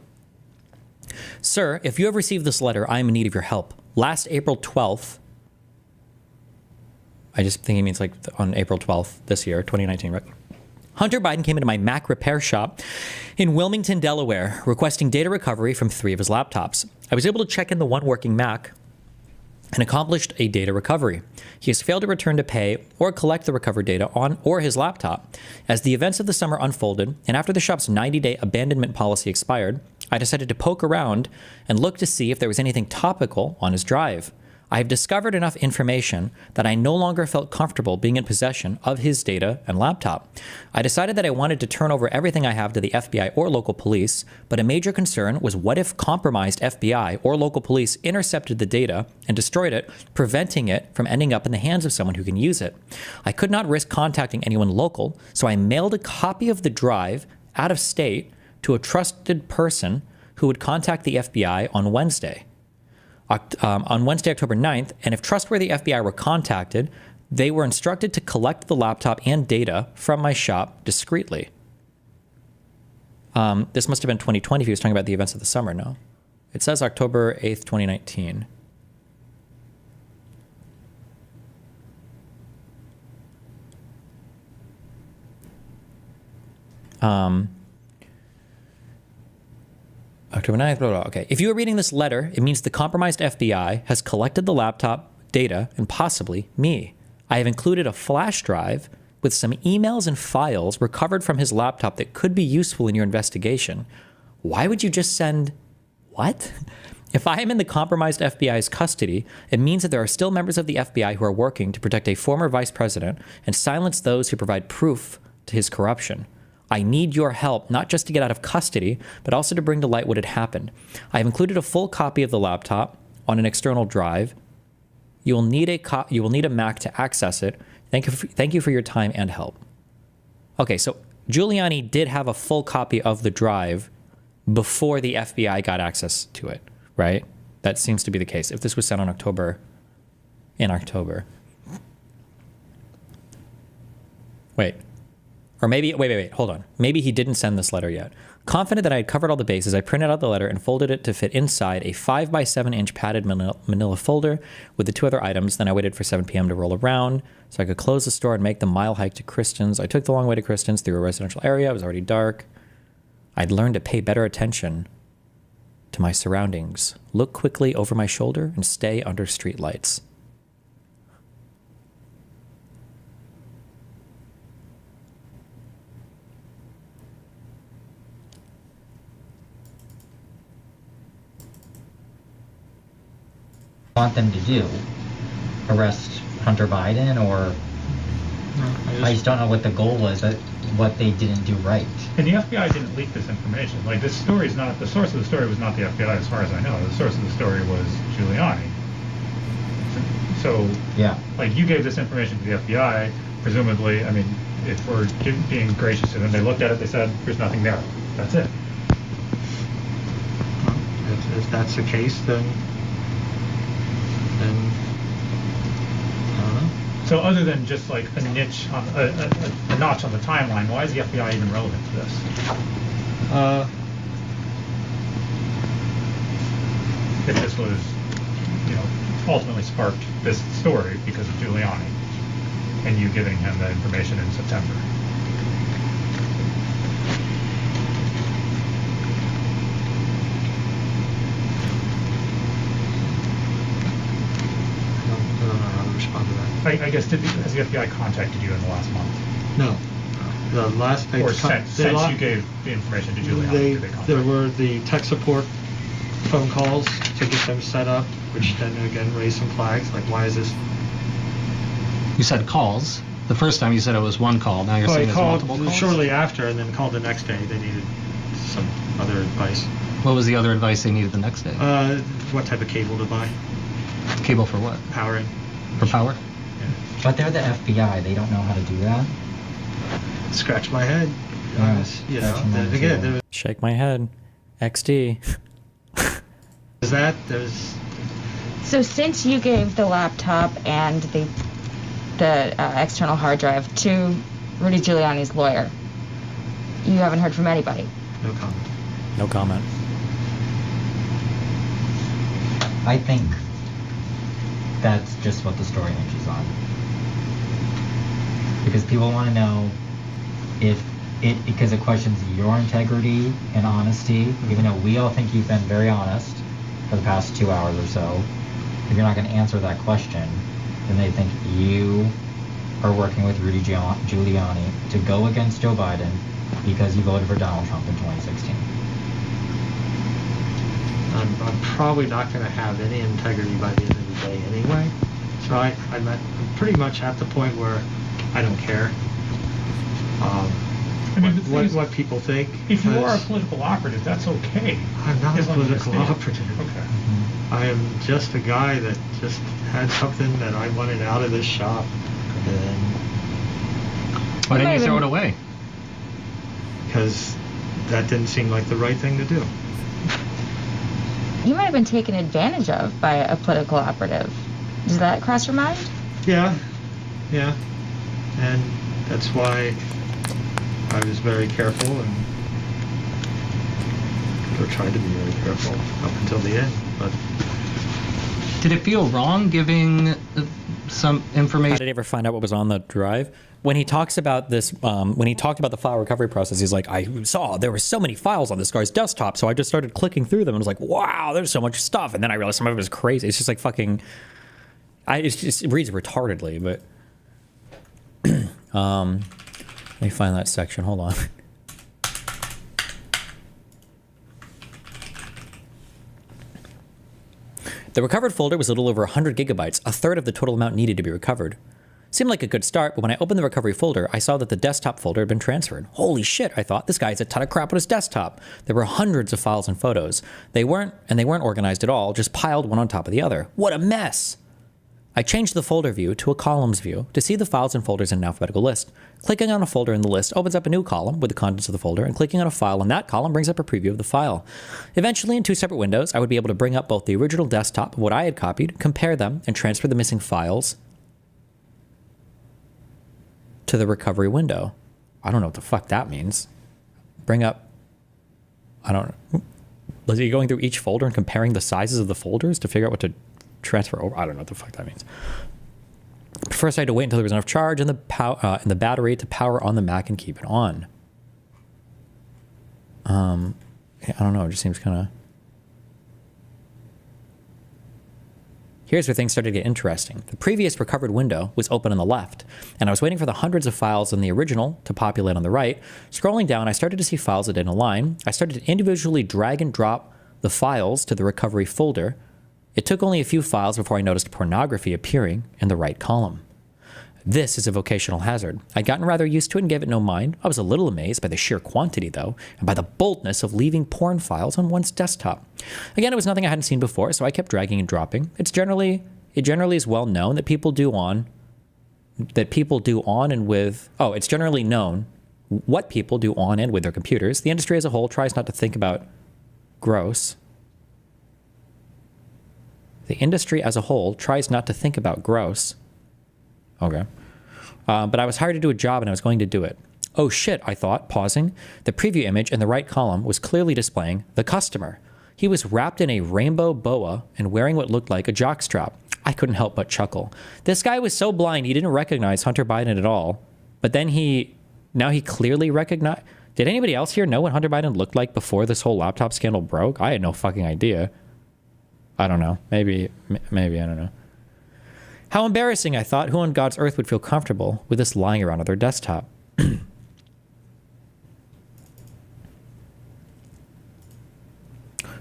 Sir, if you have received this letter, I am in need of your help. Last April 12th, I just think he means like on April 12th this year, 2019, right? Hunter Biden came into my Mac repair shop in Wilmington, Delaware, requesting data recovery from 3 of his laptops. I was able to check in the one working Mac and accomplished a data recovery. He has failed to return to pay or collect the recovered data on or his laptop. As the events of the summer unfolded, and after the shop's 90-day abandonment policy expired, I decided to poke around and look to see if there was anything topical on his drive. I have discovered enough information that I no longer felt comfortable being in possession of his data and laptop. I decided that I wanted to turn over everything I have to the FBI or local police, but a major concern was what if compromised FBI or local police intercepted the data and destroyed it, preventing it from ending up in the hands of someone who can use it. I could not risk contacting anyone local, so I mailed a copy of the drive out of state to a trusted person who would contact the FBI on Wednesday. On Wednesday, October 9th, and if trustworthy FBI were contacted, they were instructed to collect the laptop and data from my shop discreetly. This must have been 2020 if he was talking about the events of the summer, no? It says October 8th, 2019. October 9th, blah, blah, blah. Okay. If you are reading this letter, it means the compromised FBI has collected the laptop data and possibly me. I have included a flash drive with some emails and files recovered from his laptop that could be useful in your investigation. Why would you just send what? If I am in the compromised FBI's custody, it means that there are still members of the FBI who are working to protect a former vice president and silence those who provide proof to his corruption. I need your help, not just to get out of custody, but also to bring to light what had happened. I have included a full copy of the laptop on an external drive. You will need a Mac to access it. Thank you for your time and help. Okay, so Giuliani did have a full copy of the drive before the FBI got access to it, right? That seems to be the case. If this was sent on in October. Wait. Or maybe, wait, hold on. Maybe he didn't send this letter yet. Confident that I had covered all the bases, I printed out the letter and folded it to fit inside a 5x7-inch padded manila folder with the 2 other items. Then I waited for 7 p.m. to roll around so I could close the store and make the mile hike to Kristen's. I took the long way to Kristen's through a residential area. It was already dark. I'd learned to pay better attention to my surroundings, look quickly over my shoulder, and stay under street lights. Want them to do? Arrest Hunter Biden, or I just don't know what the goal was, what they didn't do right. And the FBI didn't leak this information. Like, this story is not, the source of the story was not the FBI as far as I know. The source of the story was Giuliani. So, yeah, like, you gave this information to the FBI, presumably, I mean, if we're being gracious to them, they looked at it, they said, there's nothing there. That's it. Well, if that's the case, then I don't know. So other than just like a niche on a notch on the timeline, why is the FBI even relevant to this? If this was, ultimately sparked this story because of Giuliani and you giving him the information in September. I don't know how to respond to that. I guess, has the FBI contacted you in the last month? No. The last Or since you gave the information to Giuliani, did they contact there you? were the tech support phone calls to get them set up, which then again raised some flags, like why is this? You said calls. The first time you said it was one call. Now you're Well, saying I it's called multiple calls? shortly after and then called the next day. They needed some other advice. What was the other advice they needed the next day? What type of cable to buy? Cable for what? Powering. For power? But they're the FBI. They don't know how to do that. Scratch my head. Yeah, You know, scratch my head again, too. Shake my head. XD. there's that. There's So since you gave the laptop and the external hard drive to Rudy Giuliani's lawyer, you haven't heard from anybody. no comment. No comment. I think that's just what the story hinges on. Because people want to know because it questions your integrity and honesty, even though we all think you've been very honest for the past 2 hours or so. If you're not going to answer that question, then they think you are working with Rudy Giuliani to go against Joe Biden because you voted for Donald Trump in 2016. I'm probably not going to have any integrity by the end of the day anyway. So I'm pretty much at the point where I don't care what people think. If you are a political operative, that's okay. I'm not a as long as you political understand. operative. Okay. I am just a guy that just had something that I wanted out of this shop. And Why didn't you throw it away? because that didn't seem like the right thing to do. You might have been taken advantage of by a political operative. Does that cross your mind? Yeah. And that's why I was very careful or tried to be very careful up until the end. But Did it feel wrong giving some How information? did he ever find out what was on the drive? When he talks about this, when he talked about the file recovery process, he's like, I saw there were so many files on this guy's desktop, so I just started clicking through them and was like, wow, there's so much stuff. And then I realized some of it was crazy. It's just like fucking, it reads retardedly, but let me find that section. Hold on. The recovered folder was a little over 100 gigabytes, a third of the total amount needed to be recovered. Seemed like a good start, but when I opened the recovery folder, I saw that the desktop folder had been transferred. Holy shit, I thought, this guy has a ton of crap on his desktop. There were hundreds of files and photos. They weren't organized at all, just piled one on top of the other. What a mess! I changed the folder view to a columns view to see the files and folders in an alphabetical list. Clicking on a folder in the list opens up a new column with the contents of the folder, and clicking on a file in that column brings up a preview of the file. Eventually, in two separate windows, I would be able to bring up both the original desktop of what I had copied, compare them, and transfer the missing files to the recovery window. I don't know what the fuck that means. Bring up, I don't know. Was he going through each folder and comparing the sizes of the folders to figure out what to transfer over? I don't know what the fuck that means. But first I had to wait until there was enough charge in the battery to power on the Mac and keep it on. I don't know, it just seems kind of... Here's where things started to get interesting. The previous recovered window was open on the left, and I was waiting for the hundreds of files in the original to populate on the right. Scrolling down, I started to see files that didn't align. I started to individually drag and drop the files to the recovery folder. It took only a few files before I noticed pornography appearing in the right column. This is a vocational hazard. I'd gotten rather used to it and gave it no mind. I was a little amazed by the sheer quantity, though, and by the boldness of leaving porn files on one's desktop. Again, it was nothing I hadn't seen before, so I kept dragging and dropping. It generally is well known that it's generally known what people do on and with their computers. The industry as a whole tries not to think about gross. The industry as a whole tries not to think about gross. Okay. But I was hired to do a job and I was going to do it. Oh shit, I thought, pausing. The preview image in the right column was clearly displaying the customer. He was wrapped in a rainbow boa and wearing what looked like a jockstrap. I couldn't help but chuckle. This guy was so blind he didn't recognize Hunter Biden at all. But then now he clearly recognized. Did anybody else here know what Hunter Biden looked like before this whole laptop scandal broke? I had no fucking idea. I don't know. Maybe, I don't know. How embarrassing, I thought. Who on God's earth would feel comfortable with this lying around on their desktop?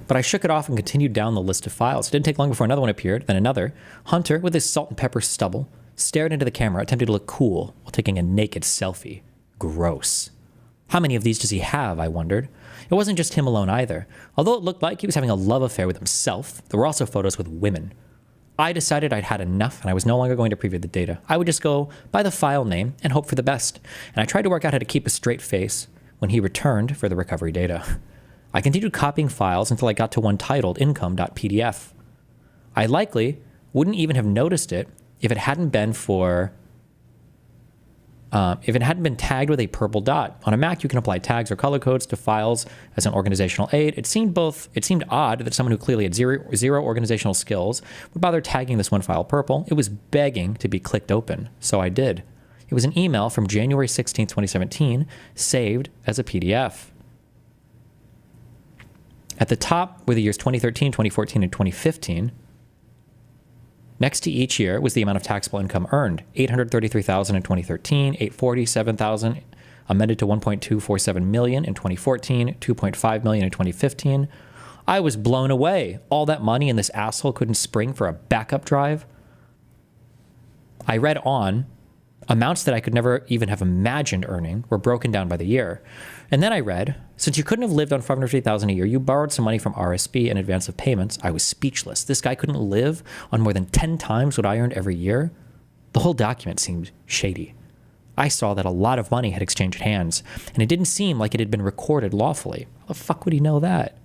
But I shook it off and continued down the list of files. It didn't take long before another one appeared, then another. Hunter, with his salt and pepper stubble, stared into the camera, attempting to look cool while taking a naked selfie. Gross. How many of these does he have, I wondered. It wasn't just him alone either. Although it looked like he was having a love affair with himself, there were also photos with women. I decided I'd had enough and I was no longer going to preview the data. I would just go by the file name and hope for the best. And I tried to work out how to keep a straight face when he returned for the recovery data. I continued copying files until I got to one titled income.pdf. I likely wouldn't even have noticed it if it hadn't been tagged with a purple dot. On a Mac, you can apply tags or color codes to files as an organizational aid. It seemed odd that someone who clearly had zero organizational skills would bother tagging this one file purple. It was begging to be clicked open, so I did. It was an email from January 16, 2017, saved as a PDF. At the top were the years 2013, 2014, and 2015. Next to each year was the amount of taxable income earned. $833,000 in 2013, $847,000, amended to $1.247 million in 2014, $2.5 million in 2015. I was blown away. All that money and this asshole couldn't spring for a backup drive. I read on. Amounts that I could never even have imagined earning were broken down by the year. And then I read, since you couldn't have lived on $550,000 a year, you borrowed some money from RSB in advance of payments. I was speechless. This guy couldn't live on more than 10 times what I earned every year. The whole document seemed shady. I saw that a lot of money had exchanged hands, and it didn't seem like it had been recorded lawfully. How the fuck would he know that?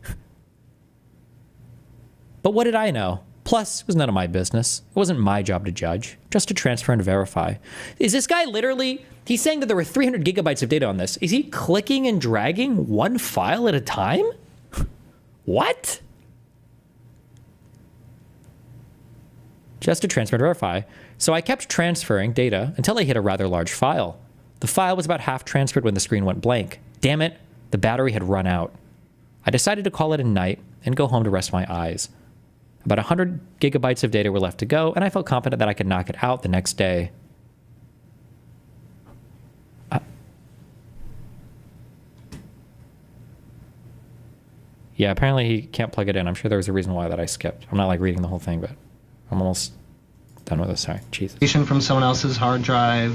But what did I know? Plus, it was none of my business. It wasn't my job to judge, just to transfer and verify. Is this guy literally, he's saying that there were 300 gigabytes of data on this. Is he clicking and dragging one file at a time? What? Just to transfer and verify. So I kept transferring data until I hit a rather large file. The file was about half transferred when the screen went blank. Damn it, the battery had run out. I decided to call it a night and go home to rest my eyes. About 100 gigabytes of data were left to go, and I felt confident that I could knock it out the next day. Yeah, apparently he can't plug it in. I'm sure there was a reason why that I skipped. I'm not like reading the whole thing, but I'm almost done with this. Sorry, Jesus. From someone else's hard drive,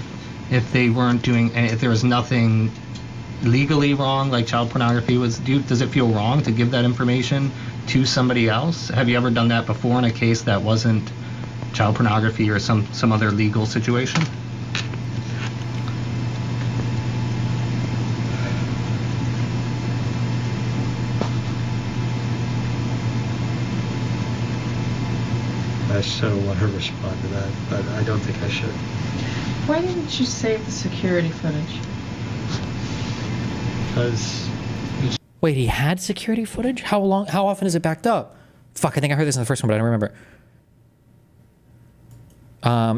if they weren't doing, if there was nothing legally wrong, like child pornography was, does it feel wrong to give that information to somebody else? Have you ever done that before in a case that wasn't child pornography or some other legal situation? I so want to respond to that, but I don't think I should. Why didn't you save the security footage? Because... Wait, he had security footage? How often is it backed up? Fuck, I think I heard this in the first one, but I don't remember.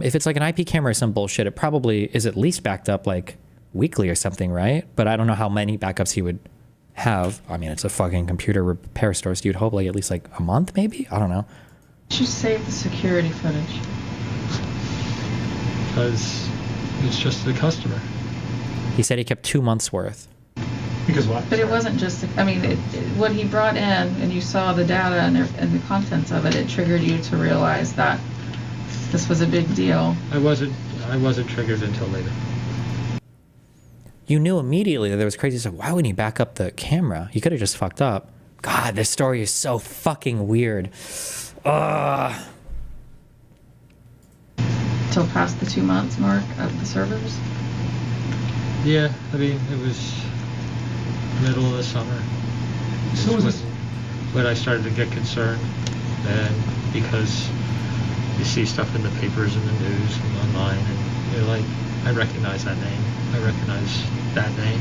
If it's like an IP camera or some bullshit, it probably is at least backed up like weekly or something, right? But I don't know how many backups he would have. I mean, it's a fucking computer repair store, so you'd hope like at least like a month, maybe? I don't know. Did you save the security footage? Because it's just the customer. He said he kept 2 months worth. Because what? But it wasn't just, what he brought in, and you saw the data and the contents of it, it triggered you to realize that this was a big deal. I wasn't triggered until later. You knew immediately that there was crazy stuff. Why wouldn't he back up the camera? He could have just fucked up. God, this story is so fucking weird. Till past the 2 months mark of the servers? Yeah, I mean, it was middle of the summer. So was when I started to get concerned, and because you see stuff in the papers and the news and online, and you're like, I recognize that name. I recognize that name.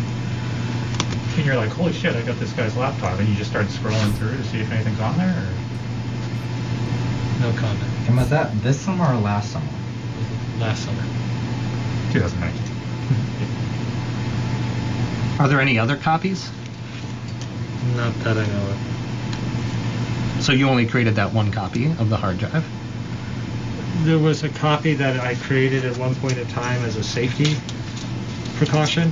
And you're like, holy shit, I got this guy's laptop, and you just start scrolling through to see if anything's on there? Or? No comment. And was that this summer or last summer? Last summer. 2019. Are there any other copies? Not that I know of. So you only created that one copy of the hard drive? There was a copy that I created at one point in time as a safety precaution,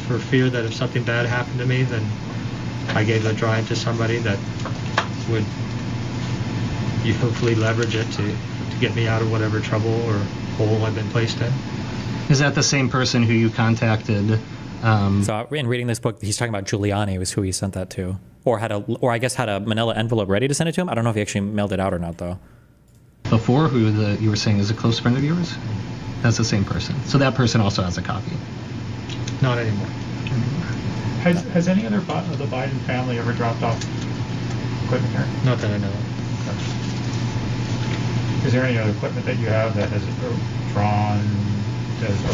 for fear that if something bad happened to me, then I gave the drive to somebody that would you hopefully leverage it to get me out of whatever trouble or hole I've been placed in. Is that the same person who you contacted? So in reading this book, he's talking about Giuliani was who he sent that to, or I guess had a manila envelope ready to send it to him. I don't know if he actually mailed it out or not, though. Before, who you were saying is a close friend of yours? That's the same person. So that person also has a copy. Not anymore. Has any other of the Biden family ever dropped off equipment here? Not that I know of. Is there any other equipment that you have that has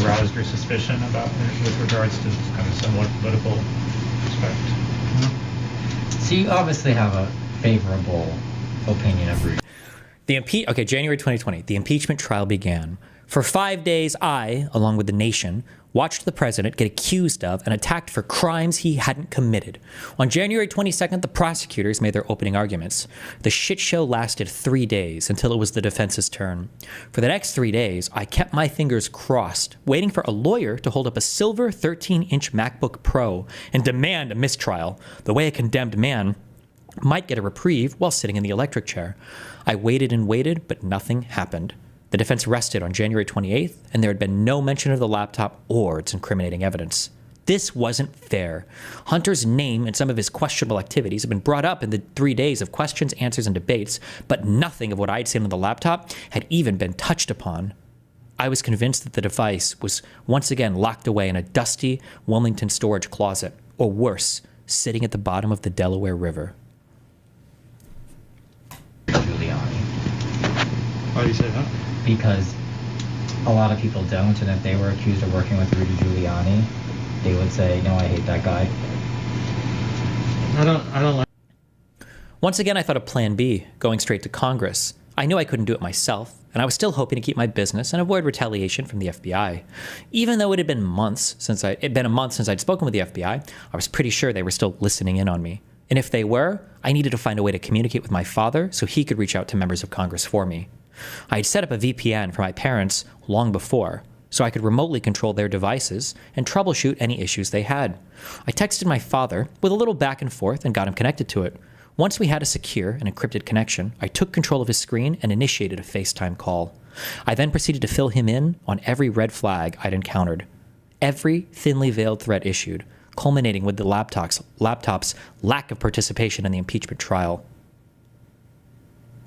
aroused your suspicion about with regards to kind of somewhat political aspect? So you obviously have a favorable opinion of Rudy. January 2020, the impeachment trial began. For 5 days, I, along with the nation, watched the president get accused of and attacked for crimes he hadn't committed. On January 22nd, the prosecutors made their opening arguments. The shit show lasted 3 days until it was the defense's turn. For the next 3 days, I kept my fingers crossed, waiting for a lawyer to hold up a silver 13-inch MacBook Pro and demand a mistrial, the way a condemned man might get a reprieve while sitting in the electric chair. I waited and waited, but nothing happened. The defense rested on January 28th, and there had been no mention of the laptop or its incriminating evidence. This wasn't fair. Hunter's name and some of his questionable activities have been brought up in the 3 days of questions, answers, and debates, but nothing of what I'd seen on the laptop had even been touched upon. I was convinced that the device was once again locked away in a dusty Wilmington storage closet, or worse, sitting at the bottom of the Delaware River. Giuliani. Why do you say that? Because a lot of people don't, and if they were accused of working with Rudy Giuliani, they would say, no, I hate that guy. I don't like. Once again, I thought of Plan B, going straight to Congress. I knew I couldn't do it myself, and I was still hoping to keep my business and avoid retaliation from the FBI. Even though it had been a month since I'd spoken with the FBI, I was pretty sure they were still listening in on me. And if they were, I needed to find a way to communicate with my father so he could reach out to members of Congress for me. I had set up a VPN for my parents long before, so I could remotely control their devices and troubleshoot any issues they had. I texted my father with a little back and forth and got him connected to it. Once we had a secure and encrypted connection, I took control of his screen and initiated a FaceTime call. I then proceeded to fill him in on every red flag I'd encountered. Every thinly veiled threat issued, culminating with the laptop's lack of participation in the impeachment trial.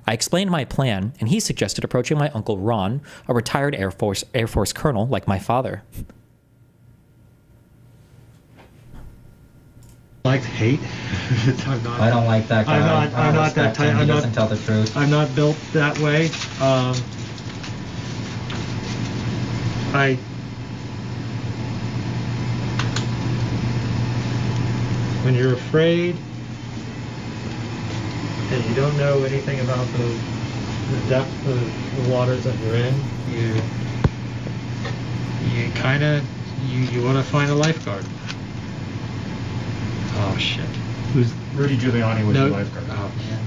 I explained my plan, and he suggested approaching my uncle Ron, a retired Air Force colonel like my father. Like hate. I don't like that guy. I'm not that type. He doesn't tell the truth. I'm not built that way. When you're afraid and you don't know anything about the depth of the waters that you're in, you kind of you want to find a lifeguard. Oh shit. Who's Rudy Giuliani was No. your lifeguard? Oh man.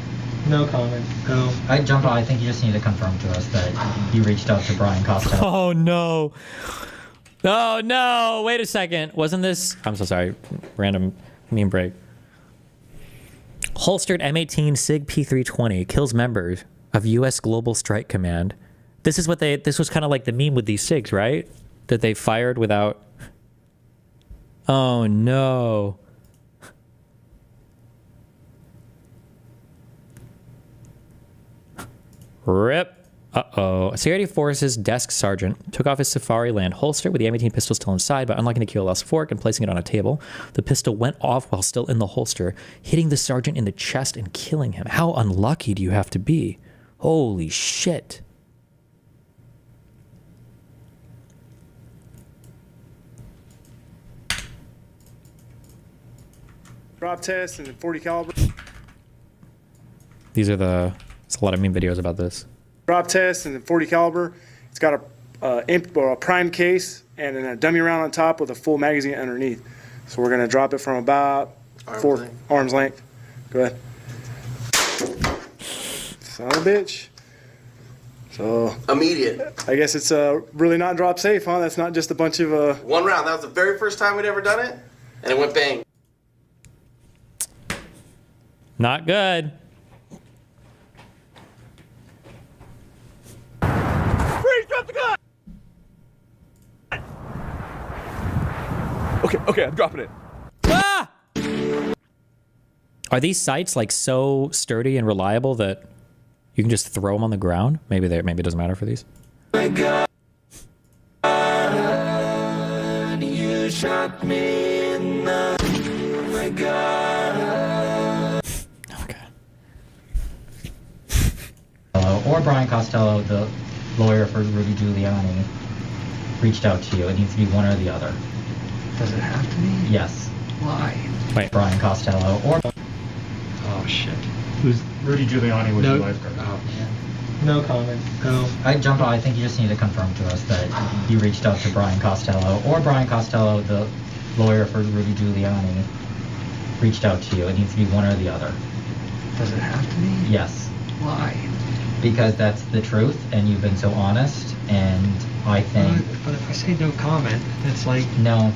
No comment. No. John Paul, I think you just need to confirm to us that you reached out to Brian Costello. Oh, no. Oh, no. Wait a second. Wasn't this... I'm so sorry. Random meme break. Holstered M18 SIG P320 kills members of U.S. Global Strike Command. This was kind of like the meme with these SIGs, right? That they fired without... Oh, no. Rip. Uh-oh. A security forces desk sergeant took off his Safari Land holster with the M18 pistol still inside by unlocking the QLS fork and placing it on a table. The pistol went off while still in the holster, hitting the sergeant in the chest and killing him. How unlucky do you have to be? Holy shit. Drop test and 40 caliber. There's a lot of meme videos about this. drop test and a 40 caliber. It's got a prime case and then a dummy round on top with a full magazine underneath. So we're gonna drop it from about arm's length. Go ahead. Son of a bitch. So immediate. I guess it's really not drop safe, huh? That's not just a bunch of One round. That was the very first time we'd ever done it, and it went bang. Not good. Freeze, drop the gun! Okay, I'm dropping it. Ah! Are these sights like so sturdy and reliable that you can just throw them on the ground? Maybe it doesn't matter for these. My God, you shot me in the. My God. Or Brian Costello, the lawyer for Rudy Giuliani, reached out to you. It needs to be one or the other. Does it have to be? Yes. Why? Wait. Brian Costello or. Oh shit. Who's Rudy Giuliani was No. your lifeguard? Oh, no comment. No. I jumped on. I think you just need to confirm to us that you reached out to Brian Costello or Brian Costello, the lawyer for Rudy Giuliani, reached out to you. It needs to be one or the other. Does it have to be? Yes. Why? Because that's the truth, and you've been so honest, and I think. But if I say no comment, it's like No.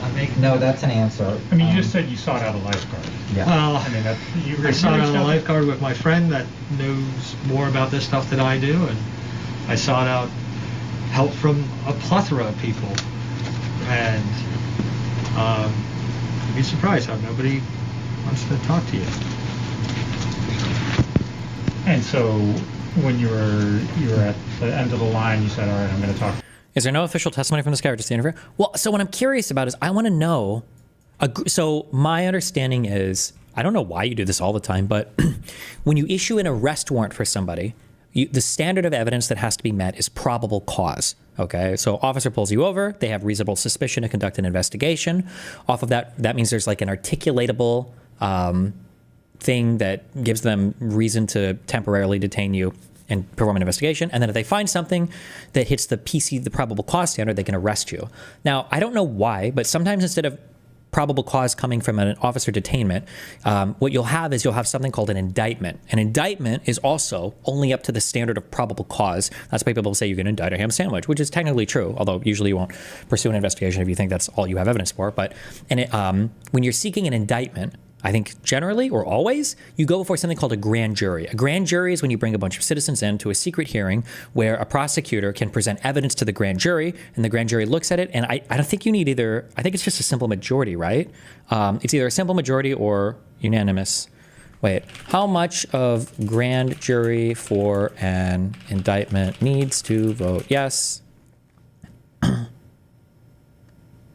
I'm making. No, that's an answer. I mean, you just said you sought out a lifeguard. Yeah. Well, I mean, that you I sought reached out a lifeguard with my friend that knows more about this stuff than I do, and I sought out help from a plethora of people, and you'd be surprised how nobody wants to talk to you. And so when you were at the end of the line, you said, all right, I'm going to talk. Is there no official testimony from this guy or just the interview? Well, so what I'm curious about is I want to know. So my understanding is, I don't know why you do this all the time, but when you issue an arrest warrant for somebody, the standard of evidence that has to be met is probable cause. Okay, so officer pulls you over, they have reasonable suspicion to conduct an investigation. Off of that means there's like an articulatable thing that gives them reason to temporarily detain you and perform an investigation. And then if they find something that hits the probable cause standard, they can arrest you. Now, I don't know why, but sometimes instead of probable cause coming from an officer detainment, what you'll have something called an indictment. An indictment is also only up to the standard of probable cause. That's why people say you can indict a ham sandwich, which is technically true, although usually you won't pursue an investigation if you think that's all you have evidence for. But when you're seeking an indictment, I think generally or always, you go before something called a grand jury. A grand jury is when you bring a bunch of citizens in to a secret hearing where a prosecutor can present evidence to the grand jury, and the grand jury looks at it. And I don't think you need either. I think it's just a simple majority, right? It's either a simple majority or unanimous. Wait, how much of grand jury for an indictment needs to vote yes?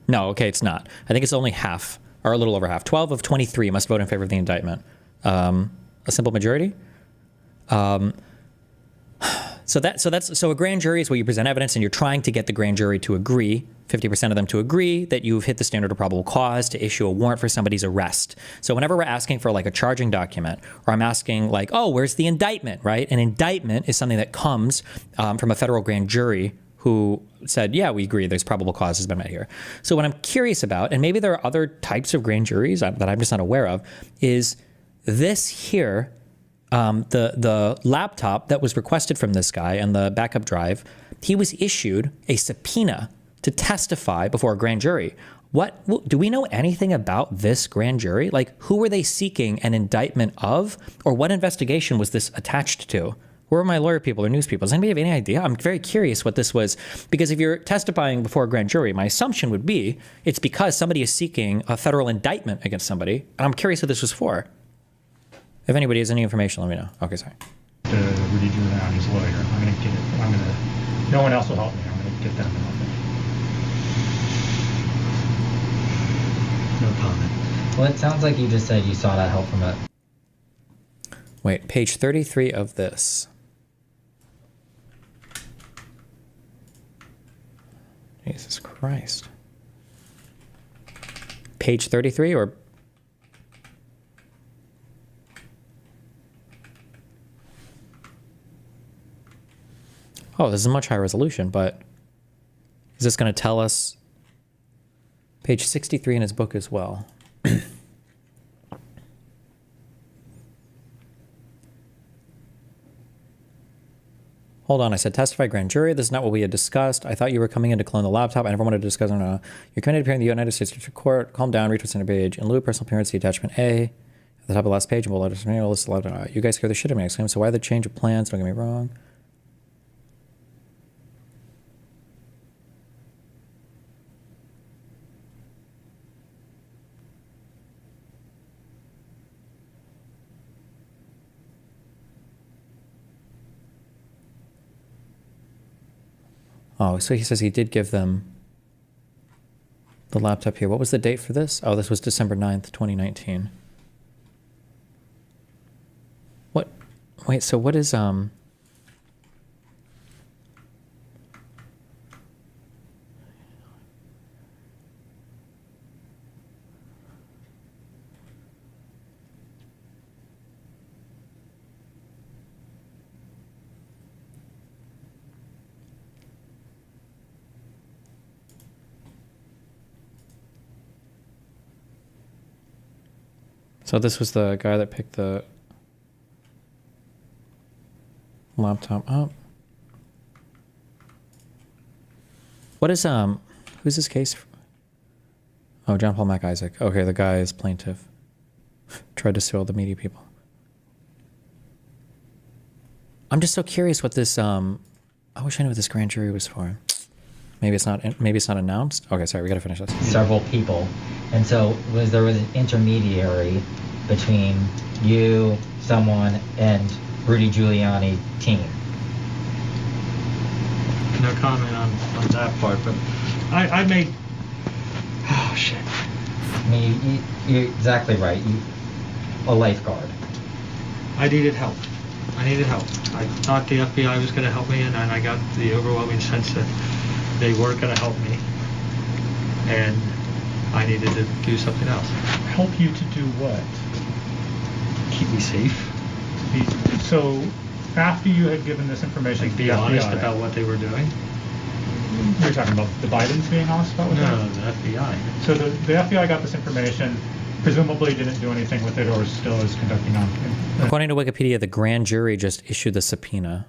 No, okay, it's not. I think it's only half. Or a little over half. 12 of 23 must vote in favor of the indictment. A simple majority. So a grand jury is where you present evidence and you're trying to get the grand jury to agree, 50% of them to agree that you've hit the standard of probable cause to issue a warrant for somebody's arrest. So whenever we're asking for like a charging document, or I'm asking like, oh, where's the indictment, right? An indictment is something that comes from a federal grand jury who said, yeah, we agree, there's probable cause has been met here. So what I'm curious about, and maybe there are other types of grand juries that I'm just not aware of, is this here, the laptop that was requested from this guy and the backup drive, he was issued a subpoena to testify before a grand jury. Do we know anything about this grand jury? Like, who were they seeking an indictment of, or what investigation was this attached to? Where are my lawyer people or news people? Does anybody have any idea? I'm very curious what this was, because if you're testifying before a grand jury, my assumption would be it's because somebody is seeking a federal indictment against somebody, and I'm curious what this was for. If anybody has any information, let me know. Okay, sorry. Rudy Giuliani's lawyer. I'm going to get it. No one else will help me. I'm going to get them to help me. No comment. Well, it sounds like you just said you saw that help from it. Wait, page 33 of this. Jesus Christ. Page 33 or... Oh, this is much higher resolution, but is this going to tell us page 63 in his book as well? Hold on, I said testify grand jury. This is not what we had discussed. I thought you were coming in to clone the laptop. I never wanted to discuss it. No. You're coming to appear in the United States District Court. Calm down, read what's on the page. In lieu of personal appearance, see attachment A. At the top of the last page, and we'll let us know. You guys scare the shit out of me next time. So why the change of plans? Don't get me wrong. Oh, so he says he did give them the laptop here. What was the date for this? Oh, this was December 9th, 2019. What? Wait, so what is, So this was the guy that picked the laptop up. What is, who's this case? Oh, John Paul Mac Isaac. Okay, the guy is plaintiff. Tried to sue all the media people. I'm just so curious what this, I wish I knew what this grand jury was for. Maybe it's not announced? Okay, sorry, we gotta finish this. Several people. And so there was an intermediary between you, someone, and Rudy Giuliani team. No comment on that part, but I made, oh shit. I mean, you're exactly right. A lifeguard. I needed help. I thought the FBI was going to help me, and then I got the overwhelming sense that they weren't going to help me. And I needed to do something else. Help you to do what? Keep me safe. So, after you had given this information to the Be honest FBI, about what they were doing. You're talking about the Bidens being honest about what they No, were? the FBI. So the FBI got this information, presumably didn't do anything with it, or still is conducting on. According to Wikipedia, the grand jury just issued the subpoena.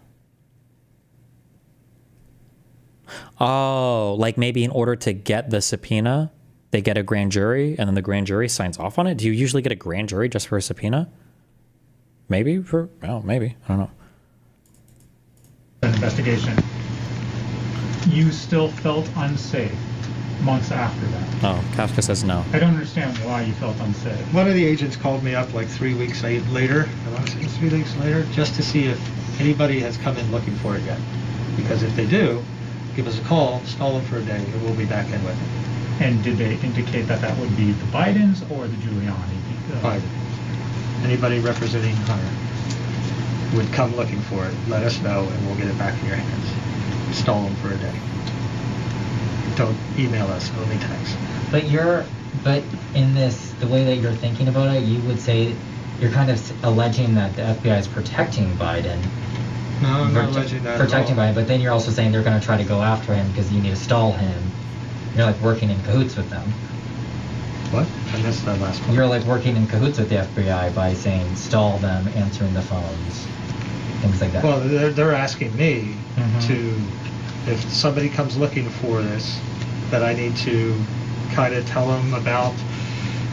Oh, like maybe in order to get the subpoena, they get a grand jury, and then the grand jury signs off on it? Do you usually get a grand jury just for a subpoena? Maybe maybe. I don't know. An investigation. You still felt unsafe months after that. Oh, Kafka says no. I don't understand why you felt unsafe. One of the agents called me up like 3 weeks later, I want to say 3 weeks later, just to see if anybody has come in looking for it yet. Because if they do, give us a call, stall them for a day, and we'll be back in with it. And did they indicate that that would be the Bidens or the Giuliani? Biden. Anybody representing Hunter would come looking for it, let us know, and we'll get it back in your hands. Stall them for a day. Don't email us, only text. But in this, the way that you're thinking about it, you would say you're kind of alleging that the FBI is protecting Biden. No, I'm not alleging that protecting at all. Biden, but then you're also saying they're going to try to go after him because you need to stall him. You're like working in cahoots with them. What? I missed that last one. You're like working in cahoots with the FBI by saying stall them, answering the phones, things like that. Well, they're asking me to, if somebody comes looking for this, that I need to kind of tell them about,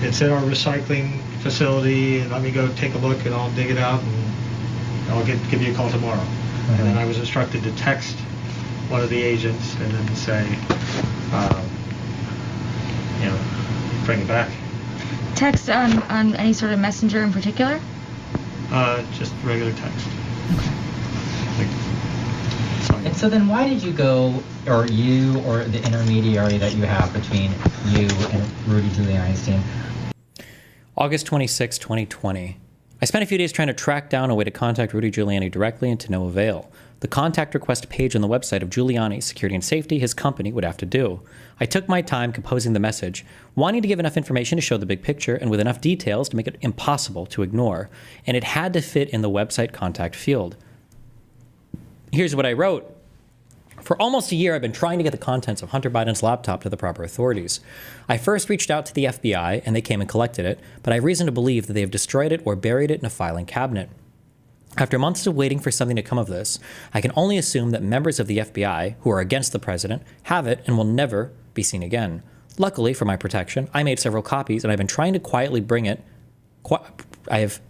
it's in our recycling facility, and let me go take a look, and I'll dig it out, and I'll give you a call tomorrow. And then I was instructed to text one of the agents and then say, bring it back. Text on any sort of messenger in particular? Just regular text. And so then why did you go, or you, or the intermediary that you have between you and Rudy Giuliani's team? August 26, 2020. I spent a few days trying to track down a way to contact Rudy Giuliani directly, and to no avail. The contact request page on the website of Giuliani Security and Safety, his company, would have to do. I took my time composing the message, wanting to give enough information to show the big picture and with enough details to make it impossible to ignore, and it had to fit in the website contact field. Here's what I wrote. For almost a year, I've been trying to get the contents of Hunter Biden's laptop to the proper authorities. I first reached out to the FBI, and they came and collected it, but I have reason to believe that they have destroyed it or buried it in a filing cabinet. After months of waiting for something to come of this, I can only assume that members of the FBI, who are against the president, have it and will never be seen again. Luckily, for my protection, I made several copies, and I've been trying to quietly bring it to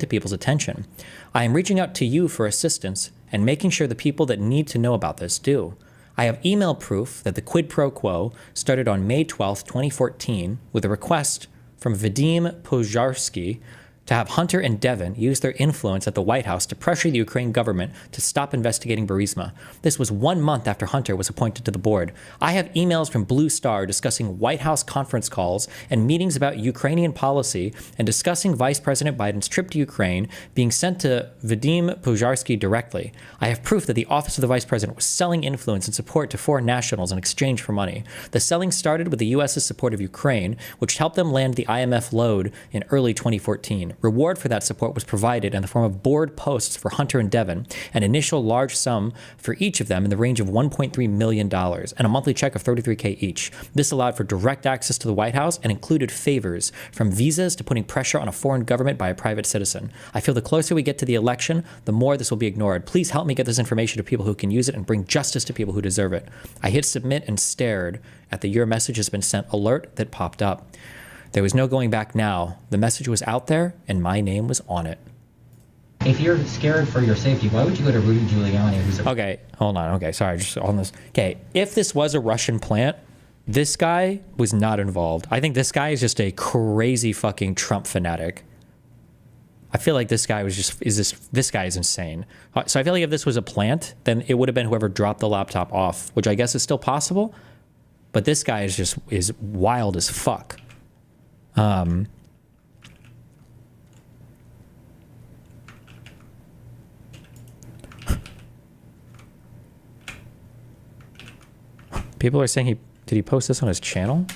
people's attention. I am reaching out to you for assistance and making sure the people that need to know about this do. I have email proof that the quid pro quo started on May 12, 2014, with a request from Vadim Pozharsky to have Hunter and Devin use their influence at the White House to pressure the Ukraine government to stop investigating Burisma. This was 1 month after Hunter was appointed to the board. I have emails from Blue Star discussing White House conference calls and meetings about Ukrainian policy and discussing Vice President Biden's trip to Ukraine being sent to Vadim Pozharsky directly. I have proof that the Office of the Vice President was selling influence and support to foreign nationals in exchange for money. The selling started with the U.S.'s support of Ukraine, which helped them land the IMF load in early 2014. Reward for that support was provided in the form of board posts for Hunter and Devin, an initial large sum for each of them in the range of $1.3 million, and a monthly check of $33K each. This allowed for direct access to the White House and included favors, from visas to putting pressure on a foreign government by a private citizen. I feel the closer we get to the election, the more this will be ignored. Please help me get this information to people who can use it and bring justice to people who deserve it. I hit submit and stared at the "Your message has been sent" alert that popped up. There was no going back now. The message was out there, and my name was on it. If you're scared for your safety, why would you go to Rudy Giuliani, who's a... Okay, hold on. Okay, sorry, just on this. Okay, if this was a Russian plant, this guy was not involved. I think this guy is just a crazy fucking Trump fanatic. I feel like this guy was just, this guy is insane. So I feel like if this was a plant, then it would have been whoever dropped the laptop off, which I guess is still possible. But this guy is wild as fuck. People are saying did he post this on his channel?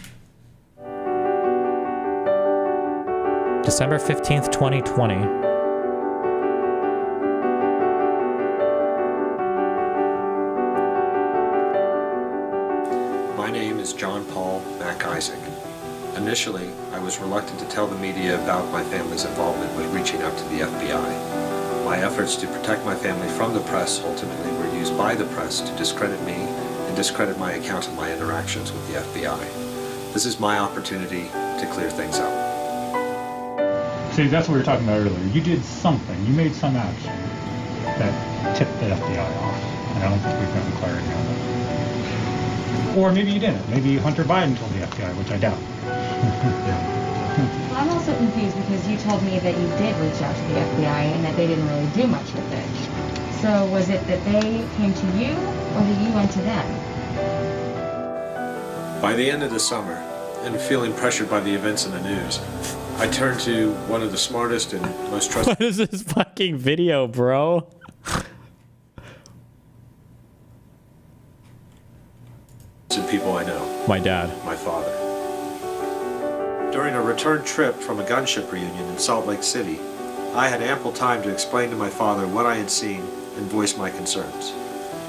December 15th, 2020. My name is John Paul Mac Isaac. Initially, I was reluctant to tell the media about my family's involvement with reaching out to the FBI. My efforts to protect my family from the press ultimately were used by the press to discredit me and discredit my account of my interactions with the FBI. This is my opportunity to clear things up. See, that's what we were talking about earlier. You did something. You made some action that tipped the FBI off. And I don't think we've gotten clarity on that. Or maybe you didn't. Maybe Hunter Biden told the FBI, which I doubt. I'm also confused because you told me that you did reach out to the FBI and that they didn't really do much with it. So was it that they came to you or that you went to them? By the end of the summer, and feeling pressured by the events in the news, I turned to one of the smartest and most trusted... What is this fucking video, bro? ...people I know. My dad. My father. During a return trip from a gunship reunion in Salt Lake City, I had ample time to explain to my father what I had seen and voice my concerns.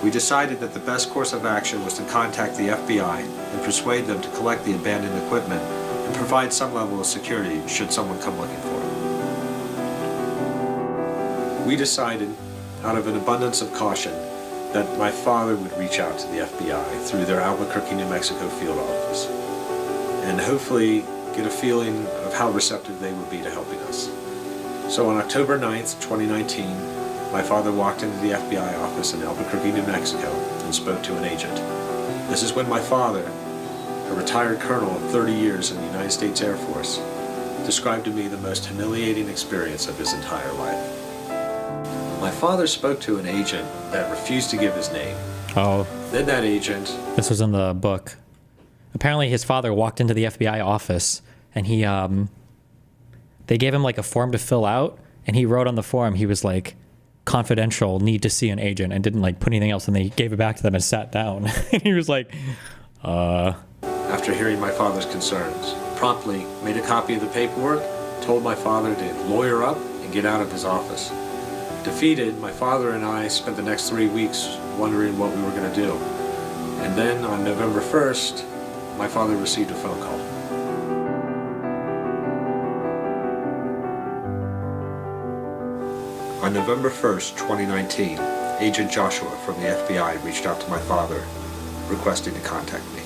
We decided that the best course of action was to contact the FBI and persuade them to collect the abandoned equipment and provide some level of security should someone come looking for it. We decided, out of an abundance of caution, that my father would reach out to the FBI through their Albuquerque, New Mexico field office, and hopefully get a feeling of how receptive they would be to helping us. So on October 9th, 2019, my father walked into the FBI office in Albuquerque, New Mexico, and spoke to an agent. This is when my father, a retired colonel of 30 years in the United States Air Force, described to me the most humiliating experience of his entire life. My father spoke to an agent that refused to give his name. Oh. Then that agent... This was in the book. Apparently his father walked into the FBI office and he, they gave him like a form to fill out, and he wrote on the form, he was like, confidential, need to see an agent, and didn't like put anything else, and they gave it back to them and sat down. And he was like, After hearing my father's concerns, promptly made a copy of the paperwork, told my father to lawyer up and get out of his office. Defeated, my father and I spent the next 3 weeks wondering what we were going to do. And then on November 1st, my father received a phone call. On November 1st, 2019, Agent Joshua from the FBI reached out to my father, requesting to contact me.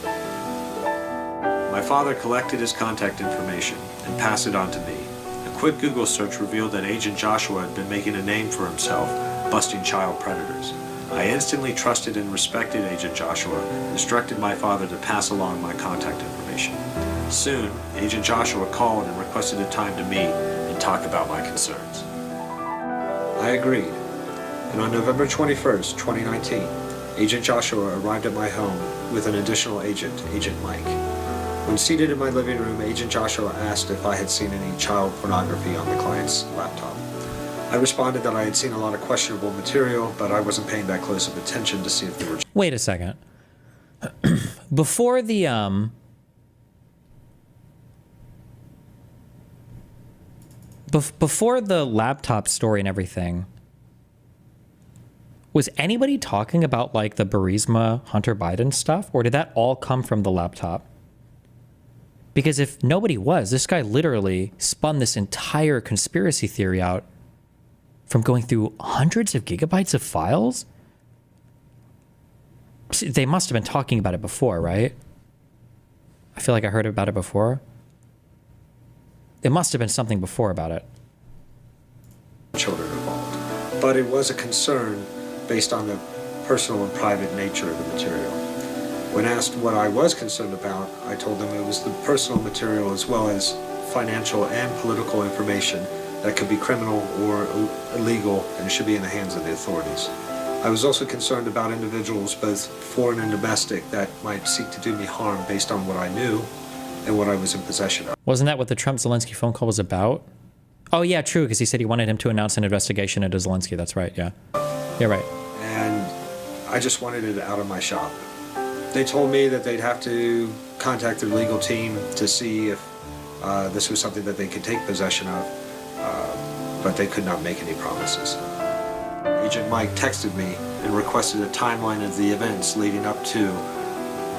My father collected his contact information and passed it on to me. A quick Google search revealed that Agent Joshua had been making a name for himself, busting child predators. I instantly trusted and respected Agent Joshua and instructed my father to pass along my contact information. Soon, Agent Joshua called and requested a time to meet and talk about my concerns. I agreed, and on November 21st, 2019, Agent Joshua arrived at my home with an additional agent, Agent Mike. When seated in my living room, Agent Joshua asked if I had seen any child pornography on the client's laptop. I responded that I had seen a lot of questionable material, but I wasn't paying that close of attention to see if there were... Wait a second. Before the before the laptop story and everything, was anybody talking about like the Burisma Hunter Biden stuff, or did that all come from the laptop? Because if nobody was, this guy literally spun this entire conspiracy theory out from going through hundreds of gigabytes of files. They must have been talking about it before, right? I feel like I heard about it before. It must have been something before about it. Children involved. But it was a concern based on the personal and private nature of the material. When asked what I was concerned about, I told them it was the personal material as well as financial and political information that could be criminal or illegal and should be in the hands of the authorities. I was also concerned about individuals, both foreign and domestic, that might seek to do me harm based on what I knew and what I was in possession of. Wasn't that what the Trump-Zelensky phone call was about? Oh, yeah, true, because he said he wanted him to announce an investigation into Zelensky. That's right, yeah. You're right. And I just wanted it out of my shop. They told me that they'd have to contact their legal team to see if this was something that they could take possession of, but they could not make any promises. Agent Mike texted me and requested a timeline of the events leading up to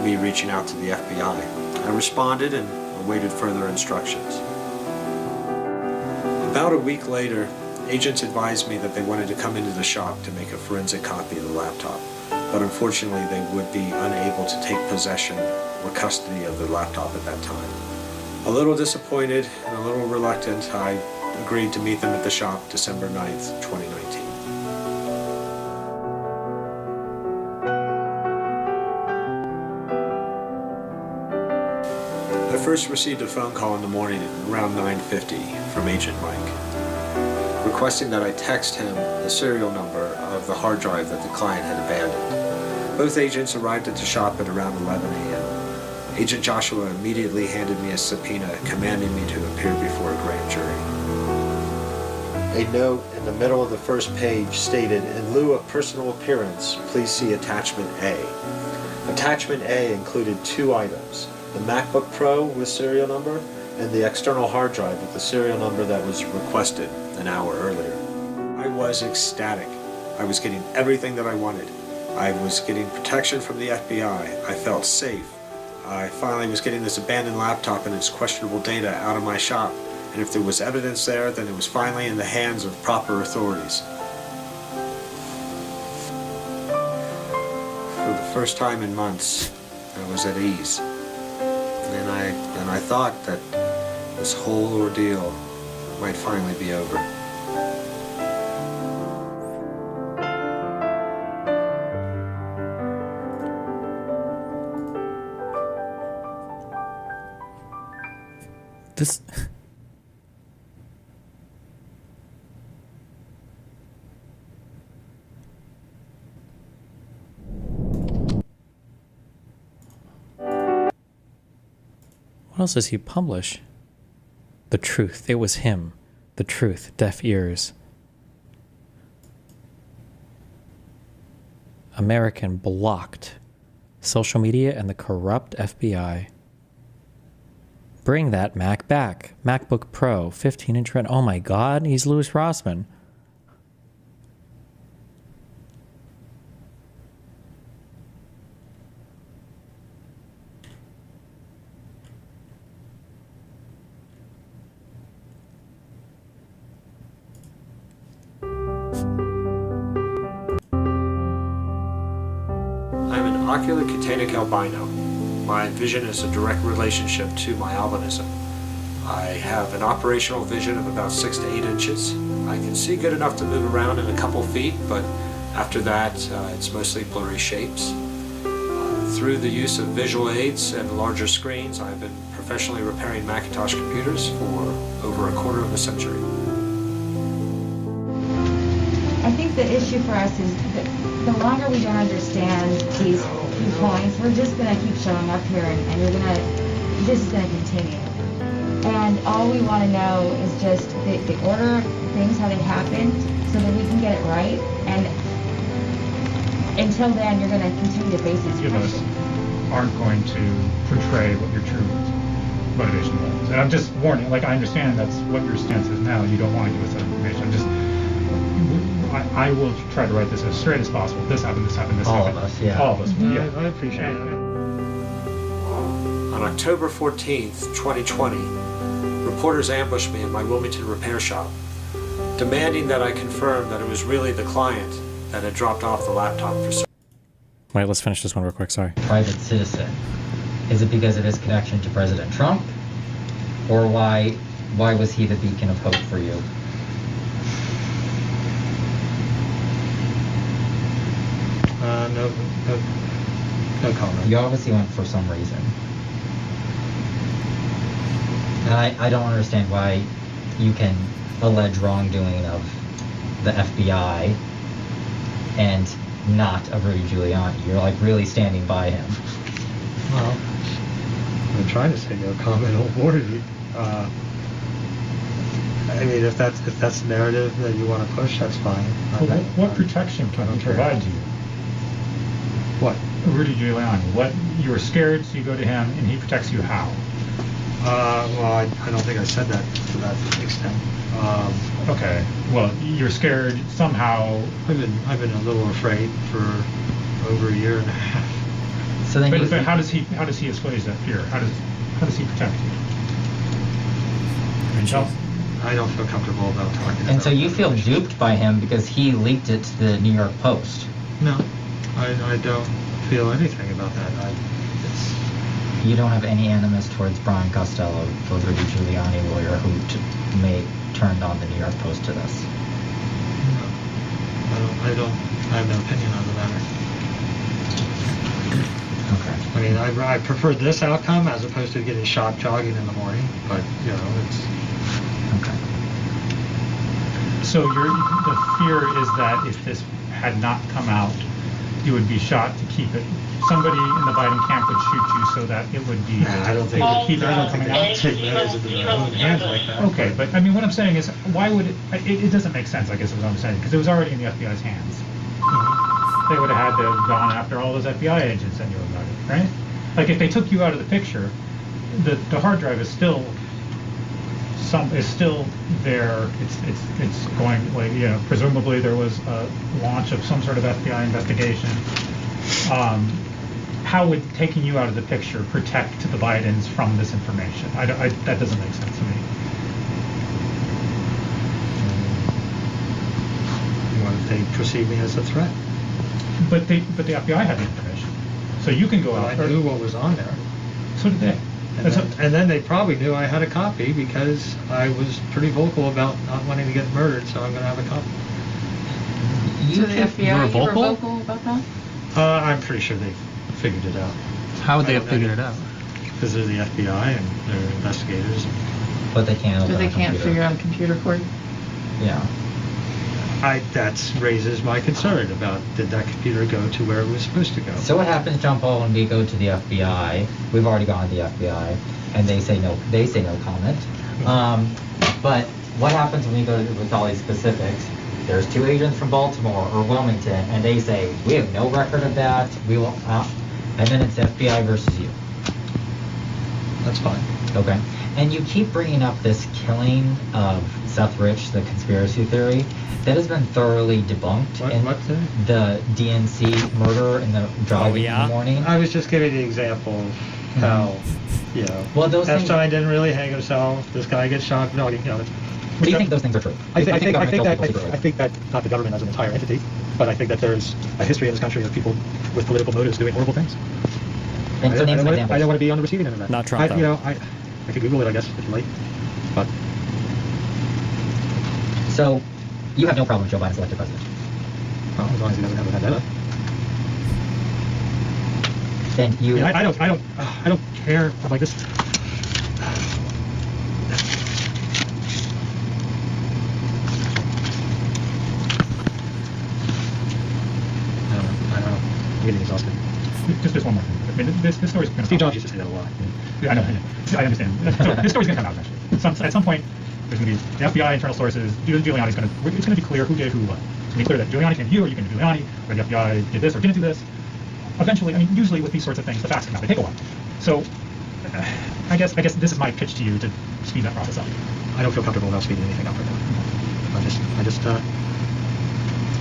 me reaching out to the FBI. I responded and awaited further instructions. About a week later, agents advised me that they wanted to come into the shop to make a forensic copy of the laptop, but unfortunately they would be unable to take possession or custody of the laptop at that time. A little disappointed and a little reluctant, I agreed to meet them at the shop December 9th, 2019. I first received a phone call in the morning at around 9:50 from Agent Mike, requesting that I text him the serial number of the hard drive that the client had abandoned. Both agents arrived at the shop at around 11 a.m. Agent Joshua immediately handed me a subpoena commanding me to appear before a grand jury. A note in the middle of the first page stated, "In lieu of personal appearance, please see Attachment A." Attachment A included two items: the MacBook Pro with serial number and the external hard drive with the serial number that was requested an hour earlier. I was ecstatic. I was getting everything that I wanted. I was getting protection from the FBI. I felt safe. I finally was getting this abandoned laptop and its questionable data out of my shop. And if there was evidence there, then it was finally in the hands of proper authorities. For the first time in months, I was at ease. And I thought that this whole ordeal might finally be over. This... What else does he publish? The truth. It was him. The truth. Deaf ears. American blocked. Social media and the corrupt FBI. Bring that Mac back. MacBook Pro, 15-inch red. Oh my God, he's Louis Rossmann. ocular cutaneous albino. My vision is a direct relationship to my albinism. I have an operational vision of about 6 to 8 inches. I can see good enough to move around in a couple feet, but after that, it's mostly blurry shapes. Through the use of visual aids and larger screens, I've been professionally repairing Macintosh computers for over a quarter of a century. I think the issue for us is that the longer we don't understand these points, we're just going to keep showing up here and this is going to continue. And all we want to know is just the order of things, how they happened, so that we can get it right. And until then, you're going to continue to face these questions. Aren't going to portray what your true motivation was. And I'm just warning, like, I understand that's what your stance is now. You don't want to give us that information. I will try to write this as straight as possible. This happened, this happened, this happened. All of us, yeah. All of us, yeah. I appreciate it. On October 14th, 2020, reporters ambushed me in my Wilmington repair shop, demanding that I confirm that it was really the client that had dropped off the laptop for service. Wait, let's finish this one real quick. Sorry. Private citizen. Is it because of his connection to President Trump? Or why was he the beacon of hope for you? No comment. You obviously went for some reason. And I don't understand why you can allege wrongdoing of the FBI and not of Rudy Giuliani. You're like really standing by him. Well, I'm trying to say no comment on board of you. I mean, if that's the narrative that you want to push, that's fine. Well, what protection can he provide you? What? Rudy Giuliani. What? You were scared, so you go to him, and he protects you how? Well, I don't think I said that to that extent. Okay. Well, you're scared somehow. I've been a little afraid for over a year and a half. So then, but how does he assuage that fear? How does he protect you? I don't feel comfortable about talking about. And so you feel duped by him because he leaked it to the New York Post. No, I don't feel anything about that. You don't have any animus towards Brian Costello, the Rudy Giuliani lawyer who turned on the New York Post to this. No, I have no opinion on the matter. Okay. I mean, I prefer this outcome as opposed to getting shot jogging in the morning, but, you know, it's... Okay. So the fear is that if this had not come out, you would be shot to keep it. Somebody in the Biden camp would shoot you so that it would be. I don't think they would keep it from coming out. Take matters into their own hands like that. Okay, but I mean, what I'm saying is, why would it doesn't make sense, I guess is what I'm saying, because it was already in the FBI's hands. Mm-hmm. They would have had to have gone after all those FBI agents and knew about it, right? Like if they took you out of the picture, the hard drive is still there. It's going, like, you know, presumably there was a launch of some sort of FBI investigation. How would taking you out of the picture protect the Bidens from this information? That doesn't make sense to me. They perceive me as a threat. But the FBI had the information, so you can go out. I knew what was on there. So did they. And then they probably knew I had a copy because I was pretty vocal about not wanting to get murdered, so I'm going to have a copy. So the FBI, you were vocal about that? I'm pretty sure they figured it out. How would they have figured it out? Because they're the FBI and they're investigators. But they can't. But they can't figure out a computer cord. Yeah. That raises my concern about, did that computer go to where it was supposed to go? So what happens, John Paul, when we go to the FBI? We've already gone to the FBI, and they say no. They say no comment. But what happens when we go with all these specifics? There's 2 agents from Baltimore or Wilmington, and they say we have no record of that. We will, and then it's FBI versus you. That's fine. Okay. And you keep bringing up this killing of Seth Rich, the conspiracy theory. That has been thoroughly debunked. What thing? The DNC murder in the drive in the morning. I was just giving the example of how, you know, well, those Epstein didn't really hang himself. This guy gets shot. No, you know, Do you think those things are true? I think the government kills people secretly? that not the government as an entire entity, but I think that there's a history in this country of people with political motives doing horrible things. And so name some examples. I don't want to be on the receiving end of that. Not Trump, though. You know, I could Google it, I guess, if you like. But So, you have no problem with Joe Biden's elected president? well, as long as he doesn't have a vendetta. Then you... I don't care. I'm like this. I don't know. I'm getting exhausted. Just one more thing. I mean, this story's going to Steve Jobs used to say that a lot. Yeah, I know. I understand. So this story's going to come out eventually. At some point, there's going to be the FBI internal sources. Giuliani's going to. It's going to be clear who did who what. It's going to be clear that Giuliani came to you, or you came to Giuliani, or the FBI did this or didn't do this. Eventually, I mean, usually with these sorts of things, the facts come out. They take a while. So, I guess this is my pitch to you to speed that process up. I don't feel comfortable about speeding anything up right now. I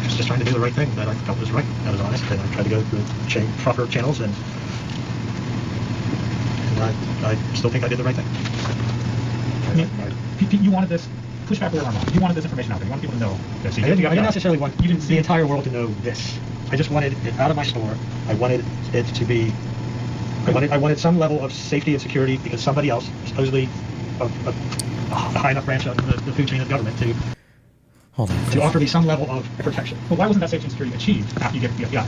was just trying to do the right thing that I felt was right. I was honest, and I tried to go through proper channels, and I still think I did the right thing. I mean, you wanted this. Push back where I'm wrong. You wanted this information out there. You wanted people to know this. I didn't necessarily want the entire world to know this. I just wanted it out of my store. I wanted it to be. I wanted some level of safety and security because somebody else, supposedly a high enough branch of the food chain of government, to offer me some level of protection. But why wasn't that safety and security achieved after you gave it to the FBI?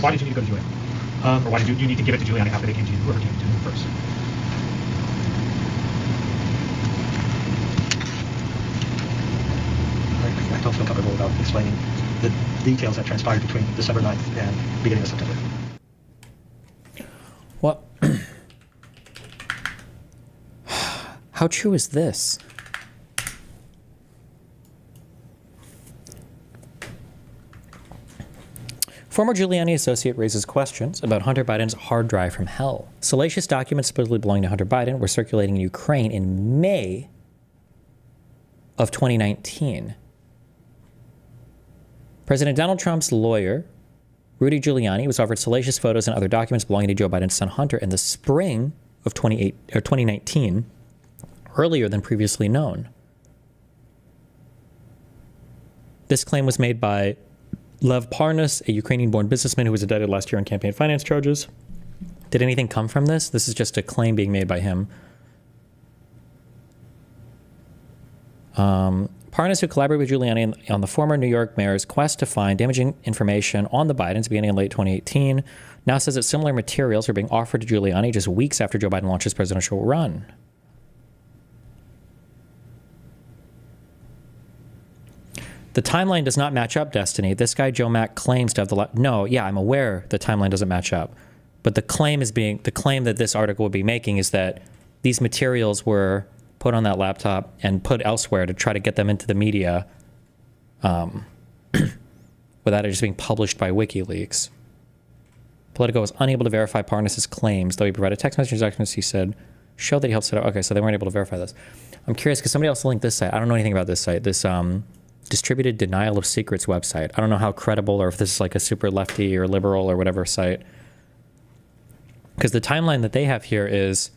Why did you need to go to Giuliani? Or why did you need to give it to Giuliani after they came to you? Whoever came to you first? I don't feel comfortable about explaining the details that transpired between December 9th and beginning of September. What? How true is this? Former Giuliani associate raises questions about Hunter Biden's hard drive from hell. Salacious documents supposedly belonging to Hunter Biden were circulating in Ukraine in May of 2019. President Donald Trump's lawyer, Rudy Giuliani, was offered salacious photos and other documents belonging to Joe Biden's son Hunter in the spring of 2019, earlier than previously known. This claim was made by Lev Parnas, a Ukrainian-born businessman who was indicted last year on campaign finance charges. Did anything come from this? This is just a claim being made by him. Parnas, who collaborated with Giuliani on the former New York mayor's quest to find damaging information on the Bidens beginning in late 2018, now says that similar materials are being offered to Giuliani just weeks after Joe Biden launched his presidential run. The timeline does not match up, Destiny. This guy, Joe Mack, claims to have the... No, yeah, I'm aware the timeline doesn't match up. But the claim that this article would be making is that these materials were put on that laptop and put elsewhere to try to get them into the media without it just being published by WikiLeaks. Politico was unable to verify Parnas' claims, though he provided text message documents he said show that he helped set up... Okay, so they weren't able to verify this. I'm curious because somebody else linked this site. I don't know anything about this site. This distributed denial of secrets website. I don't know how credible or if this is like a super lefty or liberal or whatever site. Because the timeline that they have here is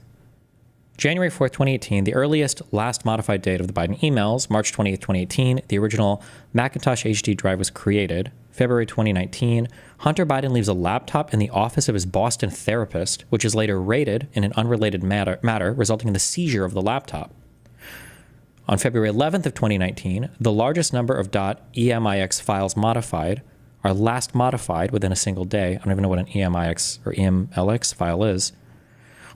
January 4th, 2018, the earliest last modified date of the Biden emails, March 20th, 2018, the original Macintosh HD drive was created. February 2019, Hunter Biden leaves a laptop in the office of his Boston therapist, which is later raided in an unrelated matter, resulting in the seizure of the laptop. On February 11th of 2019, the largest number of .emix files modified are last modified within a single day. I don't even know what an EMIX or EMLX file is.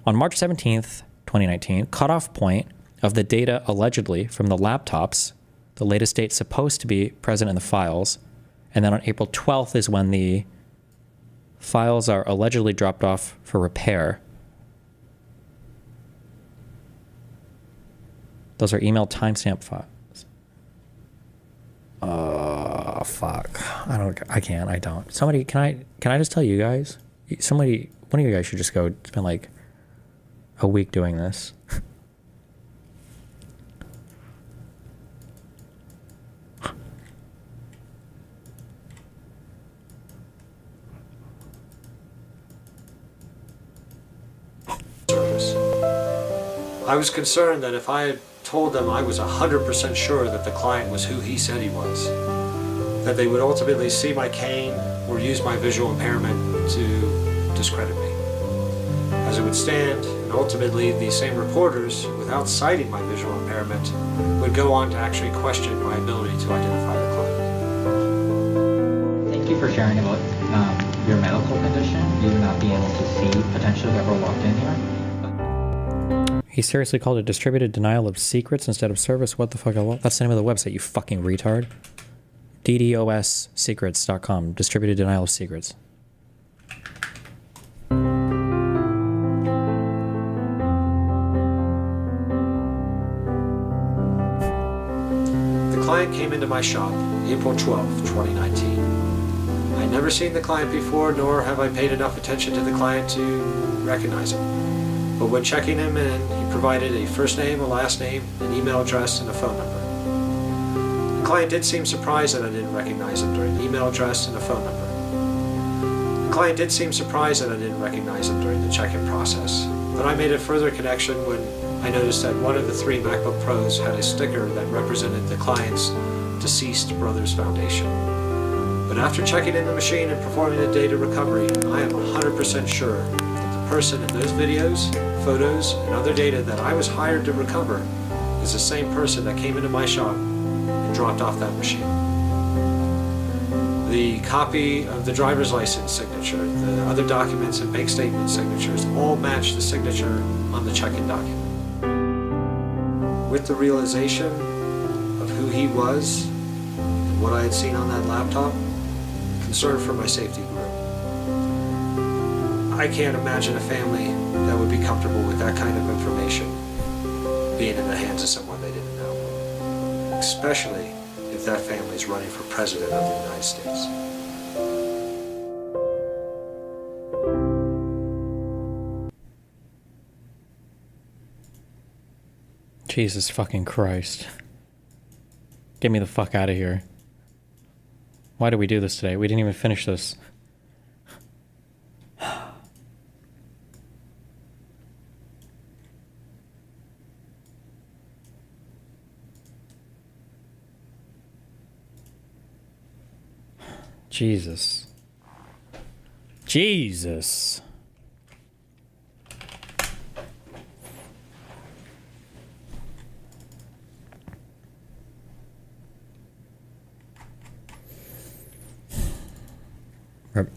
On March 17th, 2019, cutoff point of the data allegedly from the laptops, the latest date supposed to be present in the files. And then on April 12th is when the files are allegedly dropped off for repair. Those are email timestamp files. Fuck. I don't. Somebody, can I just tell you guys? One of you guys should just go spend like a week doing this. I was concerned that if I had told them I was 100% sure that the client was who he said he was, that they would ultimately see my cane or use my visual impairment to discredit me. As it would stand, and ultimately these same reporters, without citing my visual impairment, would go on to actually question my ability to identify the client. Thank you for sharing about your medical condition, you not being able to see potentially whoever walked in here. He seriously called it distributed denial of secrets instead of service. What the fuck? That's the name of the website, you fucking retard. DDoSsecrets.com. Distributed denial of secrets. The client came into my shop April 12, 2019. I'd never seen the client before, nor have I paid enough attention to the client to recognize him. But when checking him in, he provided a first name, a last name, an email address, and a phone number. The client did seem surprised that I didn't recognize him during the email address and the phone number. The client did seem surprised that I didn't recognize him during the check-in process, but I made a further connection when I noticed that one of the 3 MacBook Pros had a sticker that represented the client's deceased brother's foundation. But after checking in the machine and performing a data recovery, I am 100% sure that the person in those videos, photos, and other data that I was hired to recover is the same person that came into my shop and dropped off that machine. The copy of the driver's license signature, the other documents and bank statement signatures all match the signature on the check-in document. With the realization of who he was and what I had seen on that laptop, concern for my safety grew. I can't imagine a family that would be comfortable with that kind of information being in the hands of someone they didn't know, especially if that family is running for president of the United States. Jesus fucking Christ. Get me the fuck out of here. Why did we do this today? We didn't even finish this. Jesus. Jesus. Rep